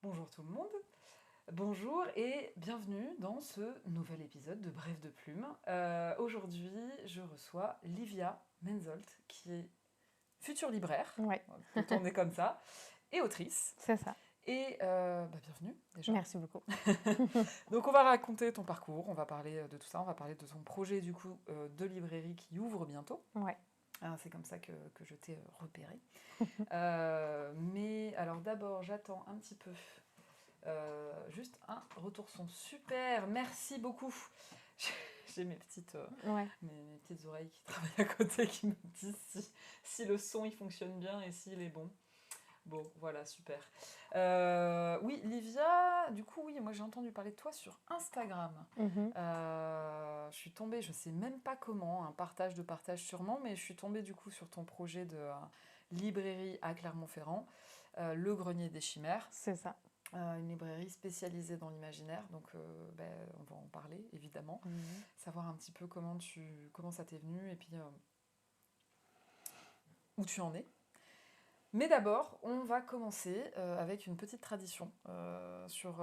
Bonjour tout le monde, bonjour et bienvenue dans ce nouvel épisode de Bref de Plume. Aujourd'hui, je reçois Livia Menzolt, qui est future libraire, Ouais, quand on est comme ça, et autrice. c'est ça. Et bienvenue déjà. Merci beaucoup. Donc on va raconter ton parcours, on va parler de tout ça, on va parler de ton projet du coup de librairie qui ouvre bientôt. Ouais. C'est comme ça que je t'ai repéré. Mais alors d'abord, j'attends un petit peu. Juste un retour son. Super, merci beaucoup. J'ai mes petites, Ouais. mes petites oreilles qui travaillent à côté qui me disent si le son il fonctionne bien et s'il est bon. Bon, voilà, super. Oui, Livia, du coup, oui, moi j'ai entendu parler de toi sur Instagram. Mhm. Je suis tombée, je sais même pas comment, un partage de partage sûrement, mais je suis tombée du coup sur ton projet de librairie à Clermont-Ferrand, Le Grenier des Chimères. C'est ça. Une librairie spécialisée dans l'imaginaire, donc on va en parler évidemment, Mhm. savoir un petit peu comment ça t'est venu et puis où tu en es. Mais d'abord, on va commencer avec une petite tradition sur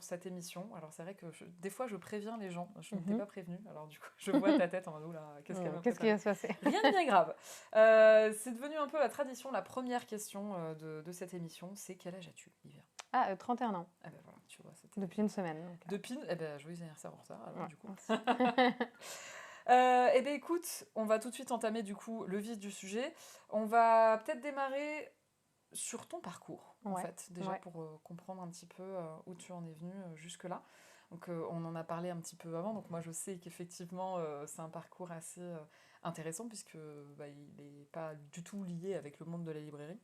cette émission. Alors c'est vrai que des fois je préviens les gens, je ne t'ai Mhm. pas prévenue, alors du coup je vois ta tête en mode oula, qu'est-ce qu'elle va Qu'est-ce qui préparer? va se passer? Rien de bien grave. C'est devenu un peu la tradition, la première question de cette émission, c'est quel âge as-tu, Livia? Ah, 31 ans, Ah ben voilà, tu vois, c'était... depuis une semaine. Donc, Depuis, eh ben, joyeux anniversaire en retard, alors ouais, du coup. merci. Eh bien écoute, on va tout de suite entamer du coup le vif du sujet. On va peut-être démarrer sur ton parcours, en Ouais, fait, déjà ouais. pour comprendre un petit peu où tu en es venu jusque-là. Donc on en a parlé un petit peu avant, donc moi je sais qu'effectivement c'est un parcours assez intéressant puisque il n'est pas du tout lié avec le monde de la librairie,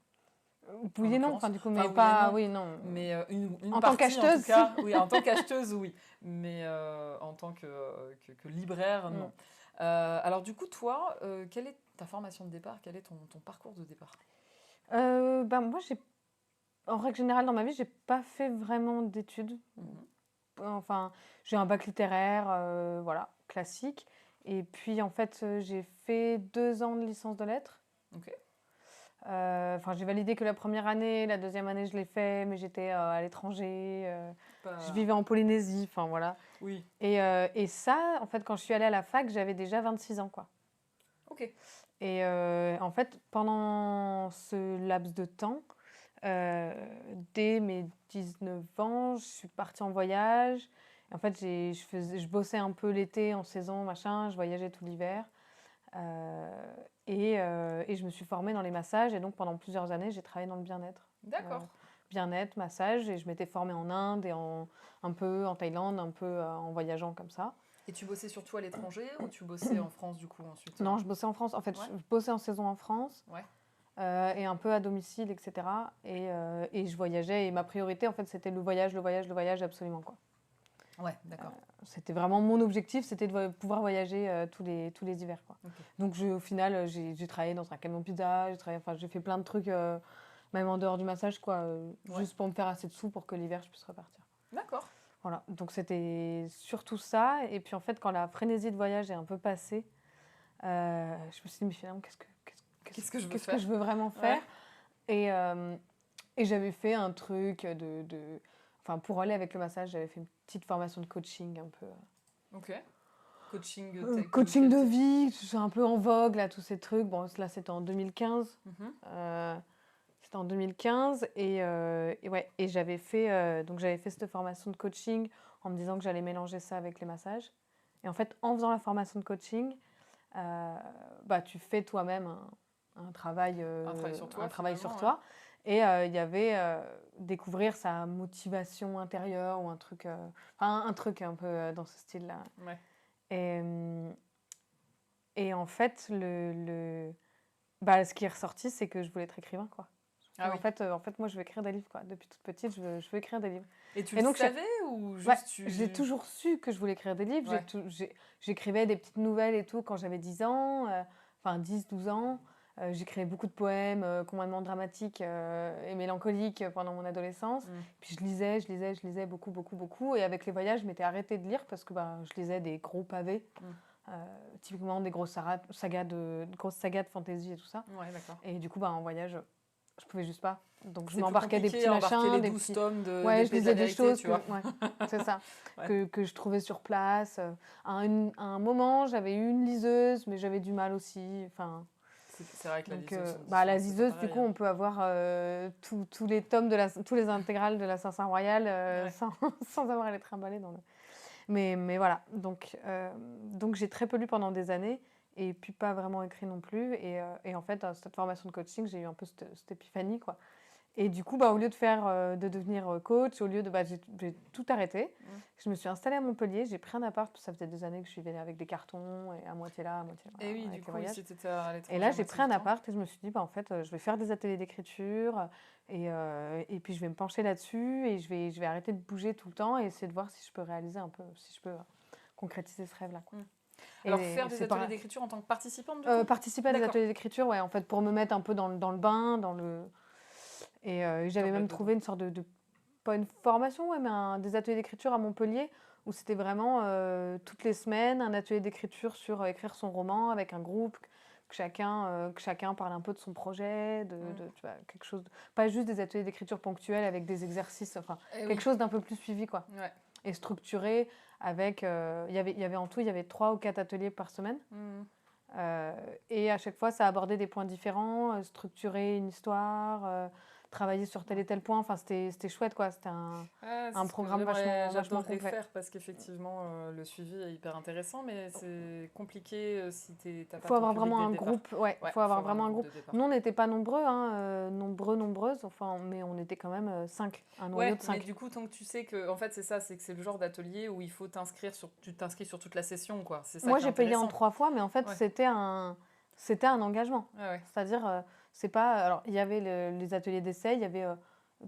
en Oui et non, enfin l'occurrence. du coup, Enfin mais oui et pas. non, Oui, non. mais une En tant partie en tout qu'acheteuse, si. cas, oui, en tant qu'acheteuse, oui, mais en tant que libraire, Mm. non. Alors du coup, toi, quelle est ta formation de départ? Quel est ton parcours de départ? Moi, en règle générale, dans ma vie, j'ai pas fait vraiment d'études. Mhm. Enfin, j'ai un bac littéraire, voilà, classique. Et puis, en fait, j'ai fait 2 ans de licence de lettres. Ok. Enfin, j'ai validé que la première année, la deuxième année, je l'ai fait, mais j'étais à l'étranger. Je Pas... vivais en Polynésie, enfin voilà. Oui, Et ça, en fait, quand je suis allée à la fac, j'avais déjà 26 ans, quoi. ok. Et en fait, pendant ce laps de temps, euh, dès mes 19 ans, je suis partie en voyage. En fait, je bossais un peu l'été en saison, machin, je voyageais tout l'hiver. Euh, et je me suis formée dans les massages. Et donc, pendant plusieurs années, j'ai travaillé dans le bien-être. D'accord. Bien-être, massage. Et je m'étais formée en Inde et un peu en Thaïlande, un peu en voyageant comme ça. Et tu bossais surtout à l'étranger ou tu bossais en France du coup ensuite Non, je bossais en France. En fait, Ouais, je bossais en saison en France. ouais. Et un peu à domicile, etc. Et je voyageais. Et ma priorité, en fait, c'était le voyage, le voyage, le voyage, absolument, quoi. Ouais, d'accord. C'était vraiment mon objectif, c'était de pouvoir voyager tous les hivers, quoi. Ok. Donc, au final, j'ai travaillé dans un camion pizza, enfin, j'ai fait plein de trucs, même en dehors du massage, quoi, Ouais. juste pour me faire assez de sous pour que l'hiver, je puisse repartir. D'accord. Voilà, donc c'était surtout ça. Et puis, en fait, quand la frénésie de voyage est un peu passée, je me suis dit, mais finalement, Qu'est-ce que je veux qu'est-ce que faire? je veux vraiment Ouais. faire? Et, euh, et j'avais fait un truc Enfin, pour aller avec le massage, j'avais fait une petite formation de coaching un peu. Ok. Coaching comme Coaching quel de type? vie, c'est un peu en vogue, là, tous ces trucs. Bon, là, c'était en 2015. Mhm. Euh, C'était en 2015. Ouais, et j'avais fait cette formation de coaching en me disant que j'allais mélanger ça avec les massages. Et en fait, en faisant la formation de coaching, tu fais toi-même Un travail sur un toi travail sur finalement, ouais. toi. Et il y avait découvrir sa motivation intérieure ou un truc un peu dans ce style-là. Ouais. Et, et en fait, ce qui est ressorti, c'est que je voulais être écrivain, quoi. Ah oui. En fait, moi, je veux écrire des livres, quoi. Depuis toute petite, je veux écrire des livres. Et tu le Et donc, savais ou ouais, juste j'ai tu... toujours su que je voulais écrire des livres. Ouais. J'écrivais des petites nouvelles et tout quand j'avais 10 ans, enfin 10, 12 ans. J'écrivais beaucoup de poèmes complètement dramatiques et mélancoliques pendant mon adolescence. Mm. Puis je lisais beaucoup, beaucoup, beaucoup. Et avec les voyages, je m'étais arrêtée de lire parce que je lisais des gros pavés, Mm. typiquement des grosses sagas de fantasy et tout ça. Ouais, d'accord. Et du coup, en voyage, je pouvais juste pas. Donc je C'est plus m'embarquais des compliqué petits à embarquer machins, les des 12 petits... tomes de Ouais, je d'épée de lisais la des vérité, choses tu vois. ouais, c'est ça, Ouais. que je trouvais sur place. À un moment, j'avais eu une liseuse, mais j'avais du mal aussi. Enfin, C'est vrai que la donc, licence, la c'est pas liseuse, du pareil, coup, hein. on peut avoir tous les tomes tous les intégrales de l'Assassin Royal Ouais. sans, sans avoir à les trimballer dans le... Mais voilà, donc j'ai très peu lu pendant des années et puis pas vraiment écrit non plus. Et en fait, dans cette formation de coaching, j'ai eu un peu cette épiphanie, quoi. Et du coup, au lieu de devenir coach, au lieu de, j'ai tout arrêté. Mm. Je me suis installée à Montpellier, j'ai pris un appart, ça faisait des années que je vivais avec des cartons, et à moitié là, à moitié Et là, oui, du avec les coup, voyages. ici, tu étais à Et l'étranger là, à j'ai moitié pris du un temps. appart et je me suis dit, en fait, je vais faire des ateliers d'écriture et puis je vais me pencher là-dessus et je vais arrêter de bouger tout le temps et essayer de voir si je peux réaliser un peu, si je peux concrétiser ce rêve-là, quoi. Mm. Alors, Et faire des c'est ateliers d'écriture en tant que participante, du coup? participer à des D'accord. ateliers d'écriture, ouais, en fait, pour me mettre un peu dans le bain, et j'avais Dans le même dedans. trouvé une sorte pas une formation, ouais, mais des ateliers d'écriture à Montpellier où c'était vraiment toutes les semaines un atelier d'écriture sur écrire son roman avec un groupe, que chacun parle un peu de son projet, Mm. tu vois, quelque chose, pas juste des ateliers d'écriture ponctuels avec des exercices, enfin Eh quelque oui. chose d'un peu plus suivi, quoi, Ouais. et structuré avec, il y avait en tout, il y avait 3 ou 4 ateliers par semaine. Mm. Euh, et à chaque fois, ça abordait des points différents, structurer une histoire, travailler sur tel Ouais. et tel point. Enfin, c'était chouette, quoi. C'était Ah, un c'est ce que programme vachement j'adorerais complet. faire parce qu'effectivement, le suivi est hyper intéressant, mais c'est compliqué si t'as Il pas faut ton avoir public vraiment dès un le départ. groupe, ouais, il Ouais, faut faut avoir avoir un vraiment un groupe groupe. de départ. Nous, on n'était pas nombreux, hein, nombreuses, enfin, mais on était quand même 5, un noyau Ouais, de mais 5. du coup, tant que tu sais que, en fait, c'est que c'est le genre d'atelier où il faut tu t'inscris sur toute la session, quoi. C'est ça Moi, qui est j'ai payé en intéressant. 3 fois, mais en fait, Ouais, c'était un engagement. ouais, ouais. C'est-à-dire, c'est pas. Alors, il y avait les ateliers d'essai, il y avait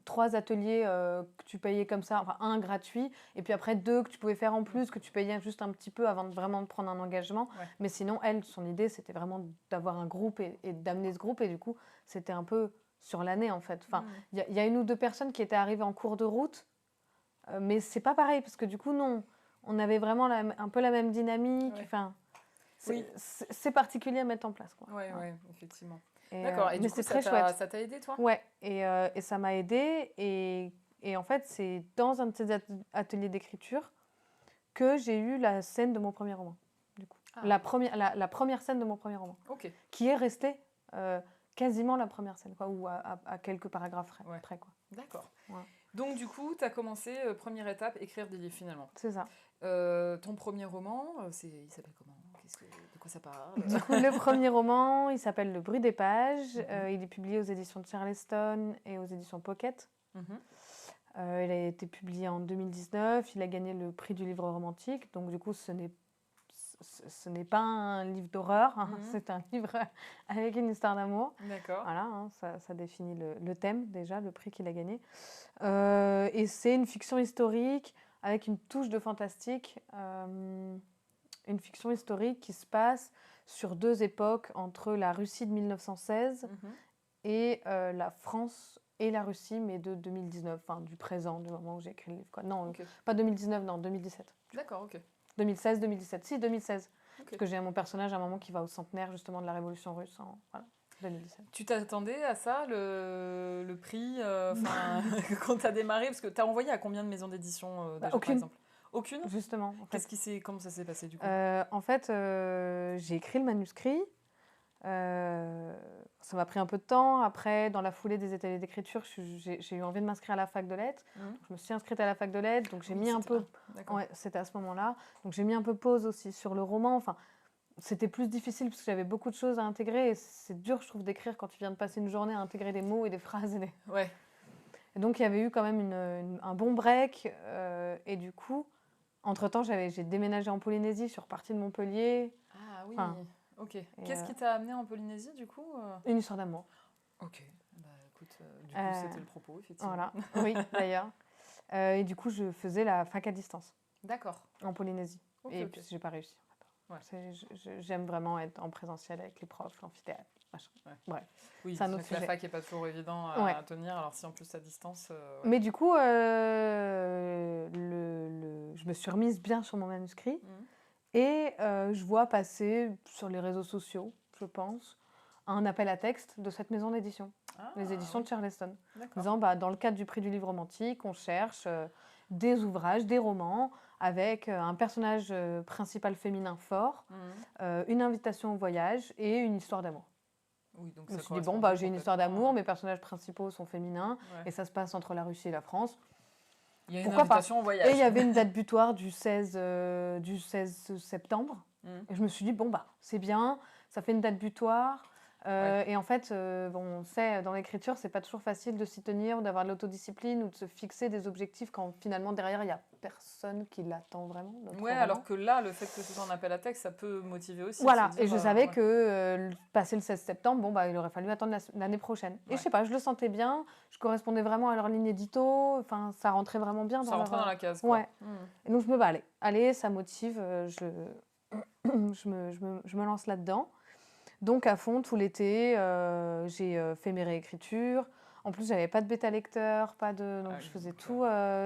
3 ateliers que tu payais comme ça, enfin, un gratuit, et puis après 2 que tu pouvais faire en plus, que tu payais juste un petit peu avant de vraiment prendre un engagement. Ouais. Mais sinon, elle, son idée, c'était vraiment d'avoir un groupe et d'amener ce groupe, et du coup, c'était un peu sur l'année, en fait. Enfin, Mm. il y a une ou deux personnes qui étaient arrivées en cours de route, mais c'est pas pareil, parce que du coup, non, on avait vraiment un peu la même dynamique. Ouais. Enfin, Oui, c'est particulier à mettre en place, quoi. ouais, Voilà. ouais, effectivement. D'accord, et Mais du coup, c'est très chouette. ça t'a aidé, toi? Ouais, et ça m'a aidée. Et en fait, c'est dans un de ces ateliers d'écriture que j'ai eu la scène de mon premier roman, du coup. Ah, La première scène de mon premier roman, ok, qui est restée quasiment la première scène, quoi, ou à quelques paragraphes ouais, près, quoi. d'accord. Voilà. Donc, du coup, t'as commencé, première étape, écrire des livres, finalement. C'est ça. Ton premier roman, il s'appelle comment? De quoi ça parle? Du coup, le premier roman, il s'appelle Le bruit des pages. Mhm. Il est publié aux éditions de Charleston et aux éditions Pocket. Mhm. Il a été publié en 2019. Il a gagné le prix du livre romantique. Donc, du coup, ce n'est pas un livre d'horreur. Hein. Mhm. C'est un livre avec une histoire d'amour. D'accord. Voilà, hein, ça définit le thème, déjà, le prix qu'il a gagné. Et c'est une fiction historique avec une touche de fantastique. Une fiction historique qui se passe sur 2 époques, entre la Russie de 1916 Mhm. et la France et la Russie, mais de 2019, enfin du présent, du moment où j'ai écrit le livre, quoi. Non, Ok. pas 2019, non, 2017. D'accord, ok. 2016, 2017. Si, 2016. Ok. Parce que j'ai mon personnage à un moment qui va au centenaire, justement, de la Révolution russe, voilà, 2017. Tu t'attendais à ça, le prix, quand t'as démarré? Parce que t'as envoyé à combien de maisons d'édition déjà, par Aucune, exemple? Aucune? justement, en fait. Comment ça s'est passé, du coup? En fait, j'ai écrit le manuscrit. Ça m'a pris un peu de temps. Après, dans la foulée des ateliers d'écriture, j'ai eu envie de m'inscrire à la fac de lettres. Mhm. Je me suis inscrite à la fac de lettres, donc j'ai mis un peu... D'accord. Ouais, c'était à ce moment-là. Donc j'ai mis un peu pause aussi sur le roman. Enfin, c'était plus difficile parce que j'avais beaucoup de choses à intégrer. Et c'est dur, je trouve, d'écrire quand tu viens de passer une journée à intégrer des mots et des phrases. Ouais. Et donc il y avait eu quand même un bon break. Et du coup, entre-temps, j'ai déménagé en Polynésie, je suis repartie de Montpellier. Ah oui, Enfin, ok. et, Qu'est-ce qui t'a amené en Polynésie, du coup? une histoire d'amour. Ok. Bah écoute, du coup, c'était le propos, effectivement. Voilà, oui, d'ailleurs. Et du coup, je faisais la fac à distance D'accord. en Polynésie. Ok, Et ok. puis, j'ai pas réussi. Ouais. J'aime vraiment être en présentiel avec les profs, l'amphithéâtre, machin. Ouais. Bref, Oui, c'est un c'est autre vrai que la sujet. fac n'est pas toujours évident Ouais. à tenir, alors si en plus à distance, ouais. Mais du coup, je me suis remise bien sur mon manuscrit Mhm. et je vois passer sur les réseaux sociaux, je pense, un appel à texte de cette maison d'édition, les éditions de Oui, Charleston, en d'accord. disant dans le cadre du prix du livre romantique, on cherche des ouvrages, des romans avec un personnage principal féminin fort, une invitation au voyage et une histoire d'amour. Oui, donc Je me ça suis dit, bon, correspondait j'ai une histoire complètement. d'amour, mes personnages principaux sont féminins Ouais. et ça se passe entre la Russie et la France. Il y a une Pourquoi pas? invitation au Et voyage. il y avait une date butoir du 16 septembre. Et je me suis dit, bon, c'est bien, ça fait une date butoir. Et en fait, bon, on sait, dans l'écriture, c'est pas toujours facile de s'y tenir, d'avoir de l'autodiscipline ou de se fixer des objectifs quand finalement derrière, il n'y a personne qui l'attend vraiment. Ouais, alors que là, le fait que ce soit un appel à texte, ça peut motiver aussi. Voilà, de se dire, et je savais ouais. que passer le 16 septembre, bon, il aurait fallu attendre l'année prochaine. Et Ouais. je sais pas, je le sentais bien, je correspondais vraiment à leur ligne édito, enfin, ça rentrait vraiment bien Ça rentrait dans la case, quoi. Ouais. Et donc je me bats, allez, ça motive, je me lance là-dedans. Donc à fond, tout l'été, j'ai fait mes réécritures. En plus, j'avais pas de bêta lecteur, donc je faisais tout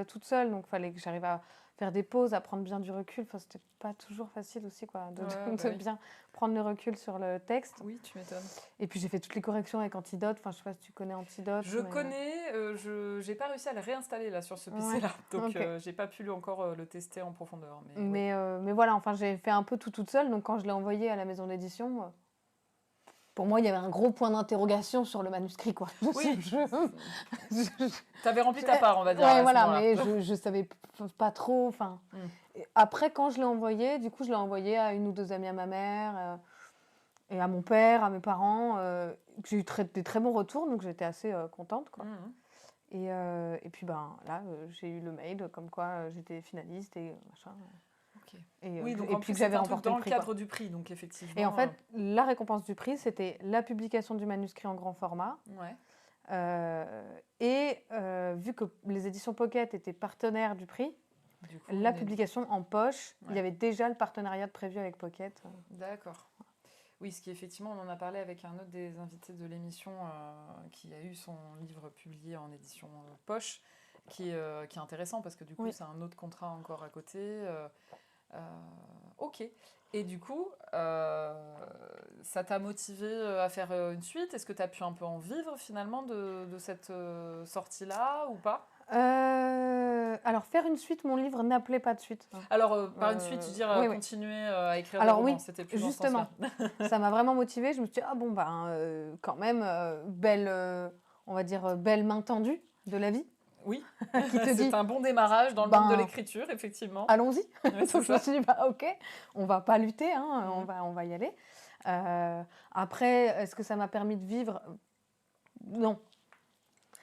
toute seule. Donc il fallait que j'arrive à faire des pauses, à prendre bien du recul. Enfin, c'était pas toujours facile aussi, quoi, de bien prendre le recul sur le texte. Oui, tu m'étonnes. Et puis j'ai fait toutes les corrections avec Antidote. Enfin, je sais pas si tu connais Antidote. Je connais, j'ai pas réussi à le réinstaller là sur ce PC-là, donc j'ai pas pu encore le tester en profondeur. Mais voilà, enfin, j'ai fait un peu tout toute seule. Donc quand je l'ai envoyé à la maison d'édition. Pour moi, il y avait un gros point d'interrogation sur le manuscrit, quoi. Oui, t'avais rempli ta part, on va dire. Ouais, voilà, mais je savais pas trop. Enfin, après, quand je l'ai envoyé, du coup, je l'ai envoyé à une ou deux amies à ma mère et à mon père, à mes parents. J'ai eu des très bons retours, donc j'étais assez contente, quoi. Et puis, là, j'ai eu le mail comme quoi j'étais finaliste et machin. Oui, donc et en puis plus, que j'avais remporté remporté dans le cadre du prix, donc effectivement. Et en fait, la récompense du prix, c'était la publication du manuscrit en grand format. Ouais. Vu que les éditions Pocket étaient partenaires du prix, du coup, la publication en poche, Ouais. il y avait déjà le partenariat prévu avec Pocket. D'accord. Oui, ce qui effectivement, on en a parlé avec un autre des invités de l'émission qui a eu son livre publié en édition poche, qui est intéressant parce que du coup, c'est un autre contrat encore à côté. Ok. Et du coup, ça t'a motivé à faire une suite? Est-ce que tu as pu un peu en vivre finalement de cette sortie-là ou pas? Alors, faire une suite, mon livre n'appelait pas de suite. Alors, par une suite, je veux dire, continuer à écrire des romans, c'était plus justement, dans ce sens-là. Ça m'a vraiment motivée. Je me suis dit, quand même, belle, on va dire, belle main tendue de la vie. Oui, qui te dit, c'est un bon démarrage dans le monde de l'écriture, effectivement. Allons-y. Ouais, Donc je me suis dit, ok, on va pas lutter, hein, on va y aller. Après, est-ce que ça m'a permis de vivre? Non.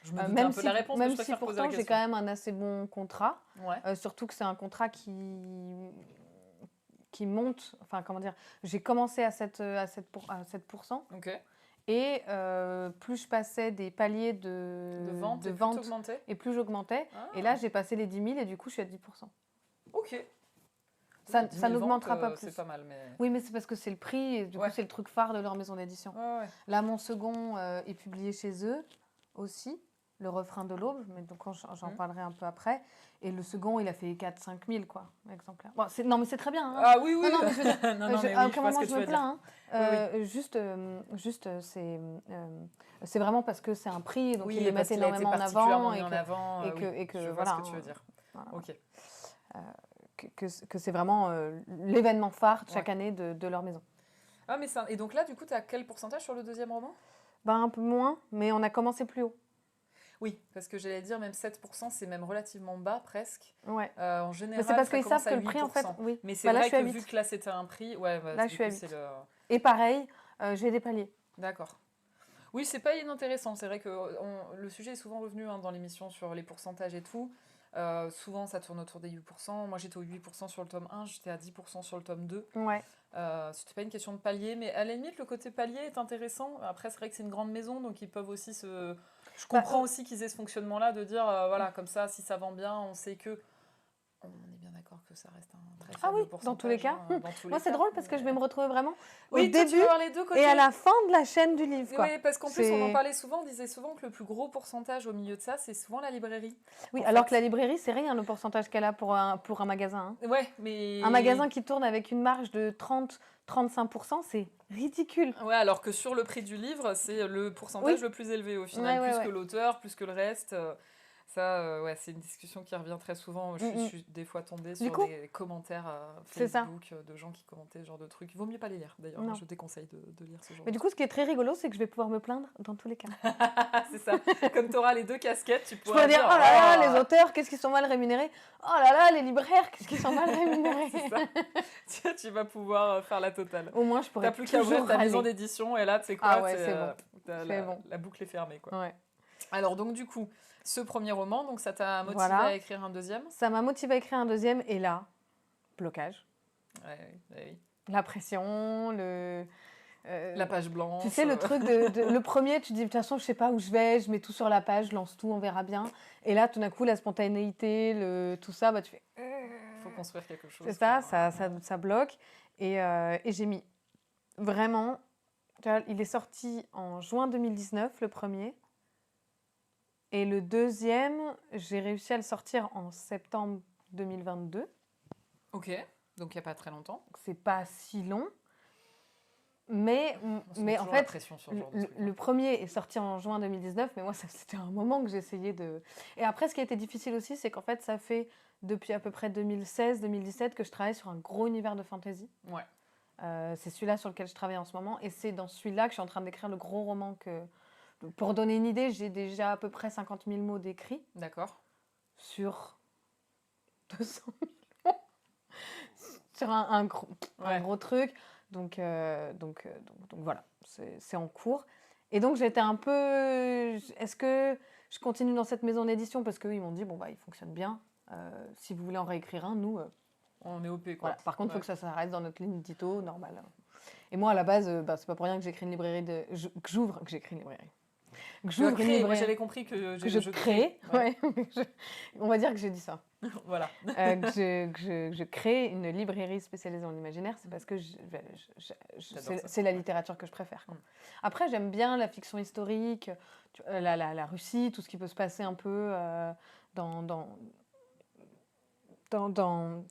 Je me doutais un peu de la réponse, mais je préfère poser la question. J'ai quand même un assez bon contrat. Ouais. Surtout que c'est un contrat qui monte. Enfin, comment dire? J'ai commencé à 7%. Ok. Et plus je passais des paliers de vente et plus j'augmentais. Et là, j'ai passé les 10 000 et du coup, je suis à 10%. Ok. Ça n'augmentera pas plus. C'est pas mal. Mais... Oui, mais c'est parce que c'est le prix et du coup, c'est le truc phare de leur maison d'édition. Ouais. Là, mon second est publié chez eux aussi, Le Refrain de l'Aube, mais donc j'en parlerai un peu après. Et le second, il a fait 4-5 000 exemplaires. Bon, non, mais c'est très bien. Hein. Ah oui, oui. Non, mais je veux dire, à aucun moment je me plains. Juste, c'est vraiment parce que c'est un prix, donc ils le mettent énormément en avant. Et que je vois ce que tu veux dire. Voilà. Ok. Que c'est vraiment l'événement phare chaque année de leur maison. Ah, mais ça... Et donc là, du coup, tu as quel pourcentage sur le deuxième roman? Un peu moins, mais on a commencé plus haut. Oui, parce que j'allais dire, même 7%, c'est même relativement bas, presque. Ouais. En général, mais c'est parce qu'ils savent que le prix, en fait, oui. Mais c'est vrai que vu que là, c'était un prix... Ouais, là, je suis à 8. Et pareil, j'ai des paliers. D'accord. Oui, c'est pas inintéressant. C'est vrai que le sujet est souvent revenu dans l'émission sur les pourcentages et tout. Souvent, ça tourne autour des 8%. Moi, j'étais au 8% sur le tome 1, j'étais à 10% sur le tome 2. Ouais. C'était pas une question de palier, mais à la limite, le côté palier est intéressant. Après, c'est vrai que c'est une grande maison, donc ils peuvent aussi se... Je comprends aussi qu'ils aient ce fonctionnement-là, de dire, voilà, comme ça, si ça vend bien, on sait que... On est bien d'accord que que ça reste un très Ah faible oui, dans tous les pourcentage. cas. Dans tous Moi, les c'est cas. drôle parce que je vais me retrouver vraiment au Oui, toi, tu début vas voir les deux côtés. et à la fin de la chaîne du livre, quoi. Oui, parce qu'en plus, on en C'est... parlait souvent, on disait souvent que le plus gros pourcentage au milieu de ça, c'est souvent la librairie. Oui, En alors fait. que la librairie, c'est rien le pourcentage qu'elle a pour un magasin. Hein. Ouais, mais... Un magasin qui tourne avec une marge de 30-35%, c'est ridicule. Ouais, alors que sur le prix du livre, c'est le pourcentage Oui. le plus élevé au final, Ouais, plus ouais, que ouais. l'auteur, plus que le reste. Ça, ouais, c'est une discussion qui revient très souvent. Je Mm. suis des fois tombée Du sur coup, des commentaires c'est ça. Facebook de gens qui commentaient ce genre de trucs. Il vaut mieux pas les lire, d'ailleurs. Non. Je déconseille de lire ce genre Mais de du coup, ce qui est très rigolo, c'est que je vais pouvoir me plaindre dans tous les cas. trucs. C'est ça. Comme tu auras les deux casquettes, tu Je pourras pourrais dire, dire... oh là là, les auteurs, qu'est-ce qu'ils sont mal rémunérés. Oh là là, les libraires, qu'est-ce qu'ils sont mal rémunérés. C'est ça. Tu vas pouvoir faire la totale. Au moins, je pourrais T'as plus qu'à ouvrir ta maison d'édition et là, tu sais quoi, ah ouais, c'est bon. La boucle est fermée, quoi. Ouais. Alors, donc, du coup, ce premier roman, donc ça t'a motivé Voilà. à écrire un deuxième? Ça m'a motivé à écrire un deuxième et là, blocage. Ouais, oui. La pression, La page blanche. Tu sais, le truc le premier, tu dis, de toute façon, je sais pas où je vais, je mets tout sur la page, je lance tout, on verra bien. Et là, tout d'un coup, la spontanéité, tout ça, bah, tu fais... Faut construire quelque chose. C'est ça, ça bloque. Et j'ai mis vraiment... Tu vois, il est sorti en juin 2019, le premier. Et le deuxième, j'ai réussi à le sortir en septembre 2022. Ok, donc il n'y a pas très longtemps. C'est pas si long. Mais en fait, le premier est sorti en juin 2019, mais moi, c'était un moment que j'essayais de... Et après, ce qui a été difficile aussi, c'est qu'en fait, ça fait depuis à peu près 2016-2017 que je travaille sur un gros univers de fantasy. Ouais. C'est celui-là sur lequel je travaille en ce moment, et c'est dans celui-là que je suis en train d'écrire le gros roman que... Pour donner une idée, j'ai déjà à peu près 50 000 mots d'écrits. D'accord. Sur 200 000 mots. Sur un gros truc. Donc voilà, c'est en cours. Et donc j'étais un peu... Est-ce que je continue dans cette maison d'édition? Parce qu'eux, ils m'ont dit, bon, bah, il fonctionne bien. Si vous voulez en réécrire un, nous... on est OP, quoi. Voilà. Par contre, il faut que ça s'arrête dans notre ligne d'édito, normal. Et moi, à la base, c'est pas pour rien que j'écris une librairie que j'écris une librairie. Moi, j'avais compris que je crée. Ouais. On va dire que j'ai dit ça. Voilà. Que je crée une librairie spécialisée en imaginaire, c'est parce que c'est la littérature que je préfère. Quoi. Après, j'aime bien la fiction historique, la Russie, tout ce qui peut se passer un peu dans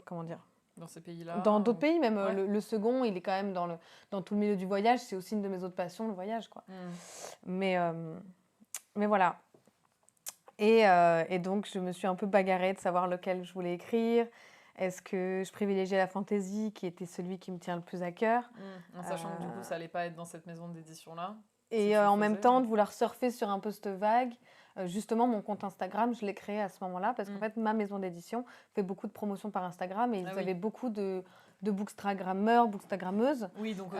comment dire, dans ces pays-là. Dans d'autres pays, même le second, il est quand même dans tout le milieu du voyage. C'est aussi une de mes autres passions, le voyage, quoi. Mais voilà. Et donc, je me suis un peu bagarrée de savoir lequel je voulais écrire. Est-ce que je privilégiais la fantaisie, qui était celui qui me tient le plus à cœur, en sachant que du coup, ça allait pas être dans cette maison d'édition-là. Et en même temps, de vouloir surfer sur un post vague. Justement, mon compte Instagram, je l'ai créé à ce moment-là parce qu'en fait, ma maison d'édition fait beaucoup de promotions par Instagram et ils avaient beaucoup de bookstagrammeurs, bookstagrammeuses donc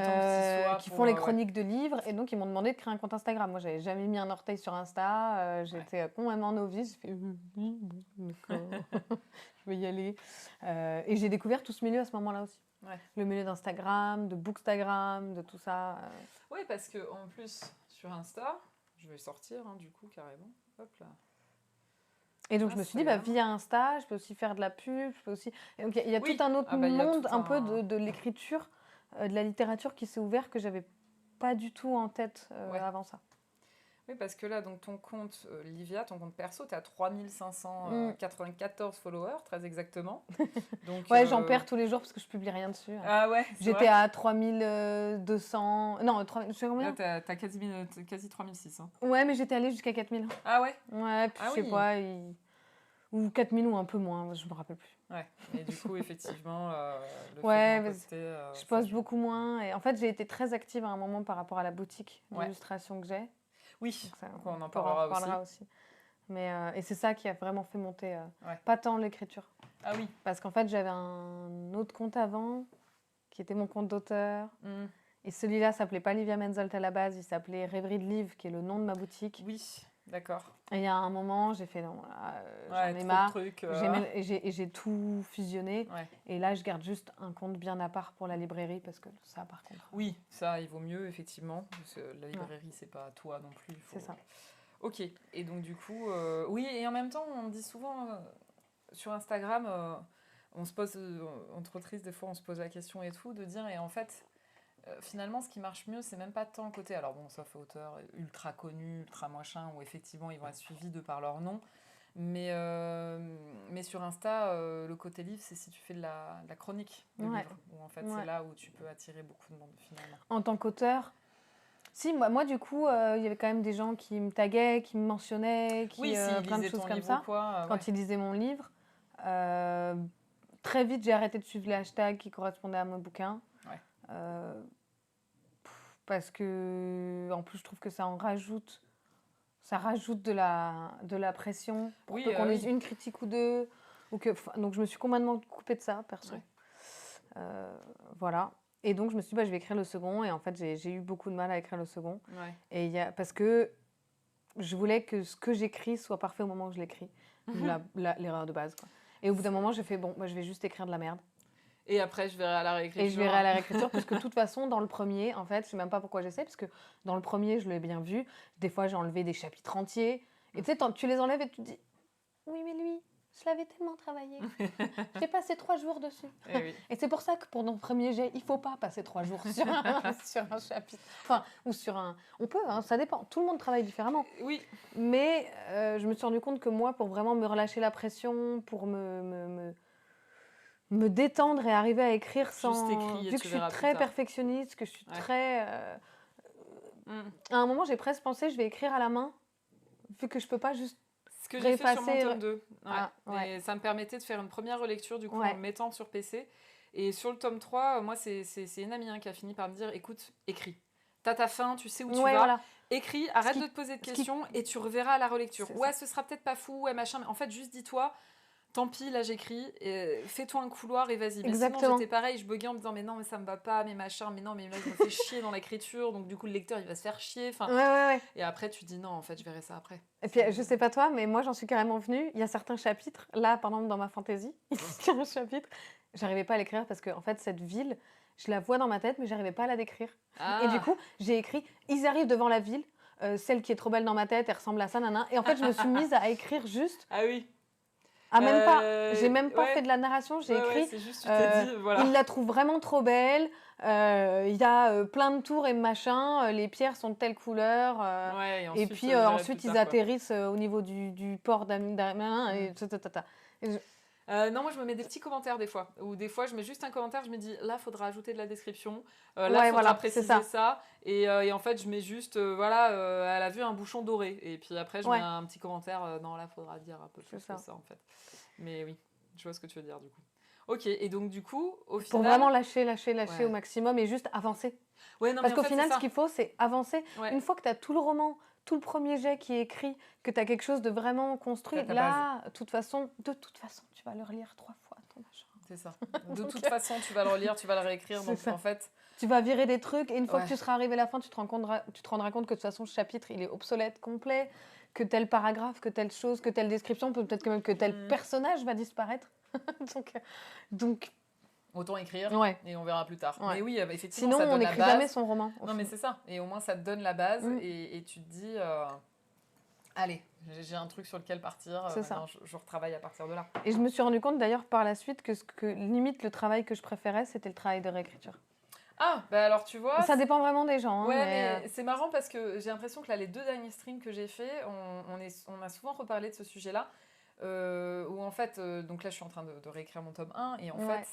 qui font les chroniques de livres. Et donc, ils m'ont demandé de créer un compte Instagram. Moi, j'avais jamais mis un orteil sur Insta. J'étais complètement novice. J'ai fait oui, d'accord, je vais y aller. Et j'ai découvert tout ce milieu à ce moment-là aussi. Ouais. Le milieu d'Instagram, de Bookstagram, de tout ça. Oui, parce qu'en plus, sur Insta, je vais sortir du coup carrément. Hop là. Et donc je me suis dit, via Insta, je peux aussi faire de la pub. Je peux aussi... Et donc il y a tout un autre monde, un peu de l'écriture, de la littérature qui s'est ouvert que j'avais pas du tout en tête avant ça. Oui, parce que là, donc ton compte Livia, ton compte perso, tu as 3594 followers, très exactement. Donc, j'en perds tous les jours parce que je publie rien dessus. Ah ouais. J'étais à 3200. Non, je sais combien. Là, t'as quasi 3006. Hein. Ouais, mais j'étais allée jusqu'à 4000. Ah ouais. Ouais, puis je sais pas. Ou 4000 ou un peu moins, je me rappelle plus. Ouais, et du coup, effectivement, je poste beaucoup moins. Et en fait, j'ai été très active à un moment par rapport à la boutique d'illustration que j'ai. Oui, on en parlera aussi. Mais, et c'est ça qui a vraiment fait monter, pas tant l'écriture. Ah oui. Parce qu'en fait, j'avais un autre compte avant, qui était mon compte d'auteur. Et celui-là s'appelait pas Livia Menzolt à la base, il s'appelait Rêverie de Livre, qui est le nom de ma boutique. Oui, d'accord. Et il y a un moment, j'ai fait, non, j'en ai marre. J'ai tout fusionné. Ouais. Et là, je garde juste un compte bien à part pour la librairie, parce que ça, par contre... Oui, ça, il vaut mieux, effectivement. Parce que la librairie, c'est pas toi non plus. C'est ça. Ok. Et donc, du coup... oui, et en même temps, on dit souvent sur Instagram... on se pose, entre autrices, des fois, on se pose la question et tout, de dire, et en fait, finalement, ce qui marche mieux, c'est même pas tant le côté, alors bon, sauf auteurs ultra connus, ultra machin, où effectivement, ils vont être suivis de par leur nom, mais sur Insta, le côté livre, c'est si tu fais de la chronique de Ouais. livres, où en fait, Ouais. c'est là où tu peux attirer beaucoup de monde, finalement. En tant qu'auteur, si, moi du coup, il y avait quand même des gens qui me taguaient, qui me mentionnaient, Oui, s'ils plein de lisaient choses ton comme livre ça, ou quoi, quand ils lisaient mon livre. Euh, Très vite, j'ai arrêté de suivre les hashtags qui correspondaient à mon bouquin. Ouais. Parce que, en plus, je trouve que ça rajoute de la pression pour Oui, peu qu'on lise oui. une critique ou deux. Donc, je me suis complètement coupée de ça, perso. Ouais. Voilà. Et donc, je me suis dit, bah, je vais écrire le second. Et en fait, j'ai eu beaucoup de mal à écrire le second. Ouais. Parce que je voulais que ce que j'écris soit parfait au moment où je l'écris. L'erreur de base, quoi. Et au bout d'un moment, j'ai fait, bon, moi, je vais juste écrire de la merde. Et après, je verrai à la réécriture. Et je verrai à la réécriture, parce que de toute façon, dans le premier, en fait, je sais même pas pourquoi j'essaie, parce que dans le premier, je l'ai bien vu. Des fois, j'ai enlevé des chapitres entiers. Et tu sais, tu les enlèves et tu te dis, oui, mais lui, je l'avais tellement travaillé. J'ai passé 3 jours dessus. Et, oui. Et c'est pour ça que pour notre premier jet, il faut pas passer 3 jours sur un chapitre. Enfin, ou sur un... On peut, hein, ça dépend. Tout le monde travaille différemment. Oui. Mais je me suis rendu compte que moi, pour vraiment me relâcher la pression, pour me détendre et arriver à écrire sans... Écrit, vu que je suis très perfectionniste, que je suis très... À un moment, j'ai presque pensé, je vais écrire à la main, vu que je peux pas juste ce que j'ai fait sur mon tome 2. Ouais. Ah, Et ça me permettait de faire une première relecture, du coup, en me mettant sur PC. Et sur le tome 3, moi, c'est une amie qui a fini par me dire, écoute, écris. T'as ta fin, tu sais où tu vas. Voilà. Écris, arrête de te poser de questions et tu reverras à la relecture. Ouais, ce sera peut-être pas fou, ouais, machin. Mais en fait, juste dis-toi... Tant pis, là j'écris, fais-toi un couloir et vas-y. Mais sinon j'étais pareil, je buguais en me disant mais non mais ça me va pas, mais machin, mais non mais là je me fais chier dans l'écriture, donc du coup le lecteur il va se faire chier. Et après tu dis non en fait je verrai ça après. Et puis je sais pas toi, mais moi j'en suis carrément venue. Il y a certains chapitres, là par exemple dans ma fantaisie, il y a un chapitre, j'arrivais pas à l'écrire parce que en fait cette ville, je la vois dans ma tête mais j'arrivais pas à la décrire. Et du coup j'ai écrit, ils arrivent devant la ville, celle qui est trop belle dans ma tête, elle ressemble à ça, nana. Et en fait je me suis mise à écrire juste. Ah oui. Même pas, j'ai même pas fait de la narration, j'ai écrit. C'est juste, tu t'es dit, voilà. Il la trouve vraiment trop belle. Il y a plein de tours et machin. Les pierres sont de telle couleur. Et puis ensuite ils atterrissent au niveau du port d'Amiens. Non, moi je me mets des petits commentaires des fois. Ou des fois je mets juste un commentaire, je me dis là faudra ajouter de la description, là faudra préciser ça. Et en fait je mets juste voilà, elle a vu un bouchon doré. Et puis après je mets un petit commentaire, non là faudra dire un peu plus que ça en fait. Mais oui, je vois ce que tu veux dire du coup. Ok, et donc du coup, au final... Pour vraiment lâcher au maximum et juste avancer. Parce qu'au final, ce qu'il faut, c'est avancer. Une fois que tu as tout le roman, tout le premier jet qui est écrit, que tu as quelque chose de vraiment construit, là, de toute façon, tu vas le relire 3 fois, ton machin. C'est ça. De toute façon, tu vas le relire, tu vas le réécrire. Donc en fait... Tu vas virer des trucs et une fois que tu seras arrivé à la fin, tu te rendras compte que de toute façon, ce chapitre, il est obsolète, complet, que tel paragraphe, que telle chose, que telle description, peut-être même que tel personnage va disparaître. donc autant écrire et on verra plus tard. Mais oui, effectivement, sinon ça donne on n'écrit jamais son roman. Non, mais c'est ça. Et au moins, ça te donne la base et tu te dis, allez, j'ai un truc sur lequel partir. Je retravaille à partir de là. Et je me suis rendu compte d'ailleurs par la suite que limite le travail que je préférais, c'était le travail de réécriture. Ah, bah alors tu vois... Ça dépend vraiment des gens. Ouais, mais c'est marrant parce que j'ai l'impression que là, les 2 derniers streams que j'ai fait, on a souvent reparlé de ce sujet-là. Où en fait, donc là je suis en train de réécrire mon tome 1 et en fait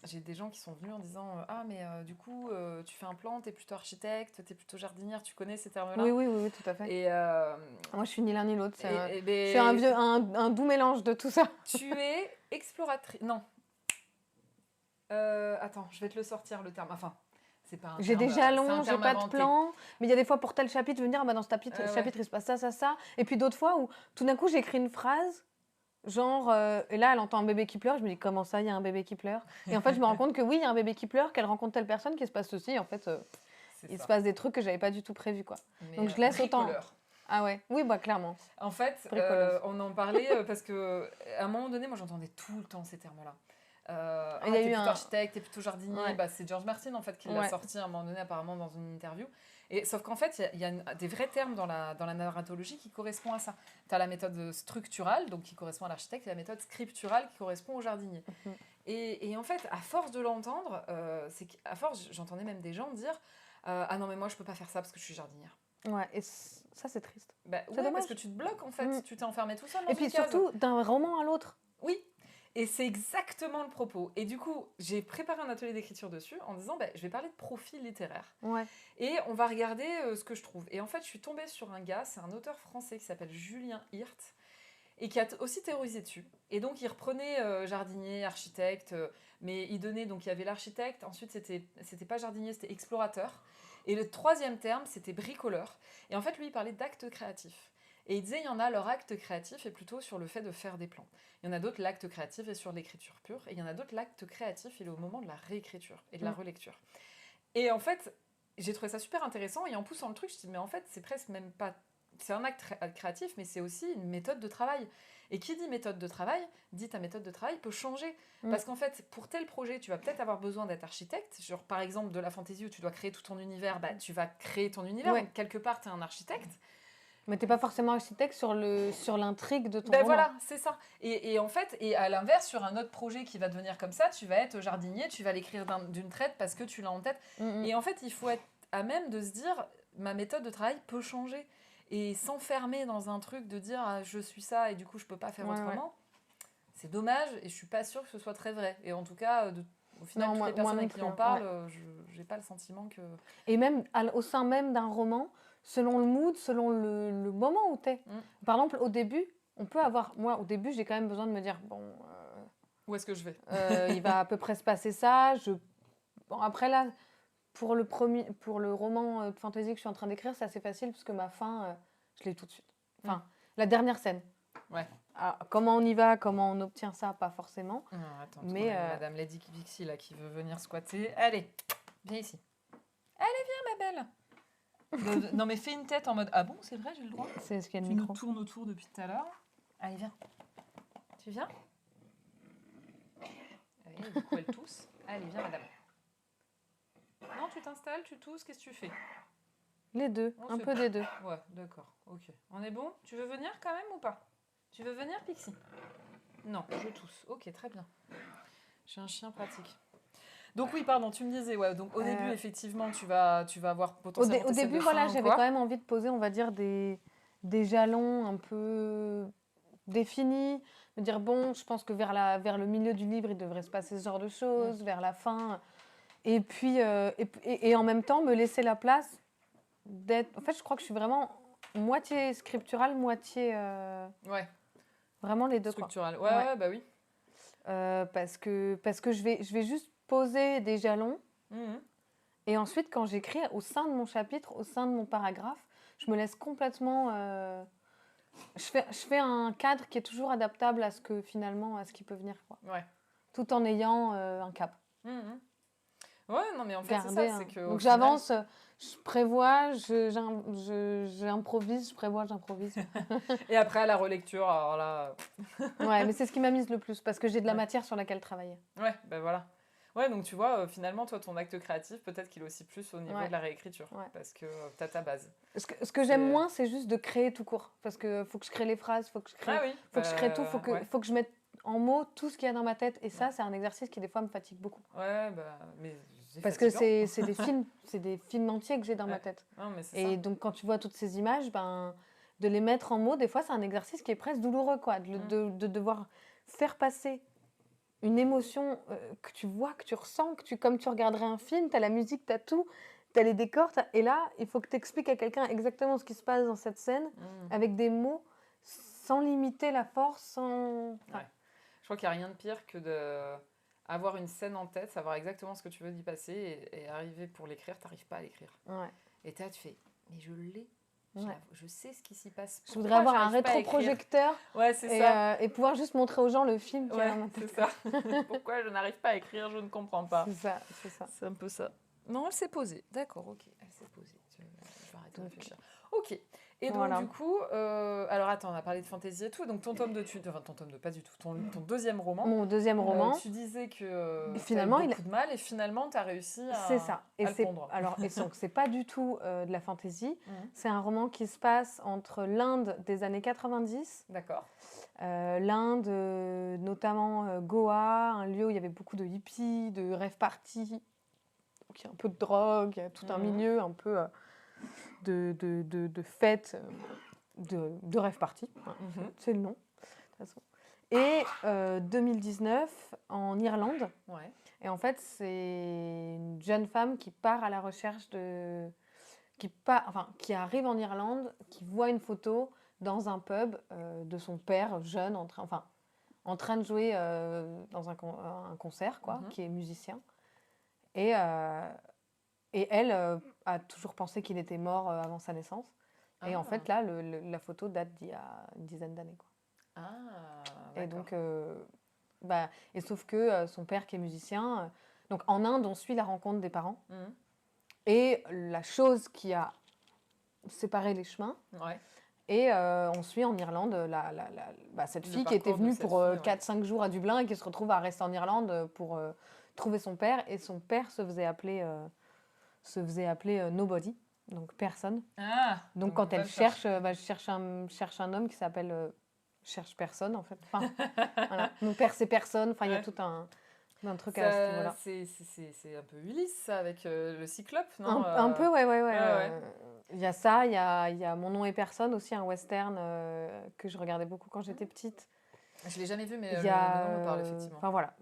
j'ai des gens qui sont venus en disant ah mais du coup tu fais un plan, t'es plutôt architecte, t'es plutôt jardinière, tu connais ces termes-là? Oui, tout à fait. Et moi je suis ni l'un ni l'autre, je suis un doux mélange de tout ça. Tu es exploratrice, non attends, je vais te le sortir le terme, enfin j'ai des jalons, j'ai pas de plan, mais il y a des fois pour tel chapitre, je veux me dire, dans ce chapitre, il se passe ça. Et puis d'autres fois où tout d'un coup j'écris une phrase, genre, et là elle entend un bébé qui pleure, je me dis comment ça, il y a un bébé qui pleure? Et en fait je me rends compte que oui, il y a un bébé qui pleure, qu'elle rencontre telle personne, qu'il se passe ceci, en fait il se passe des trucs que j'avais pas du tout prévus, quoi. Mais donc je laisse autant. Ah ouais, oui, bah clairement. En fait, on en parlait parce qu'à un moment donné, moi j'entendais tout le temps ces termes-là. T'es plutôt architecte, t'es plutôt jardinier, c'est George Martin en fait qui l'a sorti à un moment donné apparemment dans une interview Et, sauf qu'en fait, il y a des vrais termes dans la narratologie qui correspondent à ça. Tu as la méthode structurale, donc qui correspond à l'architecte, et la méthode scripturale qui correspond au jardinier. Mhm. Et en fait, à force de l'entendre, c'est qu'à force, j'entendais même des gens dire ah non, mais moi, je peux pas faire ça parce que je suis jardinière. Ouais, et ça, c'est triste. Bah, C'est ouais, parce dommage. que tu te bloques en fait, Mm. tu t'es enfermé tout seul dans Et une puis case. surtout, d'un roman à l'autre. Oui, et c'est exactement le propos. Et du coup, j'ai préparé un atelier d'écriture dessus en disant je vais parler de profil littéraire. Ouais. Et on va regarder ce que je trouve. Et en fait, je suis tombée sur un gars, c'est un auteur français qui s'appelle Julien Hirt, et qui a aussi théorisé dessus. Et donc, il reprenait jardinier, architecte, mais il donnait, donc il y avait l'architecte, ensuite c'était pas jardinier, c'était explorateur. Et le troisième terme, c'était bricoleur. Et en fait, lui, il parlait d'acte créatif. Et il disait, il y en a, leur acte créatif est plutôt sur le fait de faire des plans. Il y en a d'autres, l'acte créatif est sur l'écriture pure. Et il y en a d'autres, l'acte créatif il est au moment de la réécriture et de la relecture. Et en fait, j'ai trouvé ça super intéressant. Et en poussant le truc, je me suis dit, mais en fait, c'est presque même pas... C'est un acte créatif, mais c'est aussi une méthode de travail. Et qui dit méthode de travail, dit ta méthode de travail peut changer. Parce qu'en fait, pour tel projet, tu vas peut-être avoir besoin d'être architecte. Genre, par exemple, de la fantaisie où tu dois créer tout ton univers, tu vas créer ton univers. Ouais. Donc, quelque part, tu es un architecte. Mais t'es pas forcément architecte sur l'intrigue de ton roman. Voilà, c'est ça. Et en fait, et à l'inverse, sur un autre projet qui va devenir comme ça, tu vas être jardinier, tu vas l'écrire d'une traite parce que tu l'as en tête. Et en fait, il faut être à même de se dire, ma méthode de travail peut changer. Et s'enfermer dans un truc de dire, je suis ça et du coup, je peux pas faire autrement, c'est dommage et je suis pas sûre que ce soit très vrai. Et en tout cas, au final, toutes les personnes qui en parlent, j'ai pas le sentiment que... Et même au sein même d'un roman, selon le mood, selon le moment où t'es. Par exemple, au début, on peut avoir... Moi, au début, j'ai quand même besoin de me dire, bon... où est-ce que je vais il va à peu près se passer ça. Bon, après, là, pour le roman de fantasy que je suis en train d'écrire, c'est assez facile parce que ma fin, je l'ai tout de suite. Enfin, la dernière scène. Ouais. Alors, comment on y va, comment on obtient ça, pas forcément. Attends, mais Madame Lady Pixie là qui veut venir squatter. Allez, viens ici. Allez, viens ma belle. Non mais fais une tête en mode ah bon c'est vrai j'ai le droit. C'est ce qu'il y a le tu micro. nous tournes autour depuis tout à l'heure. Allez viens. Tu viens. Allez, du coup elle tousse. Allez viens madame. Non tu t'installes, tu tousses, qu'est-ce que tu fais? Les deux, un peu des deux. Ouais d'accord, ok. On est bon? Tu veux venir quand même ou pas? Tu veux venir, Pixie? Non, je tousse. Ok, très bien. J'ai un chien pratique. Donc oui, pardon, tu me disais, ouais. Donc au début, effectivement, tu vas avoir potentiellement. Au début, voilà, j'avais quand même envie de poser, on va dire, des jalons un peu définis, de dire bon, je pense que vers le milieu du livre, il devrait se passer ce genre de choses, vers la fin, et puis et en même temps me laisser la place d'être. En fait, je crois que je suis vraiment moitié scripturale, moitié. Ouais. Vraiment les deux. Structural. Ouais, bah oui. Parce que je vais juste poser des jalons. Et ensuite, quand j'écris au sein de mon chapitre, au sein de mon paragraphe, je me laisse complètement... je fais un cadre qui est toujours adaptable à ce qui peut venir. Quoi. Ouais. Tout en ayant un cap. Ouais, non, mais en fait, c'est ça. C'est que, donc j'avance, je prévois, j'improvise, je prévois, j'improvise. Et après, à la relecture, alors là... ouais, mais c'est ce qui m'amuse le plus, parce que j'ai de la matière sur laquelle travailler. Ouais, ben voilà. Ouais, donc tu vois, finalement, toi, ton acte créatif, peut-être qu'il est aussi plus au niveau de la réécriture, parce que tu as ta base. Ce que j'aime moins, c'est juste de créer tout court, parce qu'il faut que je crée les phrases, faut que je crée tout, faut que je mette en mots tout ce qu'il y a dans ma tête, et ça, c'est un exercice qui, des fois, me fatigue beaucoup. Ouais, bah... Mais parce que c'est des films entiers que j'ai dans ma tête. Non, mais et donc, quand tu vois toutes ces images, de les mettre en mots, des fois, c'est un exercice qui est presque douloureux, quoi, de devoir faire passer une émotion que tu vois, que tu ressens, comme tu regarderais un film, tu as la musique, tu as tout, tu as les décors, et là, il faut que tu expliques à quelqu'un exactement ce qui se passe dans cette scène, avec des mots, sans limiter la force, sans... Ouais. Je crois qu'il n'y a rien de pire que d'avoir une scène en tête, savoir exactement ce que tu veux y passer, et arriver pour l'écrire, tu n'arrives pas à l'écrire. Ouais. Et tu fais, mais je l'ai. Je sais ce qui s'y passe. Je voudrais avoir un rétroprojecteur et pouvoir juste montrer aux gens le film. C'est ça. Pourquoi je n'arrive pas à écrire, je ne comprends pas. C'est ça. C'est un peu ça. Non, elle s'est posée. D'accord, ok. Elle s'est posée. Je vais arrêter de réfléchir. Ok. Et donc, Voilà. du coup, alors attends, on a parlé de fantasy et tout. Donc, ton tome de, enfin, ton tome de, pas du tout, ton deuxième roman, Mon deuxième roman, tu disais que et tu as eu finalement, beaucoup de mal et finalement, tu as réussi c'est ça. Et à le pondre. donc c'est pas du tout de la fantaisie. Mhm. C'est un roman qui se passe entre l'Inde des années 90, D'accord. l'Inde, notamment Goa, un lieu où il y avait beaucoup de hippies, de rave parties, donc il y a un peu de drogue, il y a tout un Mhm. milieu un peu de fêtes, de rave party. Voilà, Mhm. c'est le nom, de toute façon. Et 2019, en Irlande. Ouais. Et en fait, c'est une jeune femme qui part à la recherche de... qui arrive en Irlande, qui voit une photo dans un pub de son père jeune, en train de jouer dans un concert, quoi, Mhm. qui est musicien. Et, elle a toujours pensé qu'il était mort avant sa naissance. Et en Ah. fait, là, la photo date d'il y a une dizaine d'années, quoi. Ah, Et d'accord. donc, et sauf que son père qui est musicien, donc en Inde, on suit la rencontre des parents. Mhm. Et la chose qui a séparé les chemins, Ouais. et on suit en Irlande cette Le fille qui était parcours de venue cette pour fille, ouais. 4-5 jours à Dublin et qui se retrouve à rester en Irlande pour trouver son père. Et son père se faisait appeler Nobody, donc personne. Ah, Donc quand va elle le chercher. cherche un homme qui s'appelle cherche personne en fait. Enfin, voilà. Mon père c'est personne. Enfin, il y a Ouais. tout un truc à ce niveau-là. C'est un peu Ulysse, ça, avec le cyclope, non? Un peu, ouais. Ouais, ouais. Il y a ça, il y a Mon nom est personne aussi, un western que je regardais beaucoup quand j'étais petite. Je l'ai jamais vu, mais Il y le nom a, me parle, effectivement. enfin voilà.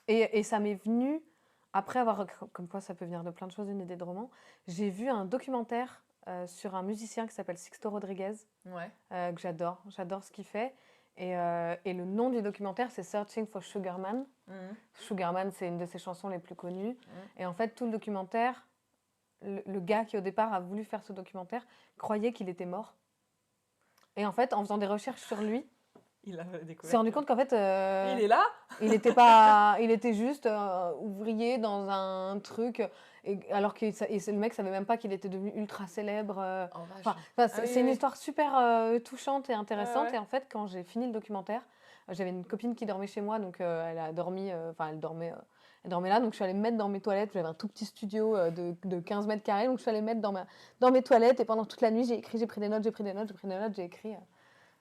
Et ça m'est venu, après avoir, comme quoi ça peut venir de plein de choses, une idée de roman, j'ai vu un documentaire sur un musicien qui s'appelle Sixto Rodriguez, Ouais. que j'adore ce qu'il fait. Et le nom du documentaire, c'est Searching for Sugarman. Mhm. Sugarman, c'est une de ses chansons les plus connues. Mhm. Et en fait, tout le documentaire, le gars qui au départ a voulu faire ce documentaire croyait qu'il était mort. Et en fait, en faisant des recherches sur lui, Il a il découvert. s'est rendu compte qu'en fait, Il est là? il était juste ouvrier dans un truc, alors que le mec savait même pas qu'il était devenu ultra célèbre. Oh, vache. Enfin, Ah c'est oui, c'est une oui. histoire super touchante et intéressante. Ouais. Et en fait, quand j'ai fini le documentaire, j'avais une copine qui dormait chez moi, donc elle a dormi, elle dormait là, donc je suis allée me mettre dans mes toilettes. J'avais un tout petit studio de 15 mètres carrés, donc je suis allée me mettre dans mes toilettes, et pendant toute la nuit, j'ai pris des notes, j'ai écrit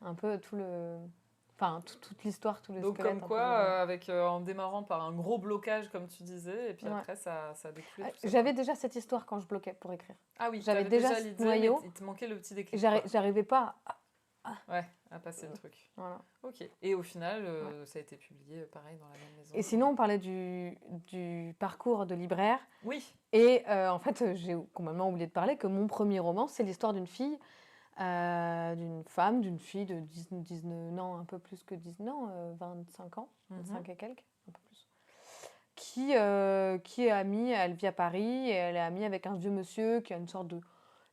un peu toute l'histoire, tout le Donc, squelette. comme Un peu quoi, du roman. en démarrant par un gros blocage, comme tu disais, et puis Ouais. après, ça a découlé tout ça. J'avais déjà cette histoire quand je bloquais pour écrire. Ah oui, j'avais t'avais déjà ce l'idée, noyau. mais il te manquait le petit déclic, Et quoi. j'arrivais pas Ouais, à passer le truc. Voilà. Ok. Et au final, Ouais. ça a été publié, pareil, dans la même maison. Et sinon, on parlait du parcours de libraire. Oui. Et en fait, j'ai complètement oublié de parler que mon premier roman, c'est l'histoire d'une fille, d'une fille de 19, non, un peu plus que 19, non, 25 ans, 25 et quelques, un peu plus, qui est amie, elle vit à Paris, et elle est amie avec un vieux monsieur qui a une sorte de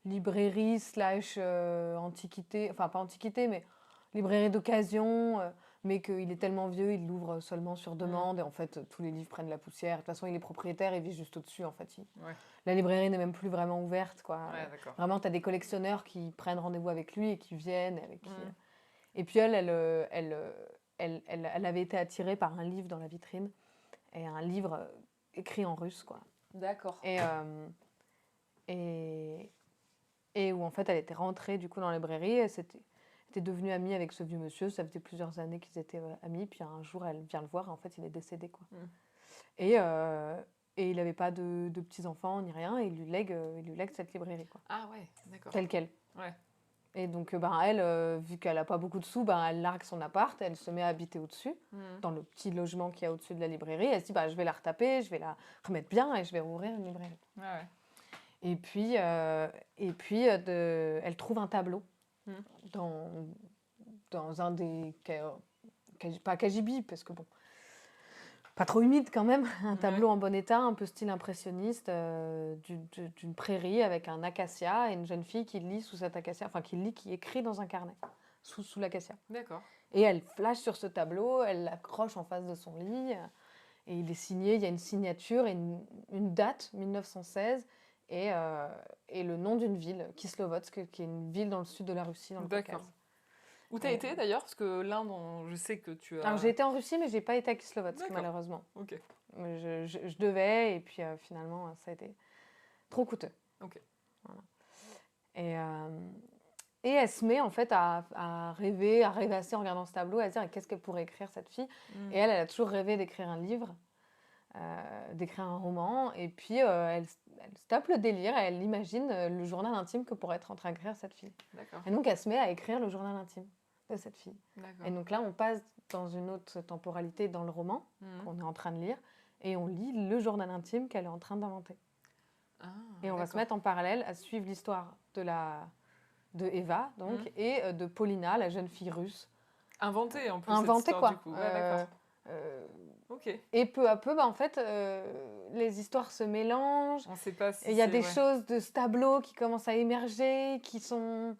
librairie slash antiquité, enfin pas antiquité, mais librairie d'occasion, mais qu'il est tellement vieux, il l'ouvre seulement sur demande, et en fait, tous les livres prennent la poussière. De toute façon, il est propriétaire, il vit juste au-dessus, en fait. Ouais. La librairie n'est même plus vraiment ouverte, quoi. Ouais, d'accord. Vraiment, tu as des collectionneurs qui prennent rendez-vous avec lui et qui viennent, avec qui... Et puis elle avait été attirée par un livre dans la vitrine, et un livre écrit en russe, quoi. D'accord. Et où en fait elle était rentrée du coup dans la librairie, elle était devenue amie avec ce vieux monsieur, ça faisait plusieurs années qu'ils étaient amis, puis un jour elle vient le voir et en fait il est décédé, quoi. Et il n'avait pas de petits-enfants ni rien, et il lui lègue cette librairie, quoi. Ah ouais, d'accord. Telle quelle. Ouais. Et donc elle, vu qu'elle n'a pas beaucoup de sous, elle largue son appart, elle se met à habiter au-dessus, dans le petit logement qu'il y a au-dessus de la librairie. Elle se dit, je vais la retaper, je vais la remettre bien et je vais rouvrir une librairie. Ouais. Et puis, elle trouve un tableau dans un des... pas Kajibi, parce que bon, pas trop humide quand même, un tableau en bon état, un peu style impressionniste, d'une prairie avec un acacia et une jeune fille qui lit sous cet acacia, enfin qui écrit dans un carnet, sous l'acacia. D'accord. Et elle flash sur ce tableau, elle l'accroche en face de son lit, et il est signé, il y a une signature et une date, 1916, et le nom d'une ville, Kislovodsk, qui est une ville dans le sud de la Russie, dans le D'accord. Caucase. Où t'as Et, été d'ailleurs? Parce que l'Inde, je sais que tu alors, j'ai as... été en Russie, mais j'ai pas été à Kislovodsk, D'accord. malheureusement. Ok. Mais je devais, et puis finalement, ça a été trop coûteux. Ok. Voilà. Et elle se met en fait à rêvasser en regardant ce tableau, à se dire qu'est-ce qu'elle pourrait écrire cette fille. Et elle a toujours rêvé d'écrire un livre, d'écrire un roman. Et puis elle se tape le délire et elle imagine le journal intime que pourrait être en train d'écrire cette fille. D'accord. Et donc elle se met à écrire le journal intime de cette fille. D'accord. Et donc là, on passe dans une autre temporalité dans le roman qu'on est en train de lire et on lit le journal intime qu'elle est en train d'inventer. Ah, et on va se mettre en parallèle à suivre l'histoire de Eva donc, et de Paulina, la jeune fille russe. Inventée en plus, Inventée, cette histoire, quoi. du coup. Ouais, d'accord. Ok. Et peu à peu, en fait, les histoires se mélangent. On sait pas si il y a des choses de ce tableau qui commencent à émerger, qui sont...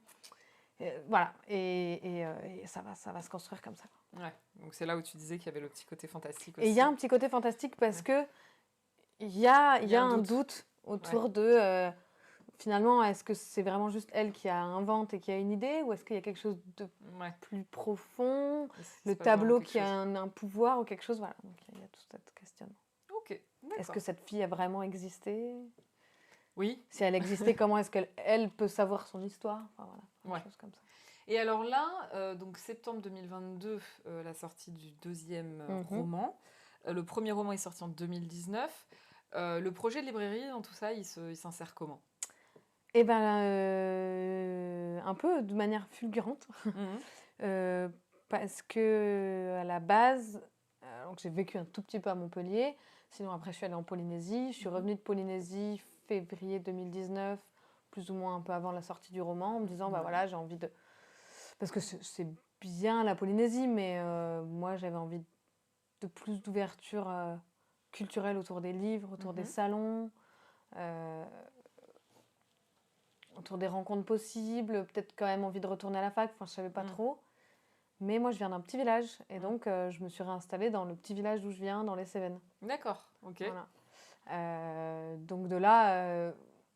voilà. Et ça va se construire comme ça. Ouais. Donc c'est là où tu disais qu'il y avait le petit côté fantastique aussi. Et il y a un petit côté fantastique parce que il y a un doute autour de... finalement, est-ce que c'est vraiment juste elle qui invente et qui a une idée, ou est-ce qu'il y a quelque chose de plus profond, le tableau qui a un pouvoir ou quelque chose, voilà. Donc il y a tout cet questionnement. Ok, d'accord. Est-ce que cette fille a vraiment existé? Oui. Si elle existait, comment est-ce qu'elle peut savoir son histoire? Enfin voilà, des choses comme ça. Et alors là, donc septembre 2022, la sortie du deuxième roman. Le premier roman est sorti en 2019. Le projet de librairie dans tout ça, il s'insère comment? Eh ben, un peu de manière fulgurante. Parce que à la base, donc j'ai vécu un tout petit peu à Montpellier. Sinon, après, je suis allée en Polynésie. Je suis revenue de Polynésie février 2019, plus ou moins un peu avant la sortie du roman, en me disant, bah voilà, j'ai envie de... Parce que c'est bien la Polynésie, mais moi, j'avais envie de plus d'ouverture culturelle autour des livres, autour des salons, autour des rencontres possibles, peut-être quand même envie de retourner à la fac, enfin je savais pas trop. Mais moi je viens d'un petit village et donc je me suis réinstallée dans le petit village d'où je viens, dans les Cévennes. D'accord, ok. Voilà. Donc de là,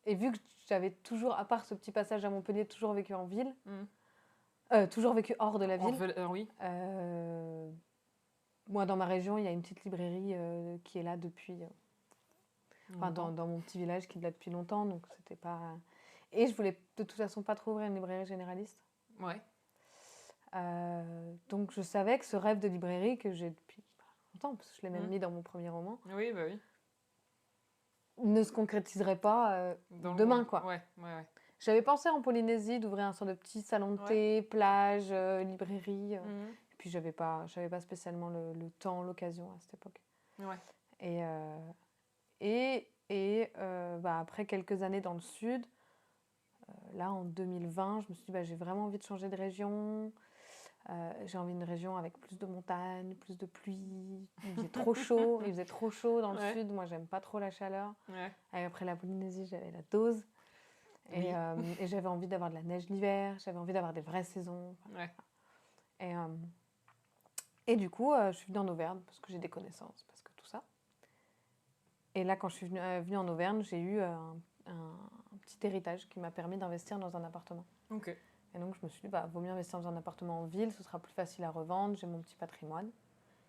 et vu que j'avais toujours, à part ce petit passage à Montpellier, toujours vécu en ville, toujours vécu hors de la ville. Oui. Moi dans ma région, il y a une petite librairie qui est là depuis... Enfin, dans mon petit village qui est là depuis longtemps, donc c'était pas... Et je voulais de toute façon pas trop ouvrir une librairie généraliste. Ouais. Donc je savais que ce rêve de librairie que j'ai depuis longtemps, parce que je l'ai même mis dans mon premier roman, oui, bah oui, ne se concrétiserait pas demain, quoi. Ouais. J'avais pensé en Polynésie d'ouvrir un sort de petit salon de thé, plage, librairie. Et puis j'avais pas spécialement le temps, l'occasion à cette époque. Ouais. Et après quelques années dans le sud, là en 2020, je me suis dit j'ai vraiment envie de changer de région. J'ai envie d'une région avec plus de montagnes, plus de pluie. Il faisait trop chaud, dans le sud. Moi, j'aime pas trop la chaleur. Et après la Polynésie, j'avais la dose. Et j'avais envie d'avoir de la neige l'hiver. J'avais envie d'avoir des vraies saisons. Et du coup, je suis venue en Auvergne parce que j'ai des connaissances, parce que tout ça. Et là, quand je suis venue en Auvergne, j'ai eu un petit héritage qui m'a permis d'investir dans un appartement. Ok. Et donc, je me suis dit, vaut mieux investir dans un appartement en ville, ce sera plus facile à revendre, j'ai mon petit patrimoine.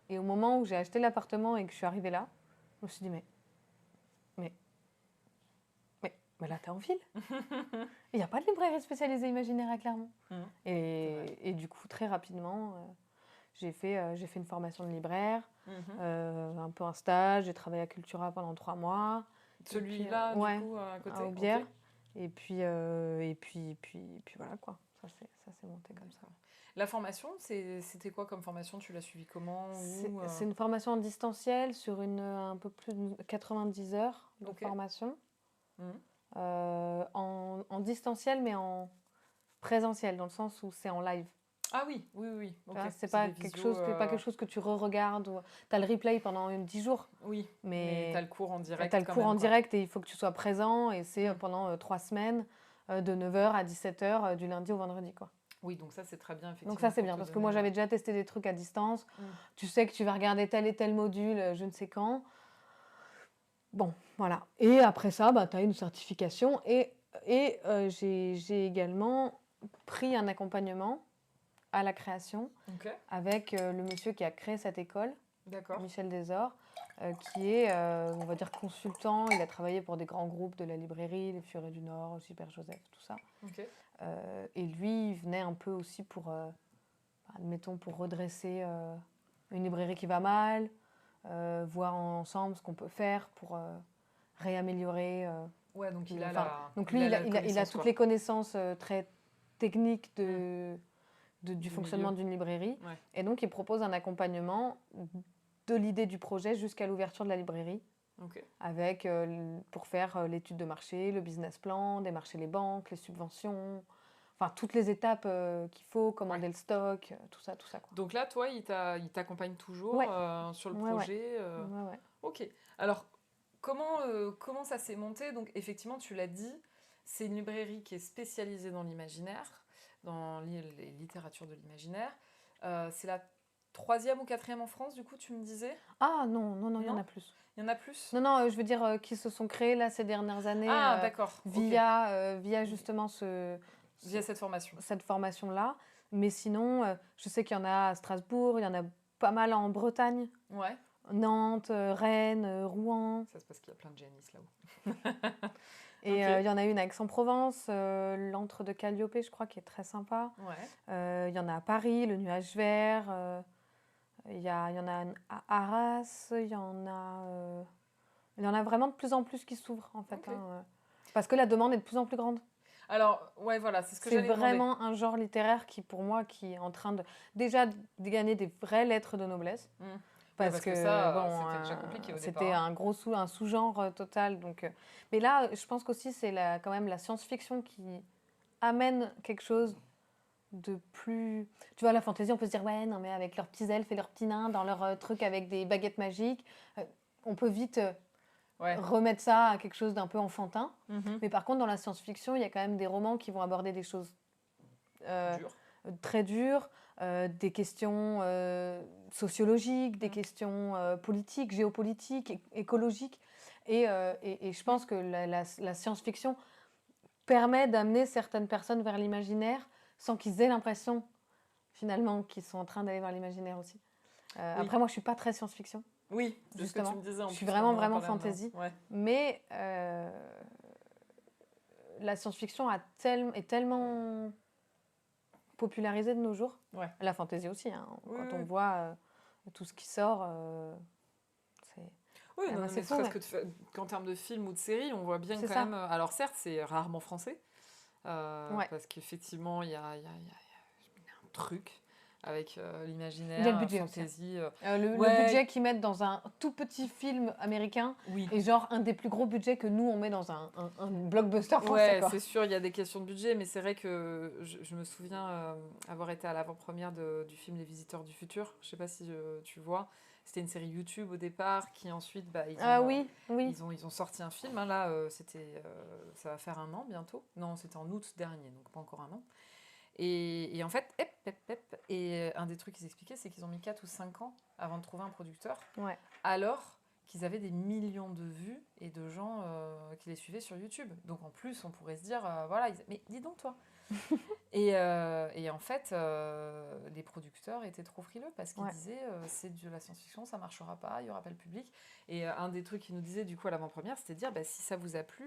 Et au moment où j'ai acheté l'appartement et que je suis arrivée là, je me suis dit, mais là, t'es en ville. Il n'y a pas de librairie spécialisée imaginaire à Clermont. Et du coup, très rapidement, j'ai fait une formation de libraire, un peu un stage, j'ai travaillé à Cultura pendant 3 mois. Celui-là, du coup, à côté, à Aubière. Okay. Et puis voilà, quoi. Ça s'est monté comme ça. La formation, c'était quoi comme formation? Tu l'as suivie comment? C'est une formation en distanciel sur un peu plus de 90 heures de formation. En distanciel, mais en présentiel, dans le sens où c'est en live. Ah oui. Okay. C'est pas quelque chose que tu re-regardes. Tu as le replay pendant 10 jours. Oui, mais tu as le cours en direct. Tu as le cours en direct et il faut que tu sois présent. Et c'est pendant 3 semaines, de 9h à 17h, du lundi au vendredi, quoi. Oui, donc ça, c'est très bien, effectivement. Donc ça, c'est bien, parce que moi, j'avais déjà testé des trucs à distance. Tu sais que tu vas regarder tel et tel module, je ne sais quand. Bon, voilà. Et après ça, bah, tu as une certification j'ai également pris un accompagnement à la création Ok, avec le monsieur qui a créé cette école, d'accord. Michel Desor, qui est, on va dire, consultant. Il a travaillé pour des grands groupes de la librairie, Les Furets du Nord, Super Joseph, tout ça. Ok. Et lui, il venait un peu aussi pour, admettons, pour redresser une librairie qui va mal, voir ensemble ce qu'on peut faire pour réaméliorer. Ouais, donc il a Enfin, la, donc il lui, a la il a connaissance, toutes quoi. les connaissances très techniques Mm. du Du fonctionnement milieu. d'une librairie. Ouais, Et donc, il propose un accompagnement de l'idée du projet jusqu'à l'ouverture de la librairie, ok. avec, pour faire l'étude de marché, le business plan, démarcher les banques, les subventions, enfin, toutes les étapes qu'il faut, Ouais. commander le stock, tout ça, quoi. Donc là, toi, il t'accompagne toujours Ouais, sur le ouais, ouais, projet. ouais, ouais. Ok. Alors, comment ça s'est monté? Donc, effectivement, tu l'as dit, c'est une librairie qui est spécialisée dans l'imaginaire, dans les littératures de l'imaginaire. C'est la troisième ou quatrième en France, du coup, tu me disais? Ah non, non, non, il y en Non? a plus. Il y en a plus? Non, non, je veux dire, qui se sont créés là ces dernières années Ah, d'accord, ok. via justement Via cette formation. cette formation-là. Mais sinon, je sais qu'il y en a à Strasbourg, il y en a pas mal en Bretagne, Ouais. Nantes, Rennes, Rouen. Ça se passe qu'il y a plein de Janice là-haut. Et Ok. il y en a une à Aix-en-Provence, l'antre de Calliope, je crois, qui est très sympa. Ouais. Il y en a à Paris, le Nuage Vert. Il y en a à Arras. Il y en a vraiment de plus en plus qui s'ouvrent, en fait. Ok. Parce que la demande est de plus en plus grande. Alors, ouais, voilà, c'est ce que C'est j'allais demander. vraiment un genre littéraire qui, pour moi, qui est en train de déjà de gagner des vraies lettres de noblesse. Hmm. Ouais, Parce parce que que, ça, bon, c'était déjà compliqué au c'était départ, hein. un sous-genre total. Donc, mais là, je pense qu'aussi, c'est quand même la science-fiction qui amène quelque chose de plus... Tu vois, la fantaisie, on peut se dire, ouais, non, mais avec leurs petits elfes et leurs petits nains, dans leur truc avec des baguettes magiques, on peut vite Ouais. remettre ça à quelque chose d'un peu enfantin. Mhm. Mais par contre, dans la science-fiction, il y a quand même des romans qui vont aborder des choses euh, Dur. très dures, des questions sociologiques, des Mm. questions politiques, géopolitiques, écologiques. Et je pense que la science-fiction permet d'amener certaines personnes vers l'imaginaire sans qu'ils aient l'impression, finalement, qu'ils sont en train d'aller vers l'imaginaire aussi. Oui. Après, moi, je suis pas très science-fiction, Oui, c'est ce que tu justement. me disais en Je suis plus. vraiment, On en a vraiment parlé un moment. fantasy. Ouais. Mais la science-fiction est tellement popularisée de nos jours. Ouais. La fantasy aussi, hein. Oui, Quand oui, on oui. voit tout ce qui sort, c'est Oui, quand non, même non, assez mais fou. serait-ce Ouais. que qu'en termes de films ou de séries, on voit bien C'est quand ça. même. Alors, certes, c'est rarement français, Ouais. parce qu'effectivement, il y a un truc avec Il y a le l'imaginaire, budget aussi, hein. fantasy. Le Ouais, budget qu'ils mettent dans un tout petit film américain oui. est genre un des plus gros budgets que nous, on met dans un blockbuster français, Ouais, quoi. c'est sûr, il y a des questions de budget, mais c'est vrai que je me souviens avoir été à l'avant-première du film Les Visiteurs du Futur. Je sais pas si tu vois. C'était une série YouTube au départ qui ensuite, bah, Ah oui, oui. ils ont sorti un film, hein, là, ça va faire un an bientôt. Non, c'était en août dernier, donc pas encore un an. Et en fait, un des trucs qu'ils expliquaient, c'est qu'ils ont mis 4 ou 5 ans avant de trouver un producteur, Ouais. alors qu'ils avaient des millions de vues et de gens qui les suivaient sur YouTube. Donc en plus, on pourrait se dire, voilà, mais dis donc toi. Et en fait, les producteurs étaient trop frileux parce qu'ils Ouais. disaient, c'est de la science-fiction, ça marchera pas, il y aura pas le public. Et un des trucs qu'ils nous disaient du coup à l'avant-première, c'était de dire, bah, si ça vous a plu,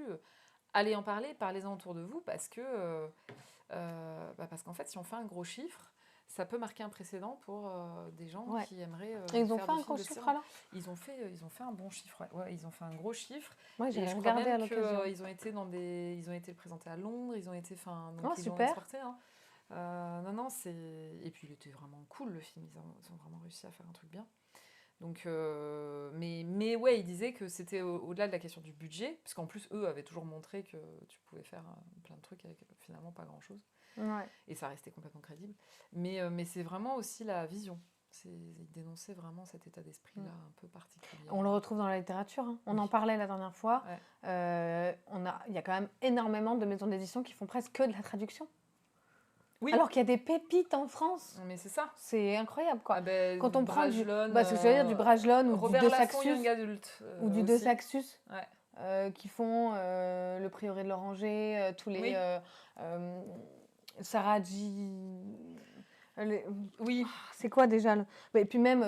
allez en parler, parlez-en autour de vous parce qu'en fait, si on fait un gros chiffre, ça peut marquer un précédent pour des gens Ouais. qui aimeraient Et ils ont faire fait des un films gros de chiffre cinéma. alors? Ils ont fait un bon chiffre. Ouais. Ouais, ils ont fait un gros chiffre. Moi, Et j'irai je crois regarder à même l'occasion. qu'ils ont été ils ont été présentés à Londres. Ils ont été, enfin, donc Oh, ils l'ont super. exporté, hein. Non, non, c'est. Et puis il était vraiment cool le film. Ils ont vraiment réussi à faire un truc bien. Donc, mais ouais, ils disaient que c'était au-delà de la question du budget, parce qu'en plus eux avaient toujours montré que tu pouvais faire plein de trucs avec finalement pas grand-chose. Ouais. Et ça restait complètement crédible. Mais c'est vraiment aussi la vision. Il dénonçait vraiment cet état d'esprit-là un peu particulier. On le retrouve dans la littérature, hein. On Oui. en parlait la dernière fois. Ouais. Il y a quand même énormément de maisons d'édition qui font presque que de la traduction. Oui, Alors qu'il y a des pépites en France. mais c'est ça. C'est incroyable, quoi. Ah ben, Quand on prend Brajlon, ce que je veux dire, du Brajlon ou du Robert De Laffont, Saxus, Young Adult ou du De aussi. Saxus, Ouais. qui font le Prieuré de l'Oranger, tous les Oui. Saraji. Oui, C'est quoi déjà Et puis même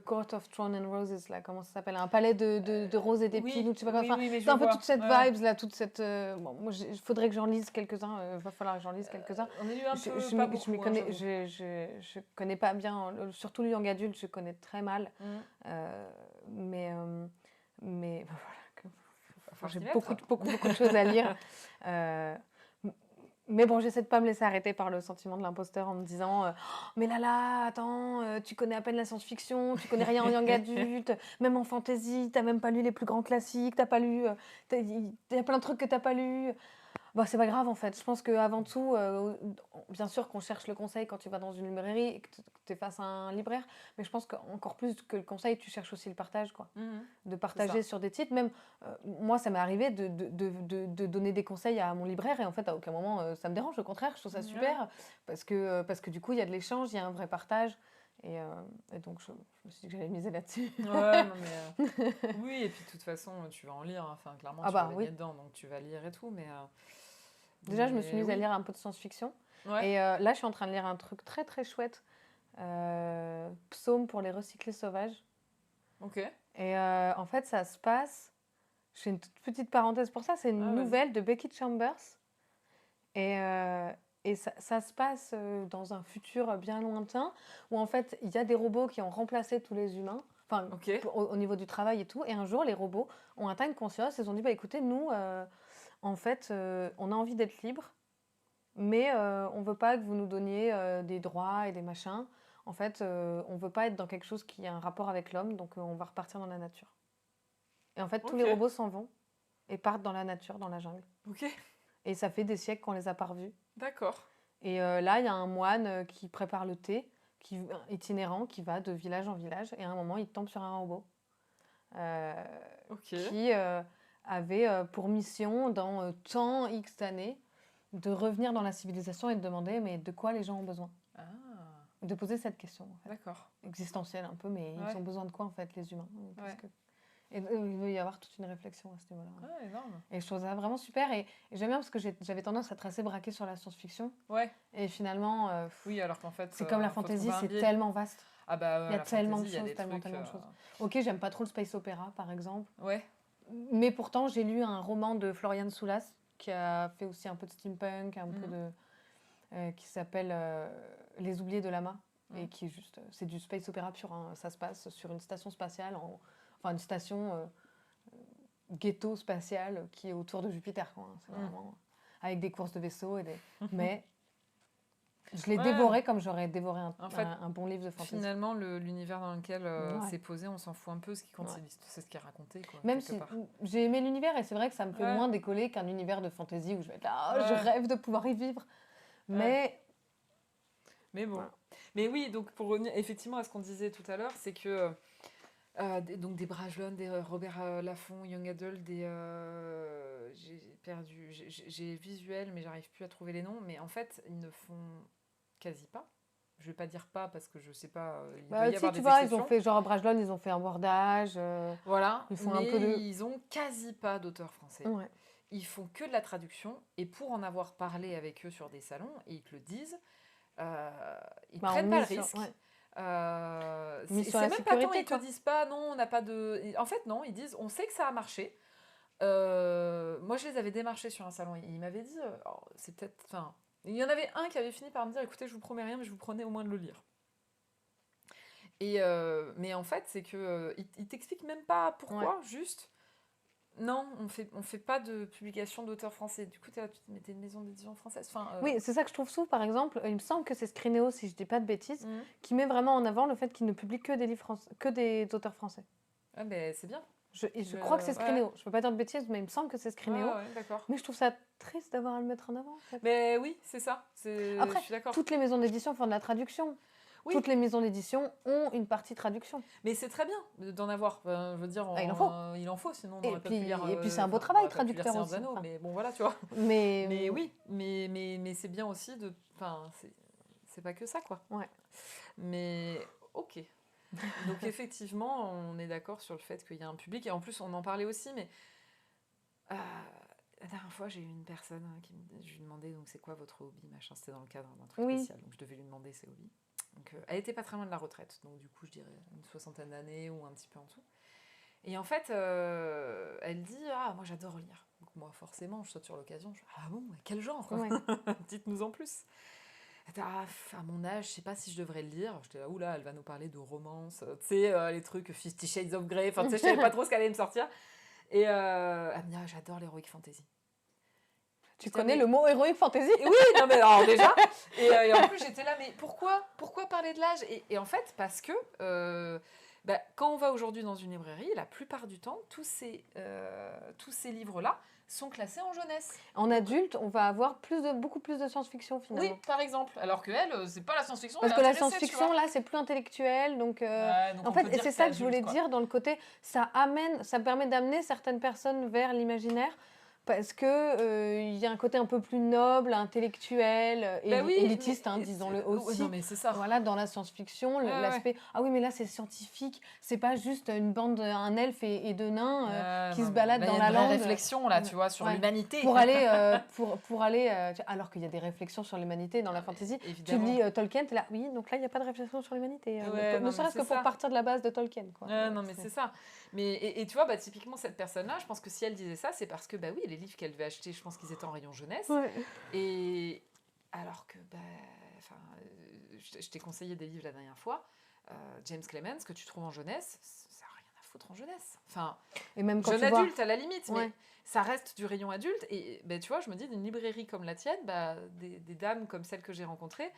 Court of Thorns and Roses, là, comment ça s'appelle? Un palais de roses et d'épines, oui, ou tu sais pas quoi. oui, Enfin, oui, mais c'est je un peu vois. toute cette Ouais. vibes, là, toute cette. Bon, moi, il faudrait que j'en lise quelques-uns, va falloir que j'en lise quelques-uns. On est lu un Je, peu, je pas m'y beaucoup, hein, connais, j'avoue. je connais pas bien, surtout le young adulte, je connais très mal. Mm. Euh, mais voilà, Faut j'ai s'y mettre. beaucoup de choses à lire. Euh, mais bon, j'essaie de pas me laisser arrêter par le sentiment de l'imposteur en me disant oh, mais là, attends, tu connais à peine la science-fiction, tu connais rien en young adulte, même en fantasy, t'as même pas lu les plus grands classiques, t'as pas lu, il y a plein de trucs que t'as pas lu. Bah, c'est pas grave en fait. Je pense qu'avant tout, bien sûr qu'on cherche le conseil quand tu vas dans une librairie et que tu es face à un libraire, mais je pense qu'encore plus que le conseil, tu cherches aussi le partage, quoi. Mhm. De partager sur des titres. Même moi, ça m'est arrivé de donner des conseils à mon libraire et en fait, à aucun moment, ça me dérange. Au contraire, je trouve ça super parce que du coup, il y a de l'échange, il y a un vrai partage. Et donc, je me suis dit que j'allais miser là-dessus. Ouais, non, mais oui, et puis de toute façon, tu vas en lire. Hein. Enfin, clairement, Ah tu vas bah baigner oui. dedans, donc tu vas lire et tout. Déjà, je me suis mise à oui. lire un peu de science-fiction. Ouais. Et là, je suis en train de lire un truc très très chouette. Psaume pour les recyclés sauvages. Ok. Et en fait, ça se passe. Je fais une toute petite parenthèse pour ça. C'est une nouvelle de Becky Chambers. Et ça se passe dans un futur bien lointain où en fait, il y a des robots qui ont remplacé tous les humains. Enfin, au niveau du travail et tout. Et un jour, les robots ont atteint une conscience. Ils se sont dit, bah écoutez, nous, en fait, on a envie d'être libres. Mais on ne veut pas que vous nous donniez des droits et des machins. En fait, on ne veut pas être dans quelque chose qui a un rapport avec l'homme, donc on va repartir dans la nature. Et en fait, tous les robots s'en vont et partent dans la nature, dans la jungle. Ok. Et ça fait des siècles qu'on les a pas revus. D'accord. Et là, il y a un moine qui prépare le thé, itinérant, qui va de village en village. Et à un moment, il tombe sur un robot qui avait pour mission, dans tant X d'années, de revenir dans la civilisation et de demander mais de quoi les gens ont besoin. De poser cette question. En fait. D'accord. Existentielle un peu, mais ils ont besoin de quoi en fait les humains Et il veut y avoir toute une réflexion à ce niveau-là. Ouais, énorme. Et je trouve ça vraiment super. Et j'aime bien parce que j'avais tendance à être assez braquée sur la science-fiction. Ouais. Et finalement, oui, alors qu'en fait, c'est comme la fantasy, c'est tellement vaste. Ah bah, il y a tellement de choses, tellement de choses. Ok, j'aime pas trop le space opéra par exemple. Ouais. Mais pourtant, j'ai lu un roman de Florian Soulas qui a fait aussi un peu de steampunk, un peu de qui s'appelle Les Oubliés de Lama et qui est juste, c'est du space opéra pur. Hein. Ça se passe sur une station spatiale, enfin une station ghetto spatiale qui est autour de Jupiter, quoi. Hein. C'est vraiment avec des courses de vaisseaux mais je l'ai dévoré comme j'aurais dévoré un bon livre de fantasy. Finalement, l'univers dans lequel c'est posé, on s'en fout un peu. Ce qui compte, c'est ce qui est raconté. Quoi, même si j'ai aimé l'univers, et c'est vrai que ça me fait moins décoller qu'un univers de fantasy où je vais être là, je rêve de pouvoir y vivre. Mais bon. Voilà. Mais oui, donc pour revenir effectivement à ce qu'on disait tout à l'heure, c'est que donc des Brajlon, des Robert Laffont, Young Adult, j'ai visuel, mais j'arrive plus à trouver les noms. Mais en fait, ils ne font quasi pas. Je vais pas dire pas parce que je sais pas. Il doit y avoir des exceptions. Ils ont fait genre Brajlon, ils ont fait un bordage. Voilà. Ils font mais un peu de. Ils ont quasi pas d'auteurs français. Ouais. Ils font que de la traduction. Et pour en avoir parlé avec eux sur des salons, et ils te le disent, ils prennent pas le risque. C'est même pas tant ils te disent pas non, on n'a pas de. En fait non, ils disent on sait que ça a marché. Moi je les avais démarchés sur un salon. Ils m'avaient dit c'est peut-être. Enfin, il y en avait un qui avait fini par me dire écoutez je vous promets rien mais je vous prenais au moins de le lire. Mais en fait c'est que ils t'expliquent même pas pourquoi juste. Non, on fait pas de publication d'auteurs français. Du coup, tu mettais une maison d'édition française. Enfin, Oui, c'est ça que je trouve fou. Par exemple, il me semble que c'est Scrinéo, si je dis pas de bêtises, qui met vraiment en avant le fait qu'il ne publie que des livres que des auteurs français. Ah, mais c'est bien. Je crois que c'est Scrinéo. Je peux pas dire de bêtises, mais il me semble que c'est Scrinéo. D'accord. Mais je trouve ça triste d'avoir à le mettre en avant. En fait. Mais oui, c'est ça. Après, je suis d'accord. Toutes les maisons d'édition font de la traduction. Oui. Toutes les maisons d'édition ont une partie traduction. Mais c'est très bien d'en avoir. Enfin, je veux dire, Ah, il en faut. Sinon on Et n'aurait pas pu lire. puis c'est un beau enfin, on travail, aurait pas pu lire traducteur Seigneur aussi. des Anneaux, Enfin, mais bon, voilà, tu vois. mais Mais oui, mais c'est bien aussi de. Enfin, c'est pas que ça, quoi. Ouais. Mais ok. Donc effectivement, on est d'accord sur le fait qu'il y a un public. Et en plus, on en parlait aussi, mais la dernière fois, j'ai eu une personne je lui demandais donc c'est quoi votre hobby, machin. C'était dans le cadre d'un truc Oui. spécial, donc je devais lui demander ses hobbies. Donc elle était pas très loin de la retraite, donc du coup je dirais une 60aine d'années ou un petit peu en dessous. Et en fait, elle dit moi j'adore lire. Donc moi forcément, je saute sur l'occasion. Je dis ah bon, quel genre Ouais. Dites-nous en plus. Elle dit, à mon âge, je sais pas si je devrais le lire. J'étais là, oula, elle va nous parler de romance, tu sais, les trucs 50 Shades of Grey. Enfin, tu sais, je savais pas trop ce qu'elle allait me sortir. Et elle me dit, j'adore l'heroic fantasy. Tu connais le mot heroic fantasy? Et oui, non mais alors déjà. Et en plus, j'étais là, mais pourquoi parler de l'âge et en fait, parce que quand on va aujourd'hui dans une librairie, la plupart du temps, tous ces livres-là sont classés en jeunesse. En adulte, on va avoir beaucoup plus de science-fiction finalement. Oui, par exemple. Alors que elle, c'est pas la science-fiction. Parce que la science-fiction, là, c'est plus intellectuel. Donc, donc en fait, c'est ça que je voulais dire dans le côté, ça permet d'amener certaines personnes vers l'imaginaire. Parce que il y a un côté un peu plus noble, intellectuel, élitiste, disons-le aussi. Non, mais c'est ça. Voilà, dans la science-fiction, l'aspect ah oui, mais là c'est scientifique, c'est pas juste une bande, un elfe et deux nains qui se baladent dans la lande. Réflexion là, tu vois, sur l'humanité. Pour aller, pour aller, alors qu'il y a des réflexions sur l'humanité dans la fantasy. Tu lis Tolkien, t'es là, oui, donc là il n'y a pas de réflexion sur l'humanité. Ne serait-ce que pour partir de la base de Tolkien, quoi. Non, mais c'est ça. Mais et tu vois, typiquement cette personne-là, je pense que si elle disait ça, c'est parce que oui, les livres qu'elle devait acheter, je pense qu'ils étaient en rayon jeunesse. Ouais. Et alors que je t'ai conseillé des livres la dernière fois, James Clemens, que tu trouves en jeunesse, ça n'a rien à foutre en jeunesse. Enfin, et même quand jeune tu adulte à la limite, ouais. mais ça reste du rayon adulte. Et tu vois, je me dis, d'une librairie comme la tienne, des dames comme celles que j'ai rencontrées,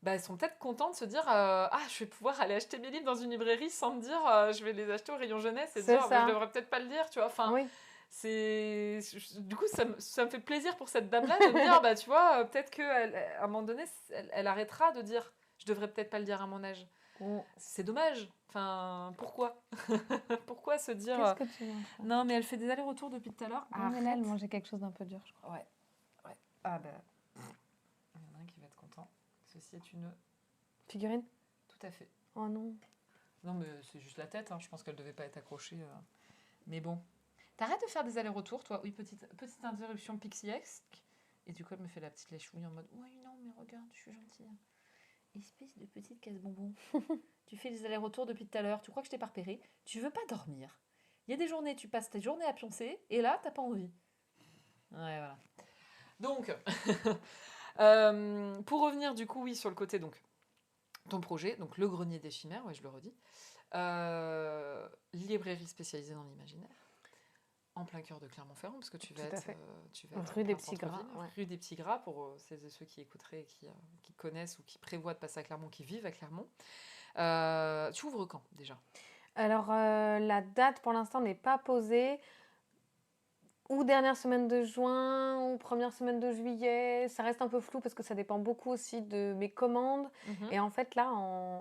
elles sont peut-être contentes de se dire je vais pouvoir aller acheter mes livres dans une librairie sans me dire je vais les acheter au rayon jeunesse et dire je devrais peut-être pas le lire, tu vois. Enfin, oui. Du coup, ça me fait plaisir pour cette dame-là de me dire tu vois, peut-être qu'à un moment donné, elle arrêtera de dire je devrais peut-être pas le dire à mon âge. C'est dommage. Enfin, pourquoi pourquoi se dire Qu'est-ce que tu manges? Non, mais elle fait des allers-retours depuis tout à l'heure. Mais là, elle mangeait quelque chose d'un peu dur, je crois. Ouais. Ah il y en a un qui va être content. Ceci est une figurine. Tout à fait. Oh non. Non, mais c'est juste la tête. Je pense qu'elle devait pas être accrochée. Mais bon. T'arrêtes de faire des allers-retours, toi. Oui, petite interruption pixie-esque. Et du coup, elle me fait la petite lèche-ouille en mode oui, non, mais regarde, je suis gentille. Espèce de petite casse-bonbon. Tu fais des allers-retours depuis tout à l'heure. Tu crois que je t'ai pas repéré? Tu veux pas dormir. Il y a des journées, tu passes tes journées à pioncer. Et là, t'as pas envie. Ouais, voilà. Donc, pour revenir du coup, oui, sur le côté, donc, ton projet, donc le grenier des chimères, je le redis, librairie spécialisée dans l'imaginaire, en plein cœur de Clermont-Ferrand, parce que tu vas être rue des Petits Gras. Rue des Petits Gras, pour celles et ceux qui écouteraient, qui connaissent ou qui prévoient de passer à Clermont, qui vivent à Clermont. Tu ouvres quand, déjà? Alors, la date, pour l'instant, n'est pas posée. Ou dernière semaine de juin, ou première semaine de juillet. Ça reste un peu flou parce que ça dépend beaucoup aussi de mes commandes. Et en fait, là,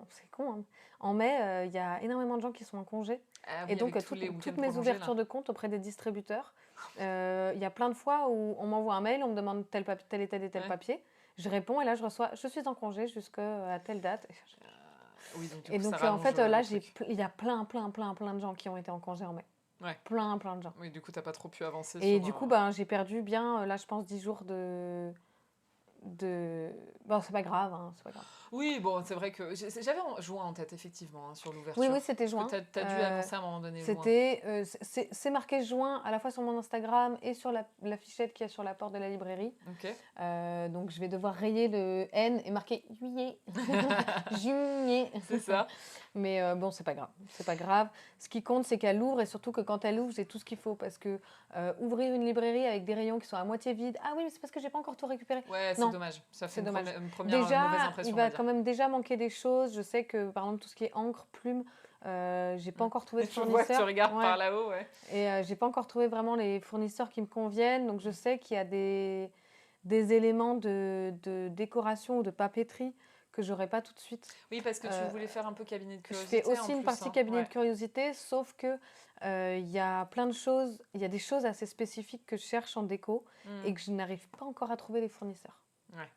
c'est con, hein. En mai, il y a énormément de gens qui sont en congé. Et donc, toutes mes ouvertures de compte auprès des distributeurs, il y a plein de fois où on m'envoie un mail, on me demande tel et tel papier. Je réponds et là, je reçois « Je suis en congé jusqu'à telle date ». Et donc, en fait, là, il y a plein de gens qui ont été en congé en mai. Ouais. Plein de gens. Oui, du coup, t'as pas trop pu avancer. Et du coup, j'ai perdu bien, là, je pense, 10 jours de... Bon, c'est pas grave, hein, c'est pas grave. Oui, bon, c'est vrai que j'avais juin en tête, effectivement, sur l'ouverture. Oui, c'était juin. T'as dû annoncer à un moment donné. C'est marqué juin à la fois sur mon Instagram et sur la fichette qu'il y a sur la porte de la librairie. Ok. Donc, je vais devoir rayer le N et marquer juillet. Juillet. C'est ça. Mais bon, c'est pas grave. C'est pas grave. Ce qui compte, c'est qu'elle ouvre et surtout que quand elle ouvre, j'ai tout ce qu'il faut. Parce que ouvrir une librairie avec des rayons qui sont à moitié vides, ah oui, mais c'est parce que j'ai pas encore tout récupéré. Ouais, c'est dommage. Ça fait une première déjà, mauvaise impression. Il va quand même déjà manquer des choses. Je sais que par exemple, tout ce qui est encre, plume, j'ai pas encore trouvé de fournisseur. Je vois que tu regardes par là-haut, ouais. Et j'ai pas encore trouvé vraiment les fournisseurs qui me conviennent. Donc je sais qu'il y a des éléments de décoration ou de papeterie que j'aurais pas tout de suite. Oui, parce que tu Euh, voulais faire un peu cabinet de je fais curiosité en aussi une plus, partie hein. cabinet de Ouais. curiosité, sauf que il y a plein de choses, il y a des choses assez spécifiques que je cherche en déco et Mm. que je n'arrive pas encore à trouver les fournisseurs. Ouais.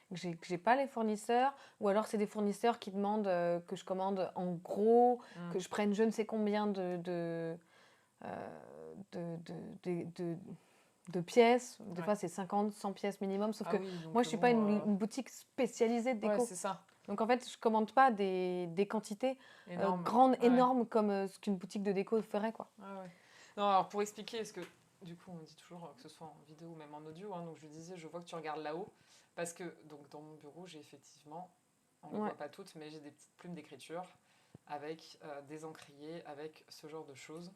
Que j'ai pas les fournisseurs, ou alors c'est des fournisseurs qui demandent que je commande en gros, Mm. que je prenne je ne sais combien euh, de, de, de- de pièces. Des Ouais. fois, c'est 50, 100 pièces minimum. Sauf Ah que oui, moi, donc je suis pas bon, une boutique spécialisée de ouais, déco. c'est ça. Donc, en fait, je commande pas des quantités Énorme. grandes, Ouais. énormes, comme ce qu'une boutique de déco ferait, quoi. Ah ouais. Non, alors pour expliquer, parce que du coup, on dit toujours que ce soit en vidéo ou même en audio, hein, donc je lui disais, je vois que tu regardes là-haut, parce que donc dans mon bureau, j'ai effectivement, on ne les Ouais. voit pas toutes, mais j'ai des petites plumes d'écriture avec des encriers, avec ce genre de choses,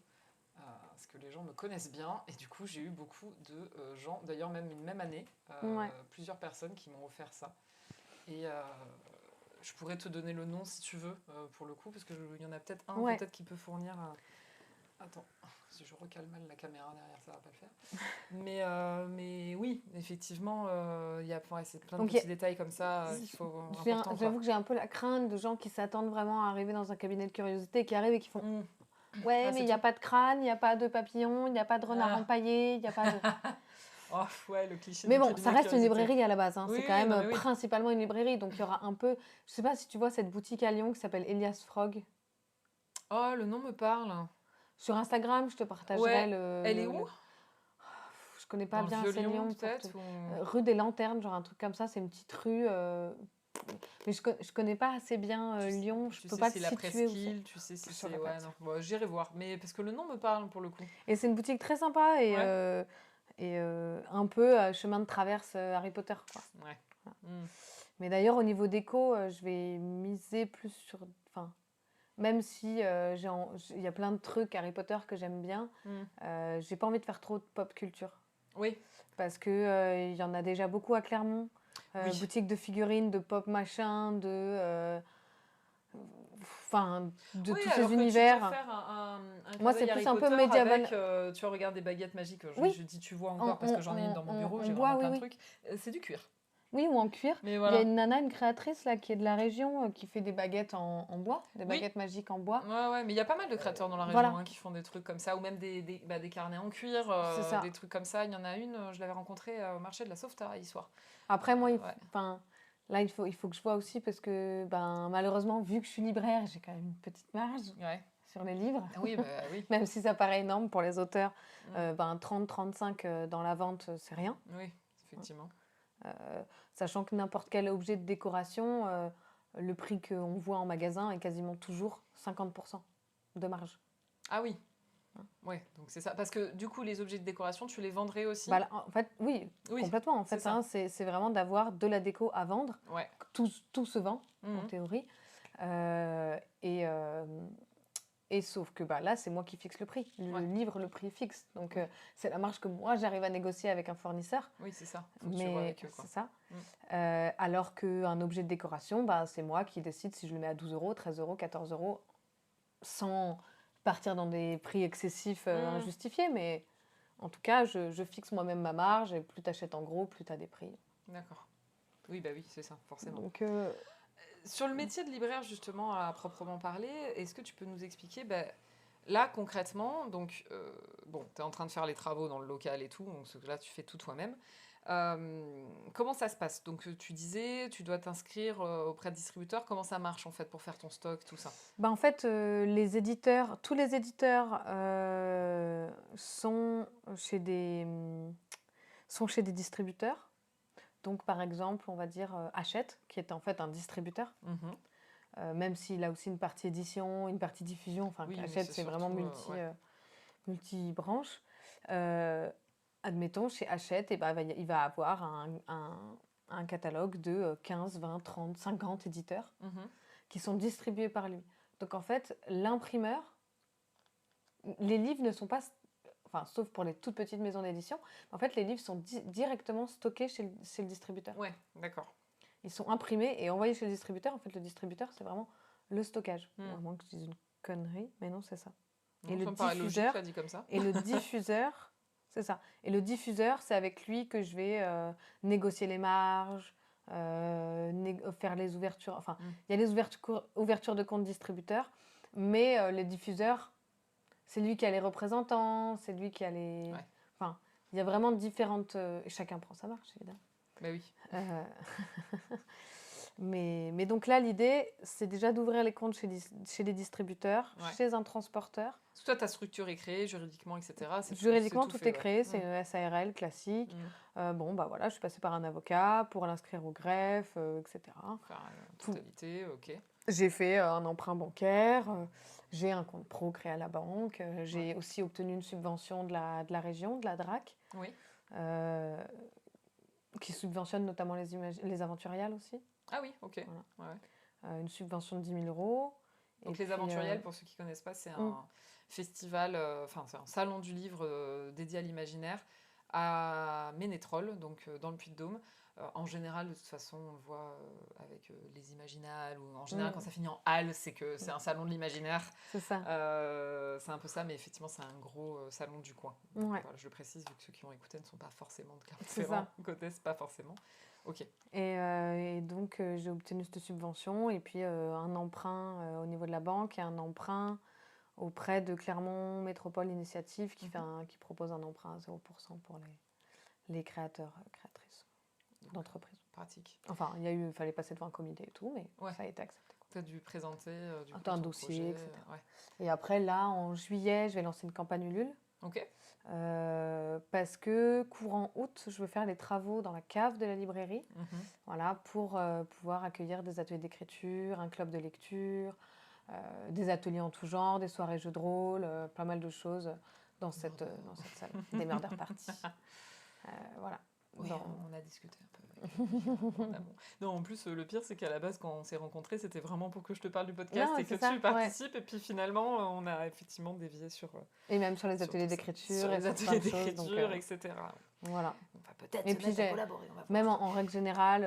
parce que les gens me connaissent bien, et du coup, j'ai eu beaucoup de gens, d'ailleurs même une même année, Ouais. plusieurs personnes qui m'ont offert ça. Et je pourrais te donner le nom si tu veux, pour le coup, parce qu'il y en a peut-être un Ouais. peut-être qui peut fournir. Attends, si je recale mal la caméra derrière, ça va pas le faire. Mais oui, effectivement, il y a ouais, c'est plein de Donc, petits détails comme ça qu'il faut important, j'avoue quoi. que j'ai un peu la crainte de gens qui s'attendent vraiment à arriver dans un cabinet de curiosité, qui arrivent et qui font Mm. ouais, Ah, mais c'est il n'y a tout. pas de crâne, il n'y a pas de papillon, il n'y a pas de renard Ah. empaillé, il n'y a pas de. Oh, ouais, le cliché Mais du bon, ça cabinet de reste une curiosité. librairie à la base, hein. Oui, C'est quand oui, même non, mais oui. principalement une librairie. Donc il y aura un peu. Je sais pas si tu vois cette boutique à Lyon qui s'appelle Elias Frog. Oh, le nom me parle. Sur Instagram, je te partagerai Ouais, elle est où? Je connais pas Dans le bien, c'est Vieux-Lyon, Lyon. peut-être ou... Rue des Lanternes, genre un truc comme ça. C'est une petite rue. Mais je connais pas assez bien Lyon. Je Tu peux sais pas si te la situer où c'est. presqu'île, tu sais si Je c'est... saurais pas Ouais, te non, dire. bon, j'irai voir. Mais parce que le nom me parle, pour le coup. Et c'est une boutique très sympa Ouais, et un peu chemin de traverse Harry Potter, quoi. ouais. Voilà. Mm. Mais d'ailleurs, au niveau déco, je vais miser plus sur. Enfin, même si il y a plein de trucs Harry Potter que j'aime bien, Mm. j'ai pas envie de faire trop de pop culture. Oui, Parce que il y en a déjà beaucoup à Clermont. oui. Boutique de figurines, de pop machin, enfin, de Oui, tous ces alors que tu peux univers. faire un clin Moi, c'est d'œil plus Harry un peu Potter médiéval. avec, tu regardes des baguettes magiques. Oui, Je dis tu vois encore parce que j'en ai une dans mon bureau, en j'ai bois, vraiment oui, plein de oui. trucs. C'est du cuir. Oui, ou en cuir. Mais Il y a voilà. une nana, une créatrice là, qui est de la région, qui fait des baguettes en bois, des Oui, baguettes magiques en bois. ouais, ouais, mais il y a pas mal de créateurs dans la région Voilà, hein, qui font des trucs comme ça, ou même des carnets en cuir, c'est des ça. trucs comme ça. Il y en a une, je l'avais rencontrée au marché de la Sauveterre hier soir. Après, moi, Ouais. enfin, là, il faut que je vois aussi parce que, ben, malheureusement, vu que je suis libraire, j'ai quand même une petite marge Ouais. sur les livres, Oui, bah oui. même si ça paraît énorme pour les auteurs. Mm. Ben, 30-35 dans la vente, c'est rien. Oui, effectivement. Sachant que n'importe quel objet de décoration, le prix qu'on voit en magasin est quasiment toujours 50% de marge. Ah oui, ouais, donc c'est ça. Parce que du coup, les objets de décoration, tu les vendrais aussi? Bah, là, en fait, oui, Oui, complètement. En c'est fait, ça. hein, c'est vraiment d'avoir de la déco à vendre. Ouais. Tout se vend, en Mhm. théorie. Euh, et, euh, et sauf que bah, là, c'est moi qui fixe le prix. Le Ouais. livre, le prix est fixe. Donc, Oui. c'est la marge que moi, j'arrive à négocier avec un fournisseur. Oui, c'est ça. Faut que tu vois Mais avec eux, quoi. c'est ça. Mm. Alors qu'un objet de décoration, bah, c'est moi qui décide si je le mets à 12 euros, 13 euros, 14 euros, sans partir dans des prix excessifs Mm. injustifiés. Mais en tout cas, je fixe moi-même ma marge. Et plus tu achètes en gros, plus tu as des prix. D'accord. Oui, bah oui, c'est ça, forcément. Donc, Sur le métier de libraire, justement, à proprement parler, est-ce que tu peux nous expliquer, bah, là, concrètement, donc, bon, tu es en train de faire les travaux dans le local et tout, donc là, tu fais tout toi-même. Comment ça se passe? Donc, tu disais, tu dois t'inscrire auprès de distributeurs. Comment ça marche, en fait, pour faire ton stock, tout ça? bah, en fait, les éditeurs, tous les éditeurs sont chez des distributeurs. Donc, par exemple, on va dire Hachette, qui est en fait un distributeur, Mhm. même s'il a aussi une partie édition, une partie diffusion. Enfin, Oui, mais Hachette, c'est c'est vraiment surtout... ouais. multi-branche. Admettons, chez Hachette, eh ben, il va avoir un catalogue de 15, 20, 30, 50 éditeurs Mhm. qui sont distribués par lui. Donc, en fait, l'imprimeur, les livres ne sont pas, enfin, sauf pour les toutes petites maisons d'édition, en fait, les livres sont directement stockés chez le distributeur. Ouais, d'accord. Ils sont imprimés et envoyés chez le distributeur. En fait, le distributeur, c'est vraiment le stockage. Mm. À moins que je dise une connerie, mais non, c'est ça. Non, ça me paraît logique, là, dit comme ça. Et le diffuseur, c'est ça. Et le diffuseur, c'est avec lui que je vais négocier les marges, faire les ouvertures. Enfin, Mm. il y a les ouvertures de comptes distributeurs, mais les diffuseurs, c'est lui qui a les représentants, c'est lui qui a les... Ouais. Enfin, il y a vraiment différentes... et chacun prend sa marche, évidemment. Bah oui. Euh, mais donc là, l'idée, c'est déjà d'ouvrir les comptes chez les distributeurs, Ouais. chez un transporteur. Parce que toi, ta structure est créée juridiquement, etc. Juridiquement, tout fait, est créé, ouais. c'est une SARL classique. Mm. Bon, bah voilà, je suis passée par un avocat pour l'inscrire au greffe, etc. Faire totalité, ok. J'ai fait un emprunt bancaire, j'ai un compte pro créé à la banque, j'ai aussi obtenu une subvention de la région, de la DRAC, Oui. qui subventionne notamment les aventuriales aussi. Ah oui, ok. Voilà. Ouais. Une subvention de 10 000 euros. Donc Et les puis, Aventuriales, pour ceux qui ne connaissent pas, c'est un festival, enfin c'est un salon du livre dédié à l'imaginaire à Ménétrol, donc dans le Puy-de-Dôme. En général, de toute façon, on le voit avec les Imaginales, ou en général, quand ça finit en Halles, c'est que c'est un salon de l'imaginaire. C'est ça. C'est un peu ça, mais effectivement, c'est un gros salon du coin. Donc, Ouais. voilà, je le précise, vu que ceux qui ont écouté ne sont pas forcément de C'est Clermont-Ferrand, ça. connaissent pas forcément. Ok. Et donc, j'ai obtenu cette subvention et puis un emprunt au niveau de la banque et un emprunt auprès de Clermont Métropole Initiative qui propose un emprunt à 0% pour les créateurs, créatrices d'entreprises. Pratique. Enfin, il fallait passer devant un comité et tout, mais ça a été accepté. Tu as dû présenter un dossier, projet, etc. Et après, là, en juillet, je vais lancer une campagne Ulule. Ok. Parce que courant août, je veux faire les travaux dans la cave de la librairie, voilà, pour pouvoir accueillir des ateliers d'écriture, un club de lecture, des ateliers en tout genre, des soirées jeux de rôle, pas mal de choses dans cette salle, des murder parties. Voilà. Oui, on a discuté un peu avec Non, en plus, le pire, c'est qu'à la base, quand on s'est rencontrés, c'était vraiment pour que je te parle du podcast et que tu participes. Et puis finalement, on a effectivement dévié sur... et même sur les ateliers d'écriture. Sur les ateliers d'écriture, etc. Voilà. On va peut-être se mettre à collaborer. Même en règle générale,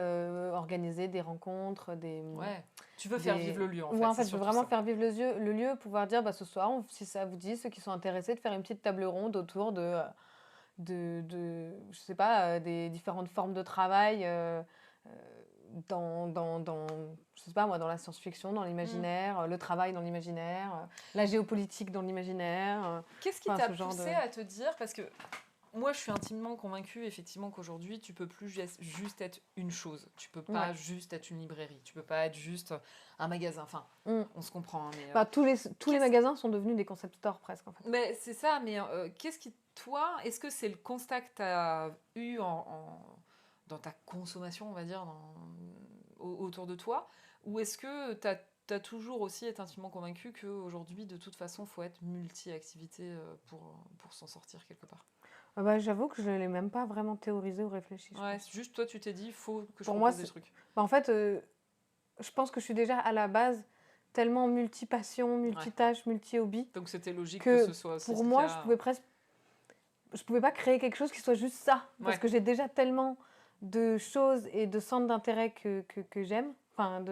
organiser des rencontres, des... Ouais, tu veux faire vivre le lieu, en fait. Ouais, en fait, je veux vraiment faire vivre le lieu, pouvoir dire, ce soir, si ça vous dit, ceux qui sont intéressés, de faire une petite table ronde autour de je sais pas, des différentes formes de travail je sais pas moi, dans la science-fiction, dans l'imaginaire, le travail dans l'imaginaire, la géopolitique dans l'imaginaire. Qu'est-ce qui t'a poussé à te dire, parce que moi je suis intimement convaincue effectivement qu'aujourd'hui tu peux plus juste être une chose, tu peux pas juste être une librairie, tu peux pas être juste un magasin, enfin on se comprend. Mais, tous les magasins sont devenus des concept stores presque en fait. Mais c'est ça, mais qu'est-ce qui, toi, est-ce que c'est le constat que tu as eu dans ta consommation, on va dire, autour de toi, ou est-ce que tu as toujours aussi été intimement convaincu qu'aujourd'hui, de toute façon, il faut être multi-activité pour s'en sortir quelque part? J'avoue que je ne l'ai même pas vraiment théorisé ou réfléchi. Ouais, juste toi, tu t'es dit, il faut que je propose des trucs. En fait, je pense que je suis déjà à la base tellement multi-passion, multi-tâches, multi-hobby. Donc c'était logique que ce soit aussi pour moi, je pouvais pas créer quelque chose qui soit juste ça. Parce que j'ai déjà tellement de choses et de centres d'intérêt que j'aime, enfin,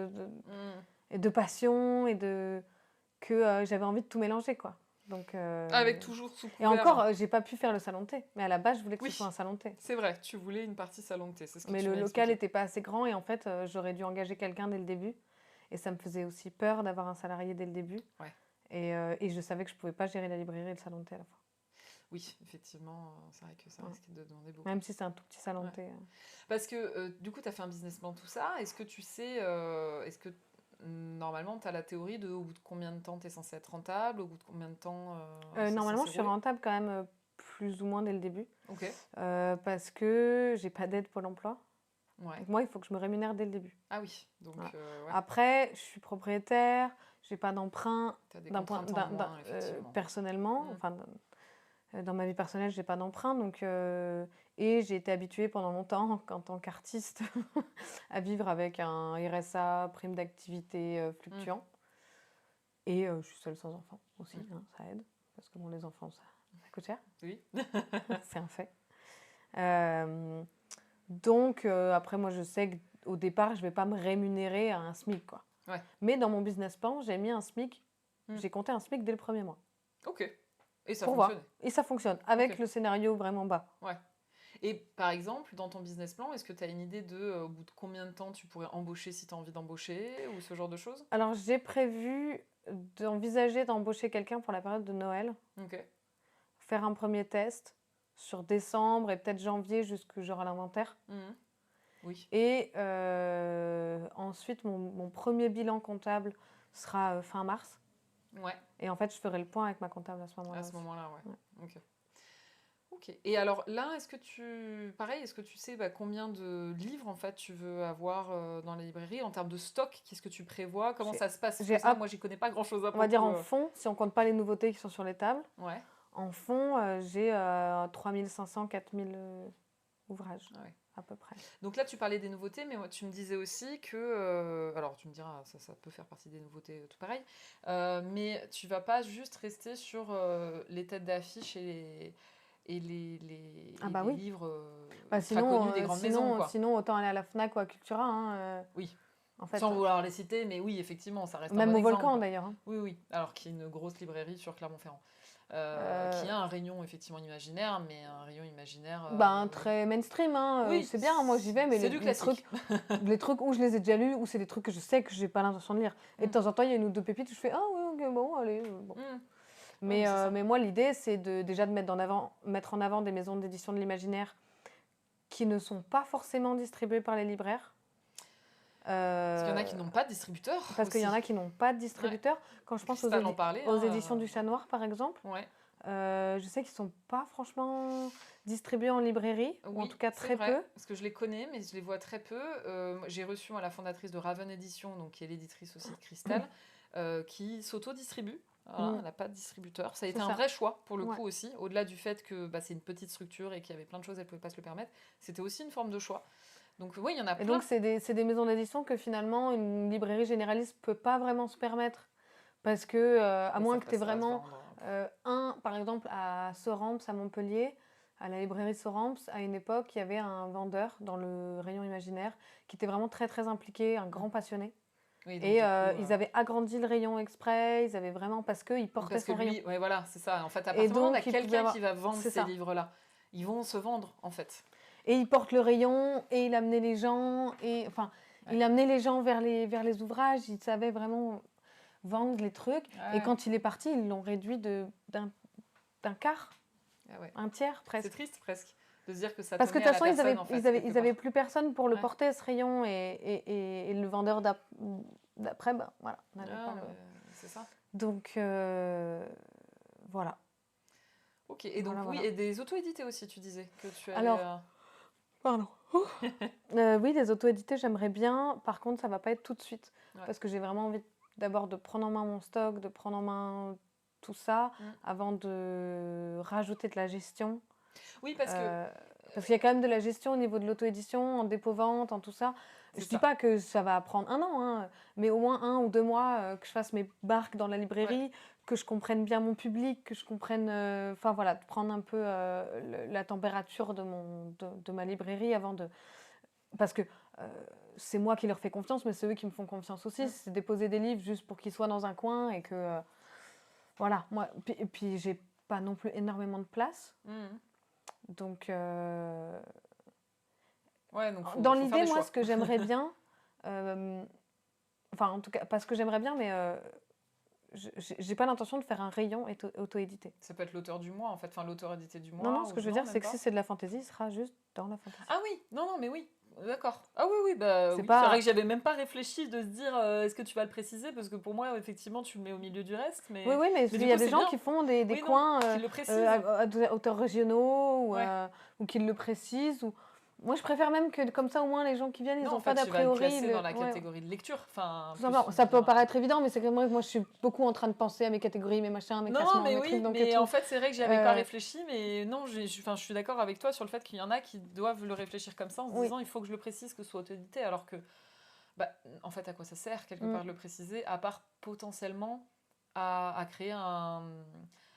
et de passion, et que j'avais envie de tout mélanger, quoi. Donc, avec toujours sous couvert. Et encore, j'ai pas pu faire le salon de thé. Mais à la base, je voulais que ce soit un salon de thé. C'est vrai, tu voulais une partie salon de thé. C'est ce que mais le local n'était pas assez grand et en fait, j'aurais dû engager quelqu'un dès le début. Et ça me faisait aussi peur d'avoir un salarié dès le début. Ouais. Et je savais que je pouvais pas gérer la librairie et le salon de thé à la fois. Oui, effectivement, c'est vrai que ça risque de demander beaucoup. Même si c'est un tout petit salon de thé. Parce que du coup, tu as fait un business plan, tout ça. Est-ce que tu sais, est-ce que normalement, tu as la théorie de au bout de combien de temps tu es censé être rentable, au bout de combien de temps normalement, je suis rentable quand même plus ou moins dès le début. Ok. Parce que j'ai pas d'aide Pôle emploi. Ouais. Donc moi, il faut que je me rémunère dès le début. Ah oui. Donc, Après, je suis propriétaire, j'ai pas d'emprunt personnellement. Enfin, dans ma vie personnelle, j'ai pas d'emprunt. Donc, et j'ai été habituée pendant longtemps, en tant qu'artiste, à vivre avec un RSA, prime d'activité fluctuant. Et je suis seule sans enfant aussi, ça aide. Parce que les enfants, ça coûte cher. Oui. C'est un fait. Donc, après, moi, je sais qu'au départ, je vais pas me rémunérer à un SMIC, quoi. Ouais. Mais dans mon business plan, j'ai mis un SMIC. J'ai compté un SMIC dès le premier mois. Ok. Et ça fonctionne. Et ça fonctionne, avec le scénario vraiment bas. Ouais. Et par exemple, dans ton business plan, est-ce que tu as une idée au bout de combien de temps tu pourrais embaucher si tu as envie d'embaucher ou ce genre de choses? Alors, j'ai prévu d'envisager d'embaucher quelqu'un pour la période de Noël, Ok. faire un premier test sur décembre et peut-être janvier jusque genre à l'inventaire. Mhm. Oui. Et ensuite, mon premier bilan comptable sera fin mars. Ouais, Et en fait, je ferai le point avec ma comptable à ce à moment-là ce aussi. moment-là, ouais. Ouais. Ok. Ok. Et alors là, pareil, est-ce que tu sais combien de livres en fait tu veux avoir dans les librairies en termes de stock? Qu'est-ce que tu prévois? Comment J'ai, ça se passe? Parce que j'ai ça, moi, j'y connais pas grand-chose à on va dire propos. en fond, si on compte pas les nouveautés qui sont sur les tables, Ouais. en fond, j'ai 3500, 4000 ouvrages, Ah ouais. à peu près. Donc là, tu parlais des nouveautés, mais tu me disais aussi que, alors tu me diras, ça peut faire partie des nouveautés, tout pareil, mais tu vas pas juste rester sur les têtes d'affiche Ah et bah les oui. livres Bah ultra connus des sinon, grandes maisons, quoi. sinon, autant aller à la Fnac ou à Cultura, hein, Oui. en Sans fait. vouloir les citer, mais oui, effectivement, ça reste un Même bon au exemple, Volcan quoi. d'ailleurs, hein. Oui, oui. Alors qu'il y a une grosse librairie sur Clermont-Ferrand, Euh, qui a un rayon effectivement imaginaire, mais un rayon imaginaire. Ben, très mainstream, hein, Oui, c'est bien, hein, moi j'y vais, mais c'est du classique. les trucs où je les ai déjà lus, ou c'est des trucs que je sais que j'ai pas l'intention de lire. Et de Mm, temps en temps, il y a une ou deux pépites où je fais ah oui, ok, bon, allez. Bon. mm. Ouais, mais c'est Mais ça. moi, l'idée, c'est déjà de mettre en avant des maisons d'édition de l'imaginaire qui ne sont pas forcément distribuées par les libraires. Parce qu'il y en a qui Euh, n'ont pas de distributeur Parce qu'il y en aussi. a qui n'ont pas de Ouais. distributeur. Quand je pense Cristal en parlait, aux hein. éditions du Chat Noir, par exemple, Ouais. je sais qu'ils ne sont pas franchement distribués en librairie, ou en Oui, tout cas c'est très vrai. peu. Parce que je les connais, mais je les vois très peu. J'ai reçu moi, la fondatrice de Raven Edition, donc, qui est l'éditrice aussi de Cristal, qui s'auto-distribue. Voilà, Mm, elle n'a pas de distributeur. Ça a c'est été un ça. vrai choix pour le Ouais. coup aussi. Au-delà du fait que c'est une petite structure et qu'il y avait plein de choses, elle ne pouvait pas se le permettre. C'était aussi une forme de choix. Donc oui, il y en a Et plein. donc, c'est des maisons d'édition que finalement, une librairie généraliste peut pas vraiment se permettre. Parce que, à Ils moins savent que pas tu aies si ça va se vraiment vendre. par exemple, à Soramps, à Montpellier, à la librairie Soramps, à une époque, il y avait un vendeur dans le rayon imaginaire qui était vraiment très, très impliqué, un grand passionné. Oui, donc Et du coup. ils avaient agrandi le rayon exprès, ils avaient vraiment, parce qu'il portait Parce que son rayon. lui, ouais, voilà, c'est ça. En fait, à Et partir du moment où on a donc, il pouvait quelqu'un qui avoir. va vendre C'est ces ça. livres-là, ils vont se vendre, en fait. Et il porte le rayon, et il amenait les gens, et enfin, Ouais. il amenait les gens vers les ouvrages, il savait vraiment vendre les trucs. Et Ouais. quand il est parti, ils l'ont réduit d'un quart, Ah ouais. un tiers C'est presque. triste presque de se dire que ça Parce que de tenait à toute la façon, personne, en fait, quelque ils avaient part. plus personne pour le Ouais. porter, ce rayon, et le vendeur d'après, ben, voilà, n'avait Ah, pas le. mais c'est ça. Donc, voilà. Ok. Et donc, Voilà, oui, voilà. et des auto-édités aussi, tu disais que tu allais. Alors, pardon. Oui, les auto-édités, j'aimerais bien. Par contre, ça va pas être tout de suite. Ouais. Parce que j'ai vraiment envie d'abord de prendre en main mon stock, de prendre en main tout ça, Mm. avant de rajouter de la gestion. Oui, parce que Parce qu'il y a quand même de la gestion au niveau de l'auto-édition, en dépôt-vente, en tout ça. c'est Je dis ça. pas que ça va prendre un an, hein, mais au moins 1 ou 2 mois, que je fasse mes barques dans la Ouais. librairie, que je comprenne bien mon public, que je comprenne, enfin voilà, de prendre un peu la température de ma librairie avant de. Parce que c'est moi qui leur fais confiance, mais c'est eux qui me font confiance aussi. Mm. C'est déposer des livres juste pour qu'ils soient dans un coin et que. Voilà, moi. Et puis j'ai pas non plus énormément de place. Mm. Donc. Ouais, donc Dans faut faire l'idée, des moi, choix. ce que j'aimerais bien, enfin, en tout cas, pas ce que j'aimerais bien, mais j'ai pas l'intention de faire un rayon auto-édité. Ça peut être l'auteur du mois, en fait, enfin l'auteur édité du Non, mois, non, ce ou que je veux non, dire, même c'est que pas. si c'est de la fantaisie, il sera juste dans la fantaisie. Ah oui, non, non, mais oui, d'accord. Ah oui, oui, bah C'est oui, c'est vrai pas. que j'avais même pas réfléchi de se dire est-ce que tu vas le préciser, parce que pour moi, effectivement, tu le mets au milieu du reste, Oui, oui, mais mais il du y a coup, des c'est gens bien. qui font des Oui, non, coins qu'il le précise. auteurs régionaux Ouais. ou qui le précisent. Moi, je préfère même que comme ça, au moins, les gens qui viennent, ils Non, n'ont en pas fait, d'a tu vas le priori. classer dans la Ouais, catégorie de lecture, enfin, tout plus simplement. Ça peut bien. paraître évident, mais c'est que moi, je suis beaucoup en train de penser à mes catégories, mes machins, mes Non, non, classements, mais mes trucs, oui, donc mais en tout. fait, c'est vrai que j'y avais pas Euh, réfléchi, mais non, enfin, je suis d'accord avec toi sur le fait qu'il y en a qui doivent le réfléchir comme ça, en se oui. disant il faut que je le précise, que ce soit auto-édité, alors que, bah, en fait, à quoi ça sert, quelque Mm. part, de le préciser, à part potentiellement à créer un,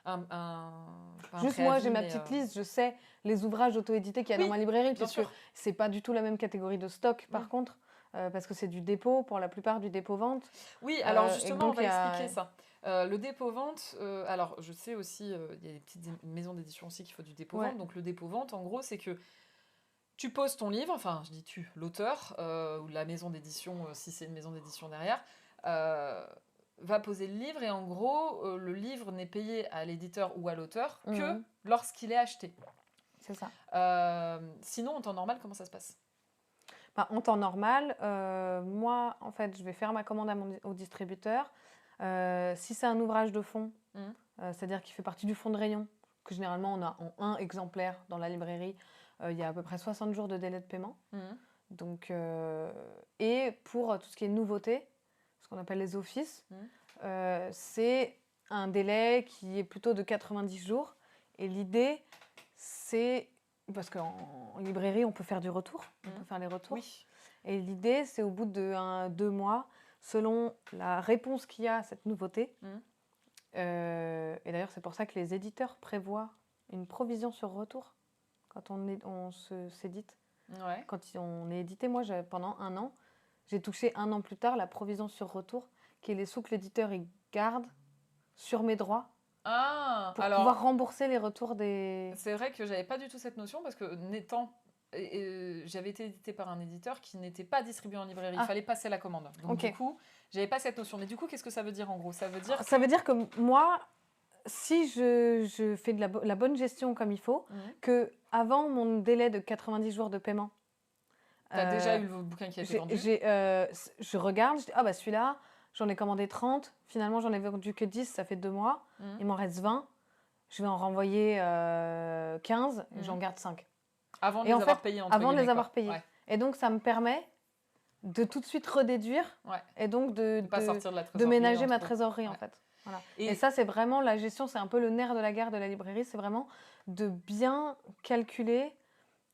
un- pas un Juste moi, préavis, j'ai ma mais petite liste, je sais les ouvrages auto-édités qu'il y a dans oui, ma librairie, bien puisque sûr. c'est pas du tout la même catégorie de stock, Mm. par contre, parce que c'est du dépôt, pour la plupart du dépôt-vente. Oui, alors Et justement, on donc, il va y expliquer a. ça. Le dépôt-vente, alors je sais aussi, il y a des petites maisons d'édition aussi qui font du Ouais. dépôt-vente. Donc le dépôt-vente, en gros, c'est que Tu poses ton livre, enfin, je dis tu, l'auteur, ou la maison d'édition, si c'est une maison d'édition derrière, euh, va poser le livre et en gros, le livre n'est payé à l'éditeur ou à l'auteur que lorsqu'il est acheté. C'est ça. Sinon, en temps normal, comment ça se passe? Enfin, en temps normal, moi, en fait, je vais faire ma commande au distributeur. Si c'est un ouvrage de fond, c'est-à-dire qui fait partie du fond de rayon, que généralement on a en un exemplaire dans la librairie, il y a à peu près 60 jours de délai de paiement. Donc, et pour tout ce qui est nouveauté, ce qu'on appelle les offices, c'est un délai qui est plutôt de 90 jours. Et l'idée, c'est... Parce qu'en librairie, on peut faire du retour, on peut faire les retours. Oui. Et l'idée, c'est au bout de 2 mois, selon la réponse qu'il y a à cette nouveauté. Et d'ailleurs, c'est pour ça que les éditeurs prévoient une provision sur retour quand on s'édite. Ouais. Quand on est édité, moi, pendant 1 an, j'ai touché 1 an plus tard la provision sur retour, qui est les sous que l'éditeur il garde sur mes droits pour pouvoir rembourser les retours des... C'est vrai que j'avais pas du tout cette notion parce que j'avais été édité par un éditeur qui n'était pas distribué en librairie. Il fallait passer la commande. Donc du coup, j'avais pas cette notion. Mais du coup, qu'est-ce que ça veut dire en gros? Ça veut dire que moi, si je fais de la bonne gestion comme il faut, que avant mon délai de 90 jours de paiement, tu as déjà eu le bouquin qui a été vendu. Je regarde, je dis, ah bah celui-là, j'en ai commandé 30, finalement j'en ai vendu que 10, ça fait 2 mois, il m'en reste 20, je vais en renvoyer 15, et j'en garde 5. Avant de les avoir payés, avant de les avoir payés. Ouais. Et donc ça me permet de tout de suite redéduire, et donc de ménager ma trésorerie en fait. Voilà. Et ça, c'est vraiment la gestion, c'est un peu le nerf de la guerre de la librairie, c'est vraiment de bien calculer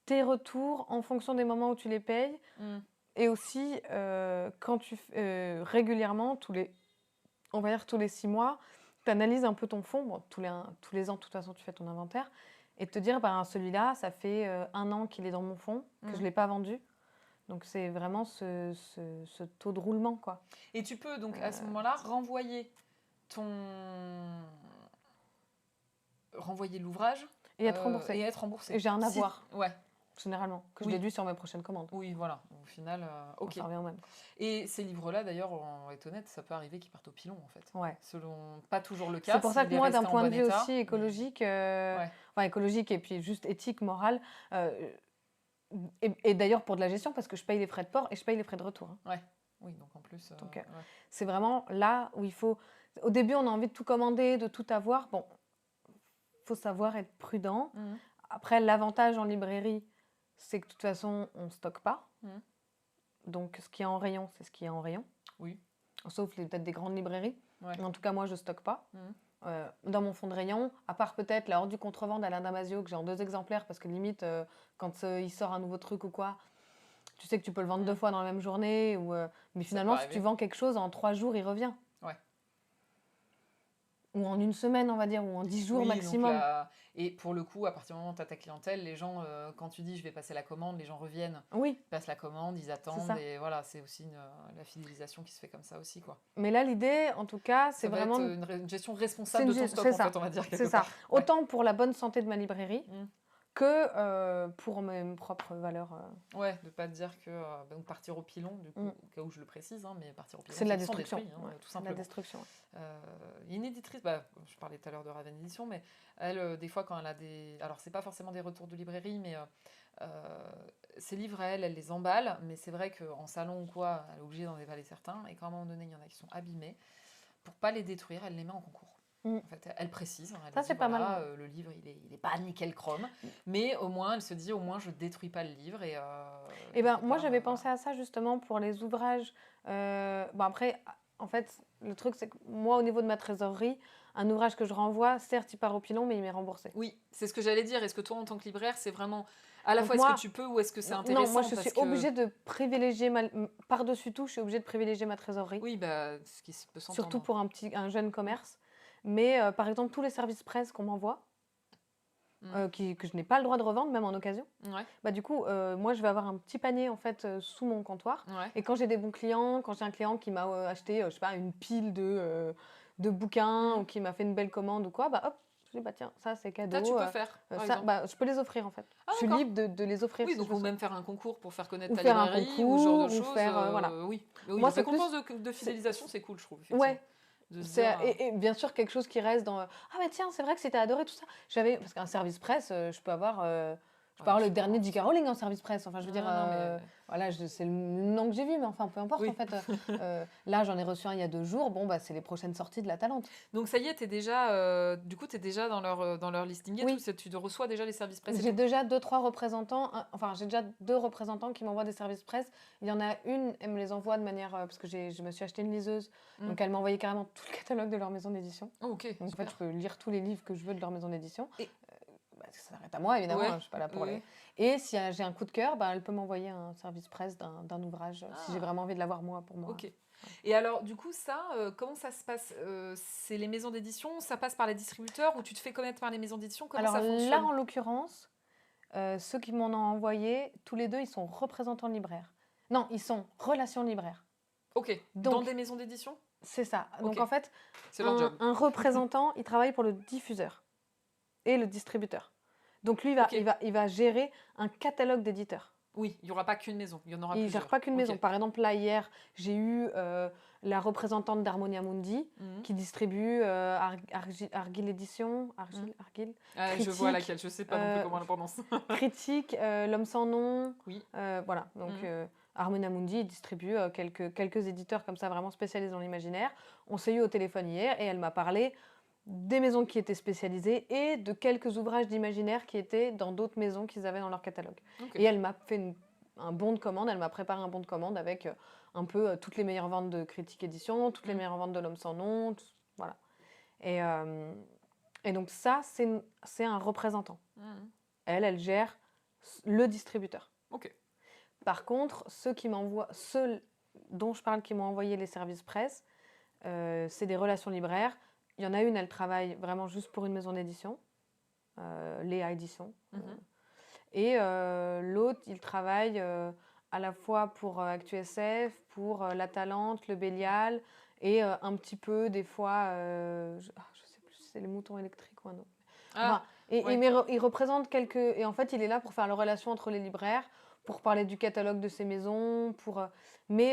tes retours en fonction des moments où tu les payes. Et aussi, quand régulièrement, on va dire tous les 6 mois, tu analyses un peu ton fonds. Bon, tous les ans, de toute façon, tu fais ton inventaire. Et te dire, celui-là, ça fait 1 an qu'il est dans mon fonds, que je ne l'ai pas vendu. Donc, c'est vraiment ce taux de roulement, quoi. Et tu peux, donc, à ce moment-là, renvoyer l'ouvrage et être remboursé. Et j'ai un avoir. Généralement, que je déduis sur mes prochaines commandes. Oui, voilà. Au final, ok. Ça revient au même. Et ces livres-là, d'ailleurs, on va être honnête, ça peut arriver qu'ils partent au pilon, en fait. Ouais. Selon pas toujours le cas. C'est pour ça que moi, d'un point de vue aussi écologique, écologique et puis juste éthique, morale, et d'ailleurs pour de la gestion, parce que je paye les frais de port et je paye les frais de retour. Ouais. Oui, donc en plus. Donc, c'est vraiment là où il faut. Au début, on a envie de tout commander, de tout avoir. Bon, il faut savoir être prudent. Après, l'avantage en librairie, c'est que de toute façon, on ne stocke pas. Donc, ce qui est en rayon, c'est ce qui est en rayon. Oui. Sauf peut-être des grandes librairies. En tout cas, moi, je ne stocke pas. Dans mon fond de rayon, à part peut-être la Horde du Contrevent d'Alain Damasio, que j'ai en 2 exemplaires, parce que limite, quand il sort un nouveau truc ou quoi, tu sais que tu peux le vendre 2 fois dans la même journée. Mais finalement, si tu vends quelque chose, en 3 jours, il revient. Ouais. Ou en 1 semaine, on va dire, ou en 10 jours maximum. Et pour le coup, à partir du moment où tu as ta clientèle, les gens, quand tu dis je vais passer la commande, les gens reviennent. Oui. Ils passent la commande, ils attendent. Et voilà, c'est aussi la fidélisation qui se fait comme ça aussi, quoi. Mais là, l'idée, en tout cas, c'est vraiment... être une gestion responsable de ton stock, en fait, on va dire. C'est ça. Autant pour la bonne santé de ma librairie, que pour mes propres valeurs. Ouais, de ne pas te dire que donc partir au pilon, du coup, au cas où je le précise, mais partir au pilon, c'est de la destruction. Tout simplement. La destruction. Il y a une éditrice, je parlais tout à l'heure de Raven Édition, mais elle, des fois, quand elle a des... Alors, c'est pas forcément des retours de librairie, mais ses livres, elle les emballe, mais c'est vrai qu'en salon ou quoi, elle est obligée d'en déballer certains, et qu'à un moment donné, il y en a qui sont abîmés. Pour pas les détruire, elle les met en concours. En fait, elle précise. Elle ça, dit, c'est pas mal. Le livre, il est pas nickel chrome. Mais au moins, elle se dit, au moins, je détruis pas le livre. Et moi, j'avais pensé à ça justement pour les ouvrages. Après, en fait, le truc, c'est que moi, au niveau de ma trésorerie, un ouvrage que je renvoie, certes, il part au pilon, mais il m'est remboursé. Oui, c'est ce que j'allais dire. Est-ce que toi, en tant que libraire, c'est vraiment... À la fois, est-ce que tu peux ou est-ce que c'est intéressant? Non, moi, je suis obligée de privilégier, par-dessus tout, je suis obligée de privilégier ma trésorerie. Oui, ce qui peut s'entendre. Surtout pour un jeune commerce. Mais par exemple, tous les services presse qu'on m'envoie, que je n'ai pas le droit de revendre, même en occasion, du coup, moi, je vais avoir un petit panier en fait sous mon comptoir. Et quand j'ai des bons clients, quand j'ai un client qui m'a acheté, je sais pas, une pile de bouquins ou qui m'a fait une belle commande ou quoi, hop, Je dis, bah tiens, ça c'est Ça, cadeau. tu peux faire, par Ça, exemple. bah, je peux les offrir en fait. Ah, Je suis d'accord. libre de les offrir Oui, si donc je veux ou ça. même faire un concours pour faire connaître Ou ta faire un librairie ou ce genre de concours, ou choses. faire. Voilà. Oui. Mais oui, Moi, une c'est récompense plus. de fidélisation, c'est cool, je trouve, effectivement. Ouais, De se dire. et bien sûr quelque chose qui reste dans. Ah, mais tiens, c'est vrai que c'était adoré tout ça. Parce qu'un service presse, je peux avoir. Je peux Ouais, avoir je le sais pas, dernier hein. J.K. Rowling en service presse. Enfin, je veux dire, Non, mais. voilà, c'est le nom que j'ai vu, mais enfin, peu importe. En Oui. fait, là, j'en ai reçu un il y a 2 jours. Bon, bah, c'est les prochaines sorties de La Talente. Donc ça y est, du coup, t'es déjà dans leur listing et tout. Oui, Tu reçois déjà les services presse et j'ai tout. déjà 2, 3 représentants. Enfin, j'ai déjà 2 représentants qui m'envoient des services presse. Il y en a une, elle me les envoie de manière. Parce que je me suis acheté une liseuse. Mm. Donc, elle m'a envoyé carrément tout le catalogue de leur maison d'édition. Oh, ok, Donc, en fait, super. je peux lire tous les livres que je veux de leur maison d'édition. Et Bah, ça s'arrête à moi, évidemment. ouais, Je suis pas là pour les. ouais. Et si j'ai un coup de cœur, bah, elle peut m'envoyer un service presse d'un ouvrage si j'ai Ah, vraiment envie de l'avoir moi pour moi. ok. Et alors, du coup, ça, comment ça se passe? C'est les maisons d'édition, ça passe par les distributeurs ou tu te fais connaître par les maisons d'édition? Comment Alors ça là, fonctionne? en l'occurrence, ceux qui m'en ont envoyé, tous les deux, ils sont représentants libraires. Non, ils sont relations libraires. Ok, dans Donc, des maisons d'édition? c'est ça. Donc, Ok, en fait, c'est leur job. un représentant, il travaille pour le diffuseur et le distributeur. Donc, lui, Ok, il va gérer un catalogue d'éditeurs. oui, il n'y aura pas qu'une maison, il y en aura Il ne gère plusieurs. pas qu'une maison. Ok. Par exemple, là, hier, j'ai eu la représentante d'Harmonia Mundi Mhm. qui distribue Argyle Édition, Mhm. Argyle, Ah, je vois laquelle, je sais pas non plus comment on la prononce. Critique, L'Homme sans nom. Oui. Voilà. Donc, Mhm. Harmonia Mundi distribue quelques éditeurs comme ça, vraiment spécialisés dans l'imaginaire. On s'est eu au téléphone hier et elle m'a parlé des maisons qui étaient spécialisées et de quelques ouvrages d'imaginaire qui étaient dans d'autres maisons qu'ils avaient dans leur catalogue. Ok. Et elle m'a fait un bon de commande, elle m'a préparé un bon de commande avec un peu toutes les meilleures ventes de Critique Édition, toutes les Mhm. meilleures ventes de L'Homme sans nom, voilà. Et donc ça, c'est un représentant. Mhm. Elle gère le distributeur. Ok. Par contre, ceux dont je parle qui m'ont envoyé les services presse, c'est des relations libraires. Il y en a une, elle travaille vraiment juste pour une maison d'édition, Léa Édition. Mhm. Et l'autre, il travaille à la fois pour ActuSF, pour La Talente, Le Bélial, et un petit peu, des fois, je sais plus si c'est les moutons électriques ou un autre. Ah, Enfin, ouais. il représente quelques. Et en fait, il est là pour faire la relation entre les libraires, pour parler du catalogue de ces maisons, mais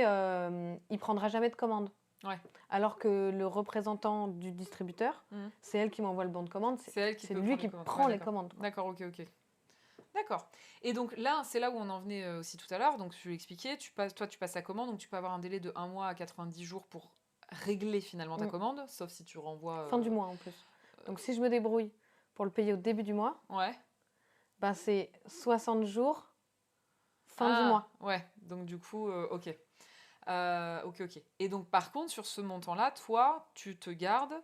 il prendra jamais de commande. Ouais. Alors que le représentant du distributeur, Mhm. c'est elle qui m'envoie le bon de commande, C'est elle qui c'est peut lui prendre les qui commandes. prend Ouais, les d'accord. commandes. D'accord, ok. D'accord. Et donc là, c'est là où on en venait aussi tout à l'heure. Donc je l'expliquais, toi tu passes la commande, donc tu peux avoir un délai de 1 mois à 90 jours pour régler finalement ta Mm. commande, sauf si tu renvoies. Fin du mois en plus. Donc si je me débrouille pour le payer au début du mois, Ouais. ben c'est 60 jours, fin du mois. Ouais. Donc du coup, ok. Ok. Et donc par contre, sur ce montant-là, toi, tu te gardes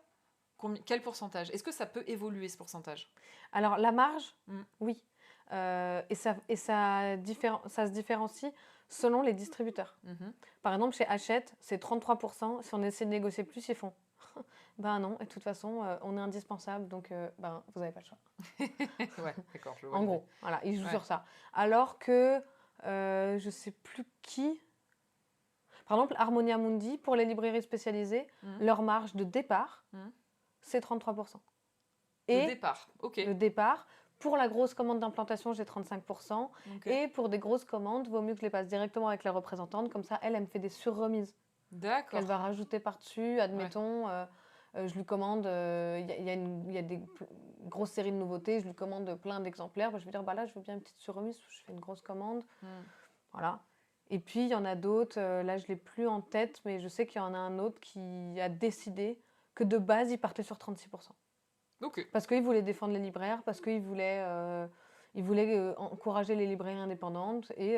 quel pourcentage? Est-ce que ça peut évoluer ce pourcentage? Alors la marge, Mm. oui. Ça se différencie selon les distributeurs. Mhm. Par exemple, chez Hachette, c'est 33%. Si on essaie de négocier plus, ils font. Ben non, et de toute façon, on est indispensable, donc ben, vous n'avez pas le choix. Ouais, d'accord, je vois En l'idée. gros, voilà, ils jouent Ouais. sur ça. Alors que, je sais plus qui. Par exemple, Harmonia Mundi, pour les librairies spécialisées, Mhm. leur marge de départ, Mhm. c'est 33%. De Et départ, ok. le départ, pour la grosse commande d'implantation, j'ai 35%. Ok. Et pour des grosses commandes, vaut mieux que je les passe directement avec la représentante. Comme ça, elle me fait des surremises D'accord. qu'elle va rajouter par-dessus. Admettons, je lui commande, il y a des grosses séries de nouveautés, je lui commande plein d'exemplaires. Je vais dire, bah là, je veux bien une petite surremise, je fais une grosse commande. Mhm. Voilà. Et puis, il y en a d'autres, là, je ne l'ai plus en tête, mais je sais qu'il y en a un autre qui a décidé que de base, il partait sur 36%. Ok. Parce qu'il voulait défendre les libraires, parce qu'il voulait, encourager les librairies indépendantes, et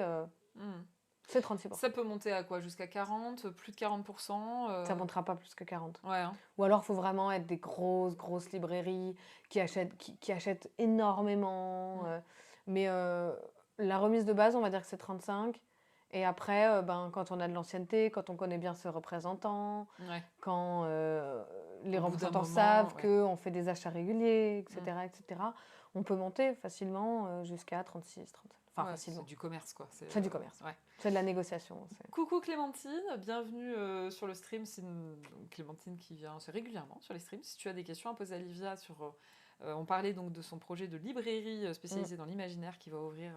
Mhm. c'est 36%. Ça peut monter à quoi? Jusqu'à 40? Plus de 40%? Ça ne montera pas plus que 40. Ouais, hein. Ou alors, il faut vraiment être des grosses librairies qui achètent énormément. Mm. Mais la remise de base, on va dire que c'est 35. Et après, quand on a de l'ancienneté, quand on connaît bien ce représentant, Ouais. quand les Au bout d'un représentants moment, savent ouais. qu'on fait des achats réguliers, etc., on peut monter facilement jusqu'à 36, 37. Enfin, Ouais, facilement. c'est du commerce, quoi. C'est du commerce. Ouais. C'est de la négociation. Coucou Clémentine, bienvenue sur le stream. C'est Clémentine qui vient assez régulièrement sur les streams. Si tu as des questions à poser à Livia sur On parlait donc de son projet de librairie spécialisée dans l'imaginaire qui va ouvrir,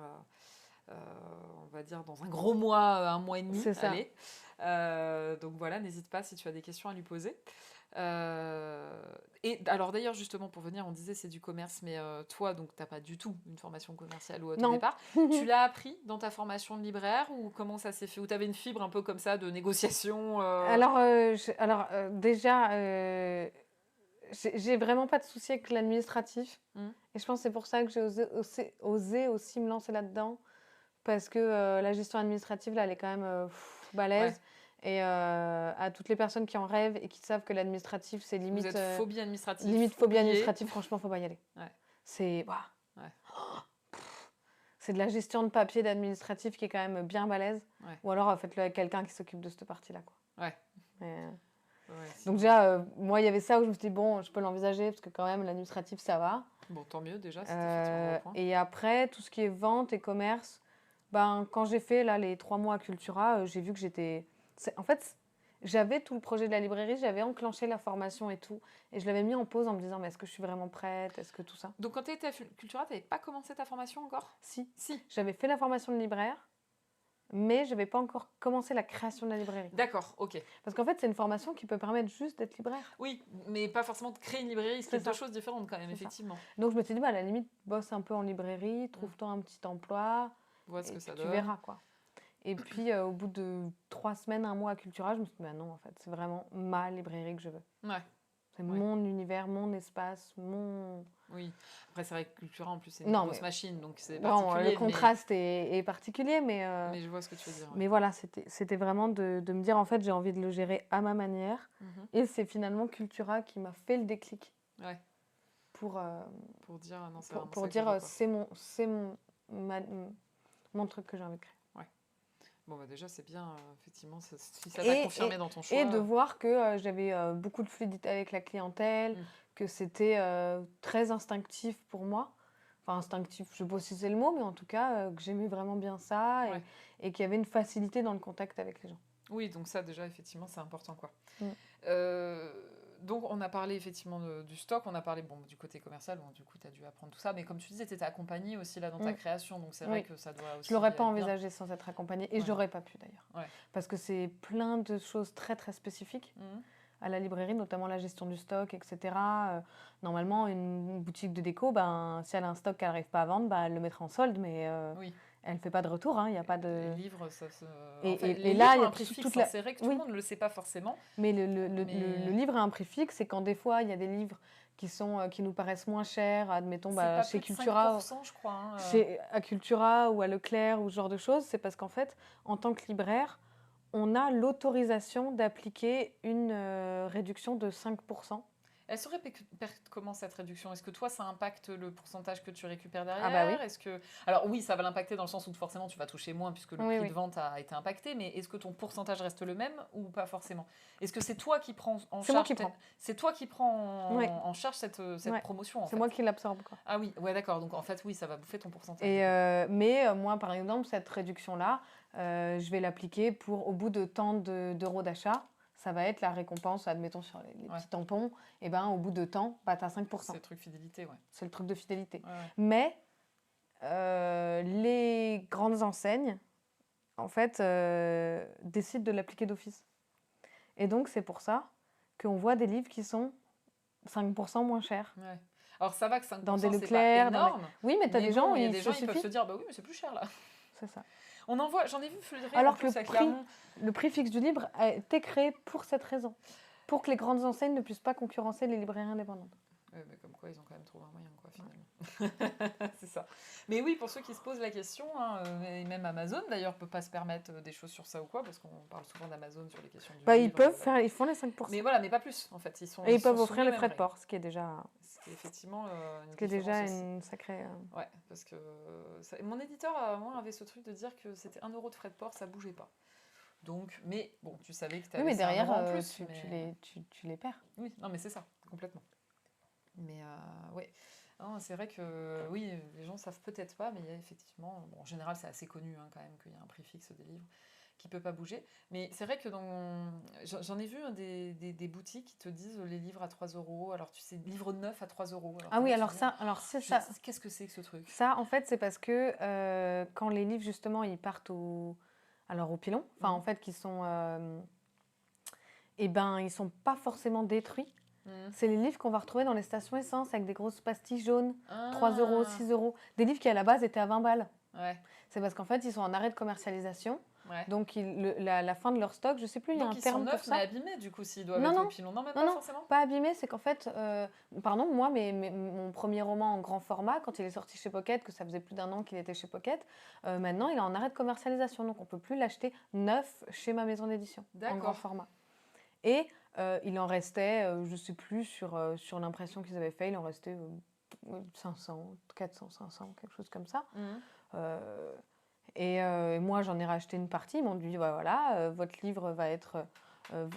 on va dire, dans un gros mois, un mois et demi. C'est ça. Allez. Donc voilà, n'hésite pas si tu as des questions à lui poser. Et alors d'ailleurs justement pour venir, on disait c'est du commerce, mais toi donc t'as pas du tout une formation commerciale au Non. départ. Tu l'as appris dans ta formation de libraire ou comment ça s'est fait? Ou t'avais une fibre un peu comme ça de négociation Alors, déjà, j'ai vraiment pas de souci avec l'administratif. Et je pense que c'est pour ça que j'ai osé aussi me lancer là-dedans. Parce que la gestion administrative, là, elle est quand même balèze. Et à toutes les personnes qui en rêvent et qui savent que l'administratif, c'est Vous limite, êtes phobie administrative. limite phobie oubliée. administrative, franchement, faut pas y aller. Ouais. C'est Ouais. c'est de la gestion de papier d'administratif qui est quand même bien balèze. Ouais. Ou alors faites-le avec quelqu'un qui s'occupe de cette partie-là, quoi. Ouais. Mais, Ouais, donc déjà, moi, il y avait ça où je me suis dit, bon, je peux l'envisager parce que quand même, l'administratif, ça va. Bon, tant mieux déjà, c'était effectivement un bon point. Et après, tout ce qui est vente et commerce, ben, quand j'ai fait là, les 3 mois à Cultura, j'ai vu que j'étais... En fait, j'avais tout le projet de la librairie, j'avais enclenché la formation et tout. Et je l'avais mis en pause en me disant, mais est-ce que je suis vraiment prête? Est-ce que tout ça? Donc quand tu étais à Cultura, tu n'avais pas commencé ta formation encore? Si. Si. J'avais fait la formation de libraire, mais je n'avais pas encore commencé la création de la librairie. D'accord, ok. Parce qu'en fait, c'est une formation qui peut permettre juste d'être libraire. Oui, mais pas forcément de créer une librairie, c'est deux choses différentes quand même, C'est effectivement. Ça. Donc je me suis dit, bah, à la limite, bosse un peu en librairie, trouve-toi un petit emploi, vois ce que ça tu donne. verras, quoi. Et puis, au bout de 3 semaines, un mois à Cultura, je me suis dit, bah non, en fait, c'est vraiment ma librairie que je veux. Ouais. C'est mon univers, mon espace, mon... Oui. Après, c'est vrai que Cultura, en plus, c'est une grosse machine, donc c'est particulier. Le contraste est particulier, mais... Mais je vois ce que tu veux dire. Ouais. Mais voilà, c'était vraiment de me dire, en fait, j'ai envie de le gérer à ma manière. Et c'est finalement Cultura qui m'a fait le déclic. Ouais. Pour dire, non, c'est pour dire, c'est mon truc que j'ai envie de créer. Ouais. Bon, bah déjà, c'est bien, effectivement, si ça t'a confirmé dans ton choix. Et de voir que j'avais beaucoup de fluidité avec la clientèle, que c'était très instinctif pour moi. Enfin, instinctif, je sais pas si c'est le mot, mais en tout cas, que j'aimais vraiment bien ça et qu'il y avait une facilité dans le contact avec les gens. Oui, donc ça, déjà, effectivement, c'est important, quoi. Donc, on a parlé effectivement du stock, on a parlé du côté commercial, du coup, tu as dû apprendre tout ça, mais comme tu disais, tu étais accompagnée aussi là dans ta création, donc c'est vrai que ça doit aussi. Je ne l'aurais pas envisagé sans être accompagnée, et je n'aurais pas pu d'ailleurs. Parce que c'est plein de choses très très spécifiques à la librairie, notamment la gestion du stock, etc. Normalement, une boutique de déco, si elle a un stock qu'elle n'arrive pas à vendre, elle le mettra en solde, mais. Elle ne fait pas de retour, il n'y a pas de... Les livres, ça se... Et là, il y a un prix fixe, c'est vrai que tout le monde ne le sait pas forcément. Mais le livre a un prix fixe, c'est quand des fois, il y a des livres qui nous paraissent moins chers, admettons, chez Cultura, 5%, je crois, à Cultura ou à Leclerc ou ce genre de choses, c'est parce qu'en fait, en tant que libraire, on a l'autorisation d'appliquer une réduction de 5%. Elle se répète comment cette réduction? Est-ce que toi, ça impacte le pourcentage que tu récupères derrière? Ah bah oui. Est-ce que... Alors oui, ça va l'impacter dans le sens où forcément tu vas toucher moins puisque le prix de vente a été impacté, mais est-ce que ton pourcentage reste le même ou pas forcément? Est-ce que c'est toi qui prends en charge C'est toi qui prends en charge cette promotion? C'est moi qui l'absorbe. Ah oui, ouais, d'accord. Donc en fait, oui, ça va bouffer ton pourcentage. Mais moi, par exemple, cette réduction-là, je vais l'appliquer au bout de tant d'euros d'achat. Ça va être la récompense, admettons, sur les petits tampons. Et au bout de temps, tu as 5%. C'est le truc fidélité, C'est le truc de fidélité. Ouais. Mais les grandes enseignes, en fait, décident de l'appliquer d'office. Et donc, c'est pour ça qu'on voit des livres qui sont 5% moins chers. Ouais. Alors, ça va que 5%, dans des Leclerc, c'est pas énorme. Oui, mais tu as des gens, il y a des gens qui peuvent se dire, oui, mais c'est plus cher, là. C'est ça. J'en ai vu fleurir. Alors que le prix fixe du livre a été créé pour cette raison. Pour que les grandes enseignes ne puissent pas concurrencer les librairies indépendantes. Ouais, mais comme quoi, ils ont quand même trouvé un moyen, finalement. C'est ça. Mais oui, pour ceux qui se posent la question, et même Amazon, d'ailleurs, ne peut pas se permettre des choses sur ça ou quoi, parce qu'on parle souvent d'Amazon sur les questions du livre. Ils font les 5%. Mais voilà, mais pas plus, en fait. Ils peuvent offrir les frais de port, ce qui est déjà... effectivement une sacrée... Ouais, parce que mon éditeur, moi, avait ce truc de dire que c'était 1 euro de frais de port, ça bougeait pas. Donc, mais bon, tu savais que tu avais derrière, en plus. Tu les perds. Oui, non, mais c'est ça, complètement. Mais ouais, c'est vrai que oui, les gens savent peut-être pas, mais il y a effectivement, en général, c'est assez connu quand même qu'il y a un prix fixe des livres qui peut pas bouger. Mais c'est vrai que j'en ai vu hein, des boutiques qui te disent les livres à 3 euros. Alors, tu sais, livre neuf à 3 euros. Alors, Ah t'es oui, là, tu alors dis, ça, alors c'est ça. qu'est-ce que c'est que ce truc? Ça, en fait, c'est parce que quand les livres, justement, ils partent alors au pilon, enfin, en fait, qui sont... eh ben, ils sont pas forcément détruits. C'est les livres qu'on va retrouver dans les stations essence avec des grosses pastilles jaunes, 3 euros, 6 euros. Des livres qui, à la base, étaient à 20 balles. Ouais, C'est parce qu'en fait, ils sont en arrêt de commercialisation. ouais. Donc, la fin de leur stock, je sais plus, il y a Donc, un ils sont terme pour neufs, ça. mais abîmés, du coup, s'ils doivent Non, être au non, pilon. Non, même non, pas non, forcément. pas abîmé. C'est qu'en fait, pardon, moi, mon premier roman en grand format, quand il est sorti chez Pocket, que ça faisait plus d'1 an qu'il était chez Pocket, maintenant, il est en arrêt de commercialisation. Donc, on peut plus l'acheter neuf chez ma maison d'édition, en grand D'accord. format. Et il en restait, je sais plus, sur l'impression qu'ils avaient fait, il en restait 500, 400, 500, quelque chose comme ça. Euh, et moi, j'en ai racheté une partie. Ils m'ont dit, bah, voilà, votre livre va être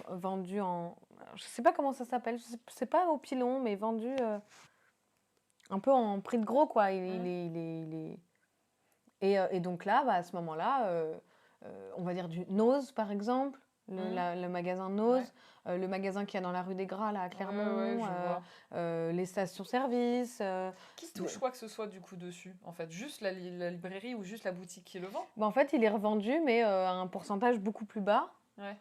vendu en... Je sais pas comment ça s'appelle, c'est pas au pilon, mais vendu un peu en prix de gros, quoi. Et donc là, bah, à ce moment-là, on va dire du Nose, par exemple, le magasin Nose, le magasin qu'il y a dans la rue des Gras, là, à Clermont, je vois. les stations-service. Qui touche quoi que ce soit, du coup, dessus, en fait? Juste la librairie ou juste la boutique qui le vend? Bah, en fait, il est revendu, mais à un pourcentage beaucoup plus bas. Ouais.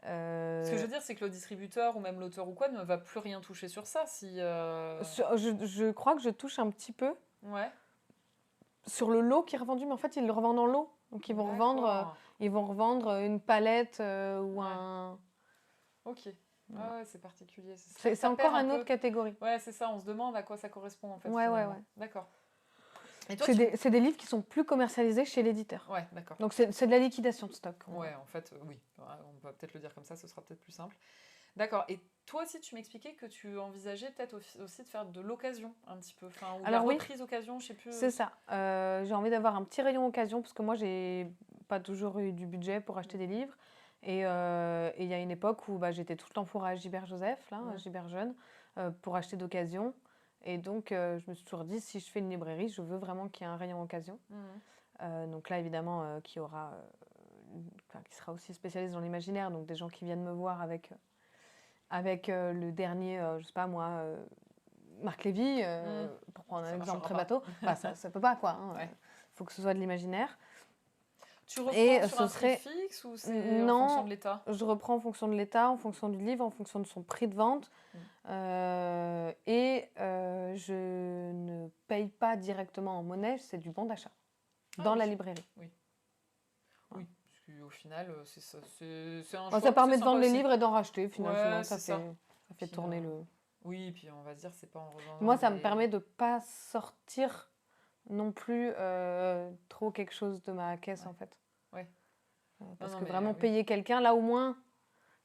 Ce que je veux dire, c'est que le distributeur ou même l'auteur ou quoi ne va plus rien toucher sur ça si. Je crois que je touche un petit peu Ouais. sur le lot qui est revendu, mais en fait, ils le revendent en lot. Donc, D'accord. ils vont revendre une palette ou Ouais. un... Ok. Voilà. Ah ouais, c'est particulier. C'est encore une autre catégorie. Ouais, c'est ça. On se demande à quoi ça correspond en fait. Ouais. D'accord. Et toi, C'est des livres qui sont plus commercialisés chez l'éditeur. Ouais, d'accord. Donc, c'est de la liquidation de stock. Ouais, en fait, oui. Ouais, on va peut-être le dire comme ça, ce sera peut-être plus simple. D'accord. Et toi aussi, tu m'expliquais que tu envisageais peut-être aussi de faire de l'occasion un petit peu. Enfin, ou de la reprise occasion, je sais plus. C'est ça. J'ai envie d'avoir un petit rayon occasion parce que moi, j'ai pas toujours eu du budget pour acheter des livres. Et il y a une époque où j'étais tout le temps fourrée à Gilbert Joseph, là, à Gilbert Jeune, pour acheter d'occasion. Et donc, je me suis toujours dit, si je fais une librairie, je veux vraiment qu'il y ait un rayon occasion. Donc là, évidemment, qui sera aussi spécialiste dans l'imaginaire. Donc, des gens qui viennent me voir avec le dernier, je sais pas moi, Marc Lévy, pour prendre un exemple très bateau. Ça peut pas, quoi. Faut que ce soit de l'imaginaire. Tu reprends sur un prix fixe ou c'est en fonction de l'État? Je reprends en fonction de l'État, en fonction du livre, en fonction de son prix de vente. Je ne paye pas directement en monnaie, c'est du bon d'achat dans la librairie. Oui. Oui, parce qu'au final, c'est un choix. Ça permet de vendre les livres et d'en racheter, finalement. Ça fait tourner le... Oui, puis on va se dire, c'est pas en revendant. Moi, ça me permet de pas sortir non plus trop quelque chose de ma caisse, en fait. Ouais. Parce que vraiment payer quelqu'un, là au moins,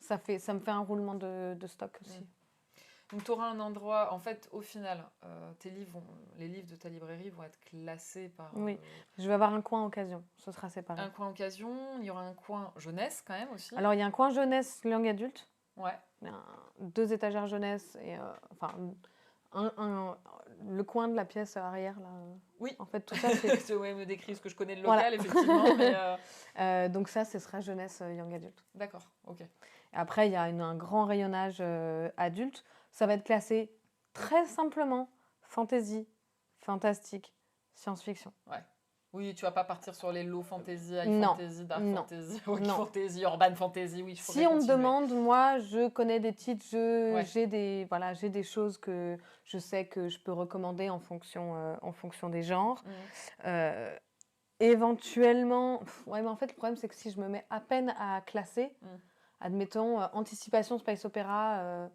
ça me fait un roulement de stock aussi. Donc tu auras un endroit, en fait, au final, les livres de ta librairie vont être classés par... Oui, je vais avoir un coin occasion, ce sera séparé. Un coin occasion, il y aura un coin jeunesse quand même aussi. Alors il y a un coin jeunesse langue adulte. Ouais. 2 étagères jeunesse et le coin de la pièce arrière là. Oui. En fait tout ça c'est. Ouais, me décrit ce que je connais de local effectivement. Mais donc ça, ce sera jeunesse young adulte. D'accord, ok. Après il y a un grand rayonnage adulte. Ça va être classé très simplement fantasy, fantastique, science-fiction. Ouais. Oui, tu vas pas partir sur les low fantasy, high non. fantasy, dark non. fantasy, rock fantasy, urban fantasy. Oui, si on me demande, moi, je connais des titres, j'ai des choses que je sais que je peux recommander en fonction des genres. Éventuellement, mais en fait, le problème, c'est que si je me mets à peine à classer, admettons, anticipation, space opéra,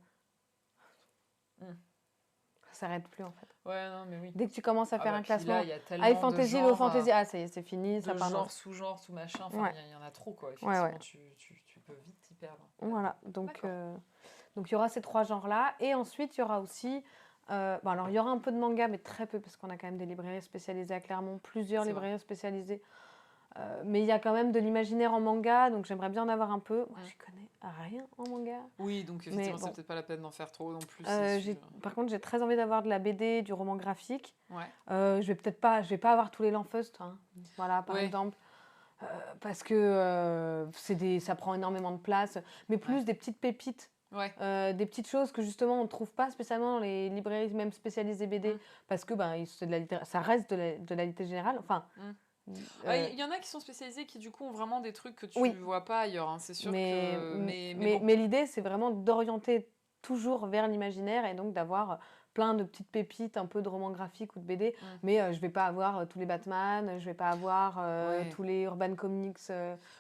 ça s'arrête plus en fait. Ouais, non, mais oui. Dès que tu commences à faire un classement, high fantasy, low fantasy, ça y est, c'est fini. Ça part genre, sous-genre, sous-machin, il y en a trop quoi. Effectivement, tu peux vite t'y perdre. Voilà, donc il y aura ces 3 genres-là. Et ensuite, il y aura aussi... alors, il y aura un peu de manga, mais très peu, parce qu'on a quand même des librairies spécialisées à Clermont, plusieurs librairies spécialisées. Mais il y a quand même de l'imaginaire en manga, donc j'aimerais bien en avoir un peu. Moi, je connais rien en manga. Oui, donc effectivement, c'est peut-être pas la peine d'en faire trop non plus. Par contre, j'ai très envie d'avoir de la BD, du roman graphique. Ouais. Je vais pas avoir tous les Lanfeust, hein. Voilà, par exemple. parce que ça prend énormément de place, mais plus Ouais. des petites pépites, Ouais. des petites choses que justement on ne trouve pas spécialement dans les librairies même spécialisées BD, Mm. parce que c'est ça reste de la littérature générale. Enfin, Mm. euh, Il y en a qui sont spécialisés qui du coup ont vraiment des trucs que tu oui, vois pas ailleurs, hein. C'est sûr que... Mais bon. mais l'idée, c'est vraiment d'orienter toujours vers l'imaginaire et donc d'avoir plein de petites pépites, un peu de romans graphiques ou de BD. Mm. Mais je vais pas avoir tous les Batman, je vais pas avoir Ouais. tous les Urban Comics,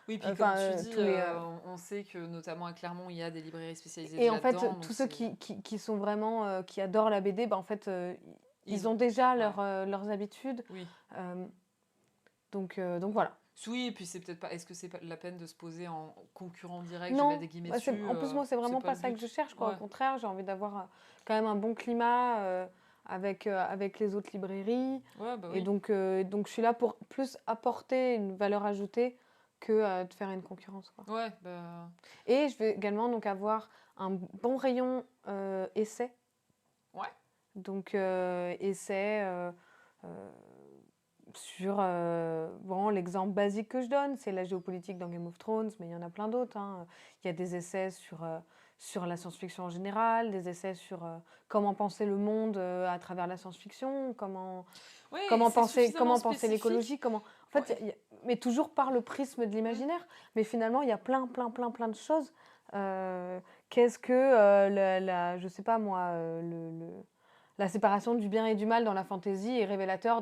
Oui, puis comme enfin tu dis, tous les. on sait que notamment à Clermont, il y a des librairies spécialisées Et en déjà fait, dedans, tous donc ceux c'est... qui sont vraiment qui adorent la BD, bah, en fait, ils Ils... ont déjà Ouais, leurs habitudes. oui. Euh, donc voilà. Oui, et puis c'est peut-être pas... Est-ce que c'est pas la peine de se poser en concurrent direct, je vais mettre Non, des guillemets bah, dessus, en plus, moi, c'est c'est vraiment pas pas le ça que je but. cherche, quoi. Au Ouais. contraire, j'ai envie d'avoir quand même un bon climat avec les autres librairies. Ouais, bah Et oui. donc, je suis là pour plus apporter une valeur ajoutée que de faire une concurrence, quoi. Ouais, bah... Et je vais également donc avoir un bon rayon essai. Ouais. Donc, essai euh, sur... bon, l'exemple basique que je donne, c'est la géopolitique dans Game of Thrones, mais il y en a plein d'autres, hein. Il y a des essais sur la science-fiction en général, des essais sur comment penser le monde à travers la science-fiction, Ouais, et c'est suffisamment comment penser spécifique. l'écologie, comment... En fait, Ouais. mais toujours par le prisme de Mm. l'imaginaire. Mais finalement, il y a plein de choses. Qu'est-ce que je sais pas moi, la séparation du bien et du mal dans la fantaisie est révélateur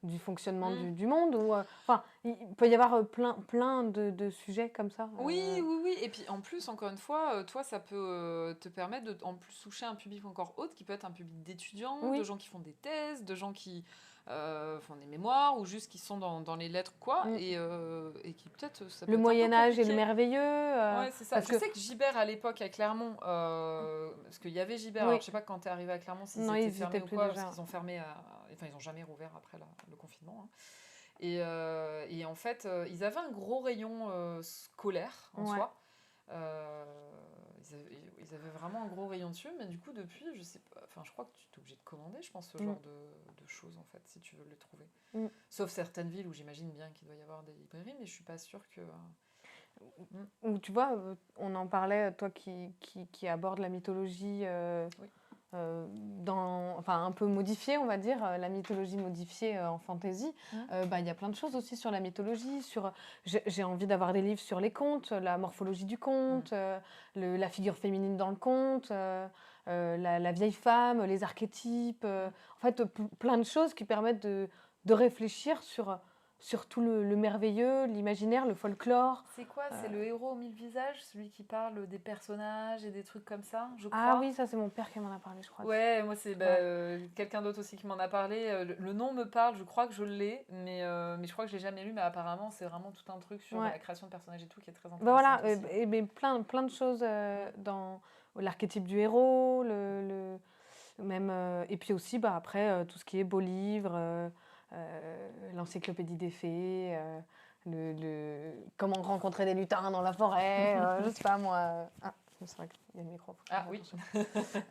du fonctionnement Mm. du monde. Enfin, il peut y avoir plein de sujets comme ça. Oui, oui, oui. Et puis en plus, encore une fois, toi, ça peut te permettre de en plus toucher un public encore autre, qui peut être un public d'étudiants, de Oui. gens qui font des thèses, de gens qui font des mémoires, ou juste qui sont dans les lettres, quoi, Mm. et qui peut-être, ça Le peut être un peu Moyen Âge et le compliqué. merveilleux. Ouais, c'est ça. Parce Je que, sais que Gibert, à l'époque, à Clermont, parce qu'il y avait Gibert, alors oui, je sais pas quand t'es arrivé à Clermont, s'ils non, étaient ils fermés étaient ou plus quoi, parce déjà. qu'ils ont fermé Enfin, ils ont jamais rouvert après le confinement, hein. Et en fait, ils avaient un gros rayon scolaire en Ouais. soi. Euh, ils avaient vraiment un gros rayon dessus, mais du coup, depuis, je sais pas, enfin, je crois que tu es obligé de commander, je pense, ce Mm. genre de choses, en fait, si tu veux les trouver. Mm. Sauf certaines villes où j'imagine bien qu'il doit y avoir des librairies, mais je suis pas sûre que... Ou tu vois, on en parlait, toi qui abordes la mythologie Oui. enfin, un peu modifiée, on va dire, la mythologie modifiée en fantasy. Mm. Bah, il y a plein de choses aussi sur la mythologie. J'ai envie d'avoir des livres sur les contes, la morphologie du conte, la figure féminine dans le conte, la vieille femme, les archétypes. En fait, plein de choses qui permettent de réfléchir sur tout le merveilleux, l'imaginaire, le folklore. C'est quoi? C'est le héros aux mille visages, celui qui parle des personnages et des trucs comme ça, je Ah crois. oui, ça c'est mon père qui m'en a parlé, je crois. Ouais, moi c'est Ouais. quelqu'un d'autre aussi qui m'en a parlé. Le nom me parle, je crois que je l'ai, mais je crois que je l'ai jamais lu. Mais apparemment, c'est vraiment tout un truc sur Ouais. la création de personnages et tout qui est très Ben intéressant voilà, aussi. mais plein de choses dans l'archétype du héros, même, et puis aussi bah, après tout ce qui est beaux livres, l'encyclopédie des fées, comment rencontrer des lutins dans la forêt, je sais pas moi. Ah, c'est vrai qu'il y a le micro. Ah oui,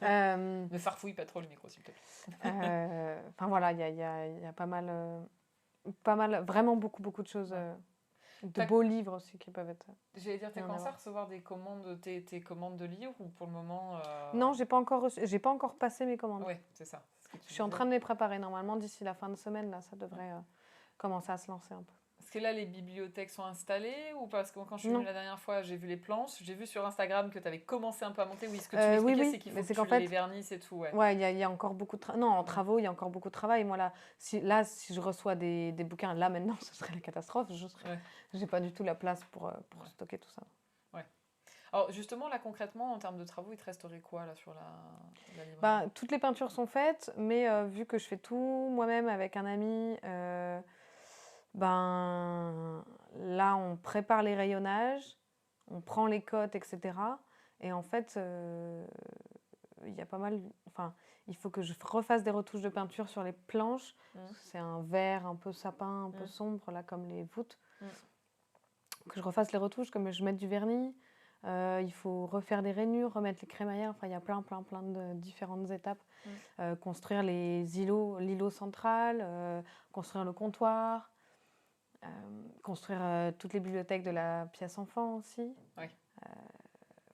ne farfouille pas trop le micro, s'il te plaît. Enfin voilà, il y a pas mal, vraiment beaucoup de choses, Ouais. de beaux livres aussi qui peuvent être. J'allais dire, t'as Il y en a commencé à marre. recevoir tes commandes de livres ou pour le moment Non, j'ai pas encore passé mes commandes. Ouais, c'est ça, c'est ce que tu Je suis en disais. train de les préparer. Normalement, d'ici la fin de semaine, là, ça devrait commencer à se lancer un peu. Est-ce que là, les bibliothèques sont installées ou parce que quand je suis venue Non. la dernière fois, j'ai vu les planches, j'ai vu sur Instagram que tu avais commencé un peu à monter. Oui, ce que tu m'expliquais, Oui, c'est qu'il mais faut que c'est tu qu'en les fait, vernisses et tout, ouais. ouais, il y a encore beaucoup de travail. Non, en Ouais. travaux, il y a encore beaucoup de travail. Moi, là, si je reçois des bouquins, là, maintenant, ce serait la catastrophe. Ouais. J'ai pas du tout la place pour stocker tout ça. Ouais. Alors, justement, là, concrètement, en termes de travaux, il te resterait quoi, là, sur la librairie? Bah, toutes les peintures sont faites, mais vu que je fais tout moi-même avec un ami, ben là, on prépare les rayonnages, on prend les cotes, etc. Et en fait, il y a pas mal. Enfin, il faut que je refasse des retouches de peinture sur les planches. C'est un vert un peu sapin, un peu sombre, là, comme les voûtes. Que je refasse les retouches, comme je mette du vernis. Il faut refaire des rainures, remettre les crémaillères. Enfin, il y a plein de différentes étapes. Construire l'îlot central, construire le comptoir. construire toutes les bibliothèques de la pièce enfant aussi. Ouais. Euh,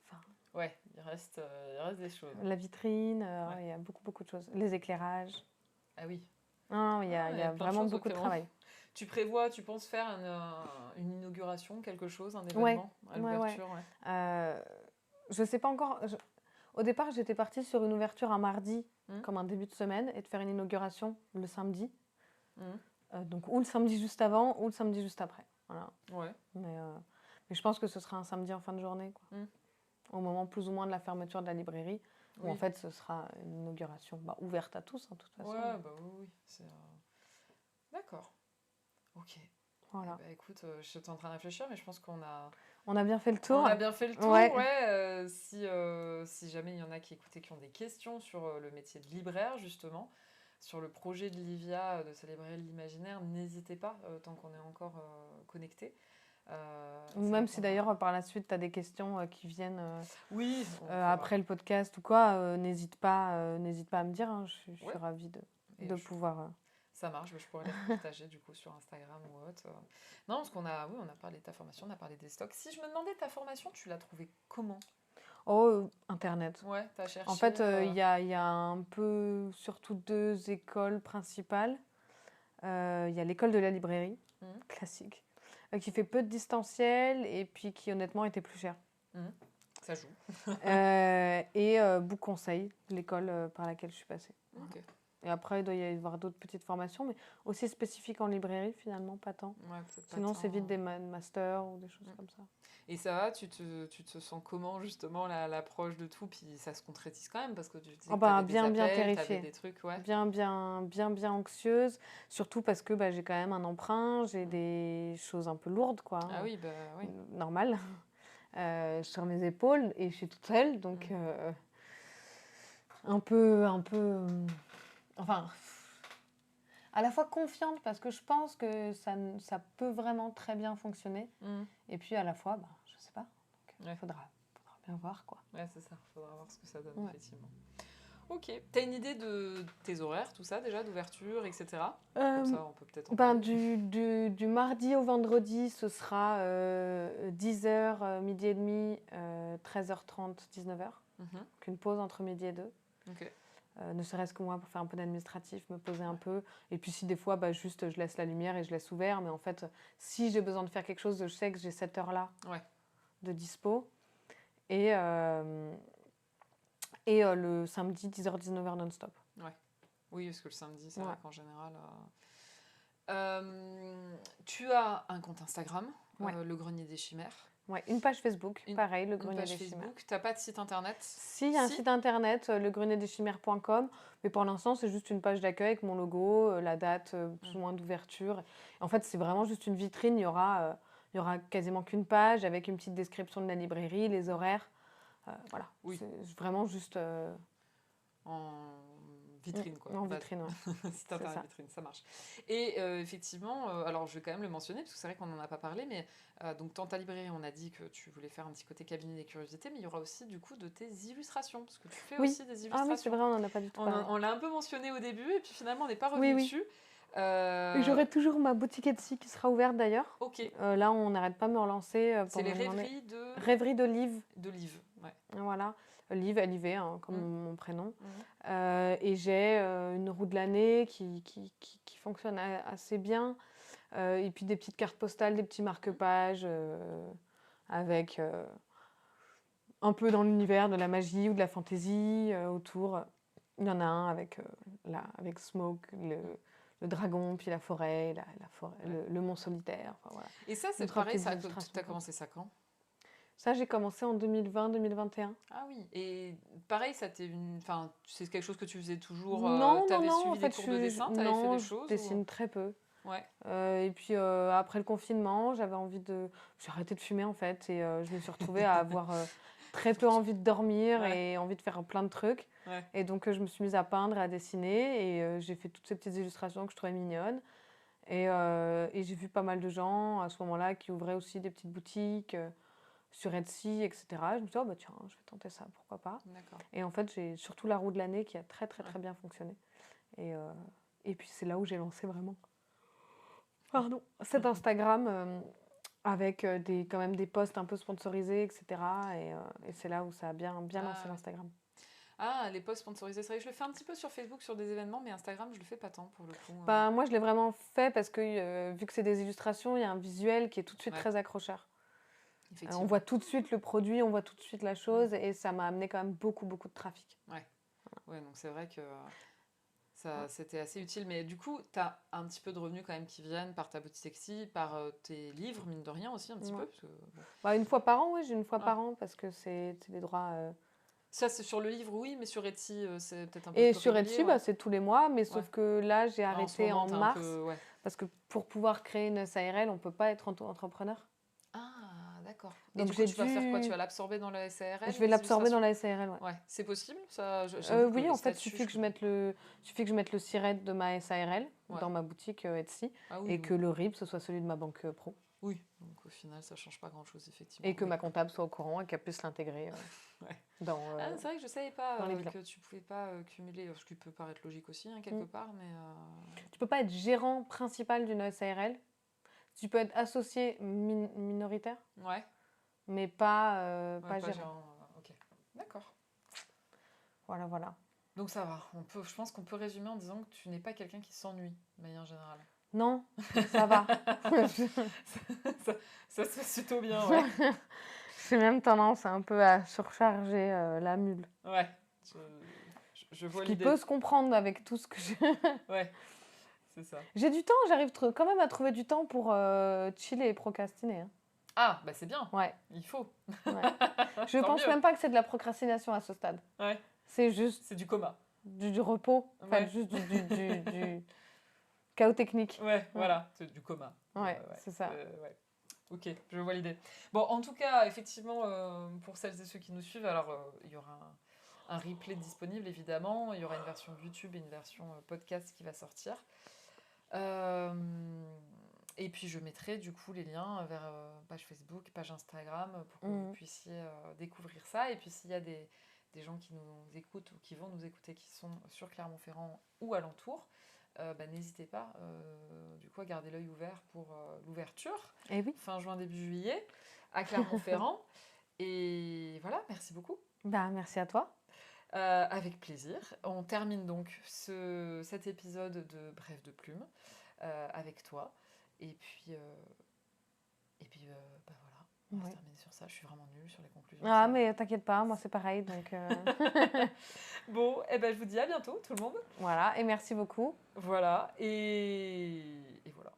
enfin, Ouais, il reste des choses. la vitrine, Ouais. il y a beaucoup de choses. Les éclairages. Ah oui. Non, il Il y y a a plein de vraiment choses beaucoup de auxquelles travail. tu penses faire une inauguration, quelque chose, un Ouais, événement à ouais. l'ouverture, ouais. Je sais pas encore. Au départ, j'étais partie sur une ouverture un mardi, Hmm. comme un début de semaine, et de faire une inauguration le samedi. Hmm. Donc, ou le samedi juste avant, ou le samedi juste après. Voilà. Ouais. Mais je pense que ce sera un samedi en fin de journée, quoi. Hmm. Au moment plus ou moins de la fermeture de la librairie, où en Oui. fait, ce sera une inauguration ouverte à tous, hein, de toute façon. Ouais, bah oui, oui. D'accord. Ok. Voilà. Eh ben, écoute, je suis en train de réfléchir, mais je pense On a bien fait le on tour. a bien fait le tour. Ouais. Ouais, si jamais il y en a qui écoutent et qui ont des questions sur le métier de libraire, justement, sur le projet de Livia de célébrer l'imaginaire, n'hésitez pas, tant qu'on est encore connecté. Ou Ça même si répondra. d'ailleurs par la suite tu as des questions qui viennent Oui, on pourra. après le podcast ou quoi, n'hésite pas à me dire, hein, je suis Ouais. ravie Et de pouvoir. ça marche, je pourrais les repartager du coup sur Instagram ou autre. Non, parce oui, on a parlé de ta formation, on a parlé des stocks. Si je me demandais ta formation, tu l'as trouvée comment? Oh, Internet. Ouais, t'as En cherché. fait, il y a un peu, surtout deux écoles principales. Il y a l'école de la librairie, Mhm. classique, qui fait peu de distanciel et puis qui honnêtement était plus cher. Mhm. Ça joue. Et Book Conseil, l'école par laquelle je suis passée. Voilà. Ok. Et après, il doit y avoir d'autres petites formations, mais aussi spécifiques en librairie, finalement, pas tant. Ouais, peut-être pas Sinon, tant. c'est vite des masters ou des choses comme ça. Et ça va, tu te sens comment justement l'approche de tout? Puis ça se concrétise quand même parce que tu disais Oh que t'avais bah, des bien appels, t'avais terrifiée. des trucs, ouais. Bien anxieuse. Surtout parce que j'ai quand même un emprunt, j'ai des choses un peu lourdes, quoi. Ah oui, bah oui. Normal. Sur mes épaules et je suis toute seule, donc un peu, enfin, à la fois confiante parce que je pense que ça peut vraiment très bien fonctionner, Mhm. et puis à la fois, je sais pas, donc Ouais. faudra bien voir, quoi. Ouais, c'est ça. Faudra voir ce que ça donne, Ouais. effectivement. Ok. T'as une idée de tes horaires, tout ça déjà, d'ouverture, etc. Comme ça, on peut peut-être en parler. Du mardi au vendredi, ce sera 10h, midi et demi, 13h30, 19h. Mhm. Donc une pause entre midi et 2. Ok. Ne serait-ce que moi pour faire un peu d'administratif, me poser un peu. Et puis si des fois, juste je laisse la lumière et je laisse ouvert. Mais en fait, si j'ai besoin de faire quelque chose, je sais que j'ai cette heure-là Ouais. de dispo. Et le samedi, 10h, 19h non-stop. Ouais. Oui, parce que le samedi, c'est Ouais. vrai qu'en général. Tu as un compte Instagram, Ouais. Le Grenier des Chimères. Ouais, une page Facebook, pareil, le Une Grenier page des Facebook. Chimères. T'as pas de site internet? Si, il y a un site internet, legrenierdeschimères.com, mais pour l'instant, c'est juste une page d'accueil avec mon logo, la date plus ou moins d'ouverture. En fait, c'est vraiment juste une vitrine. Il y aura quasiment qu'une page avec une petite description de la librairie, les horaires. Voilà, Oui. c'est vraiment juste En vitrine, quoi. en Base. vitrine. Ouais. Site internet, vitrine, ça marche. Et effectivement, alors je vais quand même le mentionner, parce que c'est vrai qu'on n'en a pas parlé, mais donc dans ta librairie, on a dit que tu voulais faire un petit côté cabinet des curiosités, mais il y aura aussi du coup de tes illustrations, parce que tu fais Oui. aussi des Ah illustrations. oui, c'est vrai, on n'en a pas du tout parlé. On l'a un peu mentionné au début, et puis finalement, on n'est pas revenu Oui. dessus. Et j'aurai toujours ma boutique Etsy qui sera ouverte d'ailleurs. Ok. Là, on n'arrête pas de me relancer. C'est les Rêveries d'Olive. d'Olive, ouais. Voilà, Liv, L-I-V, comme mon prénom. Mhm. Et j'ai une roue de l'année qui fonctionne assez bien. Et puis des petites cartes postales, des petits marque-pages avec un peu dans l'univers de la magie ou de la fantaisie autour. Il y en a un avec Smoke, le dragon, puis la forêt, le mont solitaire. Enfin, voilà. Et ça, c'est Deux, trois pareil, petites tu illustrations as comme commencé ça quand? ça, j'ai commencé en 2020-2021. Ah oui, et pareil, ça t'est enfin, c'est quelque chose que tu faisais toujours, Non, t'avais en suivi des fait, cours de dessin, t'avais fait des je choses dessine très peu. Ouais. Et puis après le confinement, j'ai arrêté de fumer en fait, et je me suis retrouvée à avoir très peu envie de dormir Ouais. et envie de faire plein de trucs. Ouais. Et donc je me suis mise à peindre et à dessiner, et j'ai fait toutes ces petites illustrations que je trouvais mignonnes. Et j'ai vu pas mal de gens à ce moment-là qui ouvraient aussi des petites boutiques sur Etsy, etc. Je me suis dit, oh, bah tiens, je vais tenter ça, pourquoi pas. D'accord. Et en fait, j'ai surtout la roue de l'année qui a très bien fonctionné. Et puis c'est là où j'ai lancé vraiment. Pardon. Cet Instagram avec quand même des posts un peu sponsorisés, etc. Et c'est là où ça a bien lancé l'Instagram. Ah, les posts sponsorisés, c'est vrai que je le fais un petit peu sur Facebook, sur des événements, mais Instagram, je le fais pas tant pour le coup. Bah, moi, je l'ai vraiment fait parce que vu que c'est des illustrations, il y a un visuel qui est tout de suite Ouais. très accrocheur. On Effectivement. voit tout de suite le produit, on voit tout de suite la chose et ça m'a amené quand même beaucoup de trafic. Ouais, donc c'est vrai que ça, c'était assez utile. Mais du coup, tu as un petit peu de revenus quand même qui viennent par ta boutique Etsy, par tes livres, mine de rien aussi, un petit peu. Parce que, bon. Bah, une fois par an, oui, j'ai une fois Ouais. par an parce que c'est des droits. Ça, c'est sur le livre, oui, mais sur Etsy, c'est peut-être un peu Et plus sur régulier. Etsy, bah, c'est tous les mois, mais sauf Ouais. que là, j'ai Ah, en ce arrêté moment, en t'as un mars peu, ouais. parce que pour pouvoir créer une SARL, on ne peut pas être entrepreneur. Ah, d'accord. Et Donc du coup, tu vas faire quoi? Tu vas l'absorber dans la SARL, Je vais les l'absorber dans illustrations? la SARL, ouais. Ouais, c'est possible, ça? J'avoue que Oui, le en fait, il statut, suffit que je je mette le siret de ma SARL Ouais. dans ma boutique Etsy Ah oui, et oui. que le RIB, ce soit celui de ma banque pro. Oui, donc au final, ça change pas grand-chose, effectivement. Et que Oui. ma comptable soit au courant et qu'elle puisse l'intégrer Ouais. dans. Ah, c'est vrai que je savais pas dans les bilans. que tu pouvais pas cumuler, ce qui peut paraître logique aussi, hein, quelque part, mais... Tu peux pas être gérant principal d'une SARL. Tu peux être associé minoritaire, Ouais, mais pas, ouais, pas pas gérant. gérant, ok. D'accord. Voilà, voilà. Donc ça va, je pense qu'on peut résumer en disant que tu n'es pas quelqu'un qui s'ennuie, de manière générale. Non, ça va. Ça se fait plutôt bien, ouais. J'ai même tendance un peu à surcharger la mule. Ouais, je Ce vois qui l'idée. peut se comprendre avec tout ce que j'ai. Ouais, c'est ça. J'ai du temps, j'arrive quand même à trouver du temps pour chiller et procrastiner. Hein. Ah, bah c'est bien, Ouais. il faut. Ouais. Je Tant pense mieux. même pas que c'est de la procrastination à ce stade. Ouais, C'est juste c'est du coma. du repos. Enfin, Ouais. juste du chaos technique. Ouais, voilà, c'est du coma. Ouais, c'est ça. Ouais. Ok, je vois l'idée. Bon, en tout cas, effectivement, pour celles et ceux qui nous suivent, alors il y aura un replay disponible, évidemment. Il y aura une version YouTube et une version podcast qui va sortir. Et puis je mettrai du coup les liens vers page Facebook, page Instagram, pour que vous puissiez découvrir ça. Et puis s'il y a des gens qui nous écoutent ou qui vont nous écouter, qui sont sur Clermont-Ferrand ou alentour, n'hésitez pas du coup à garder l'œil ouvert pour l'ouverture, fin juin, début juillet, à Clermont-Ferrand. Et voilà, merci beaucoup. Bah, merci à toi. Avec plaisir. On termine donc cet épisode de Bref de Plume avec toi. Et puis bah voilà, on va se terminer sur ça. Je suis vraiment nulle sur les conclusions. Ah, mais t'inquiète pas, moi c'est pareil. Donc Bon, et ben je vous dis à bientôt tout le monde. Voilà, et merci beaucoup. Voilà, et voilà.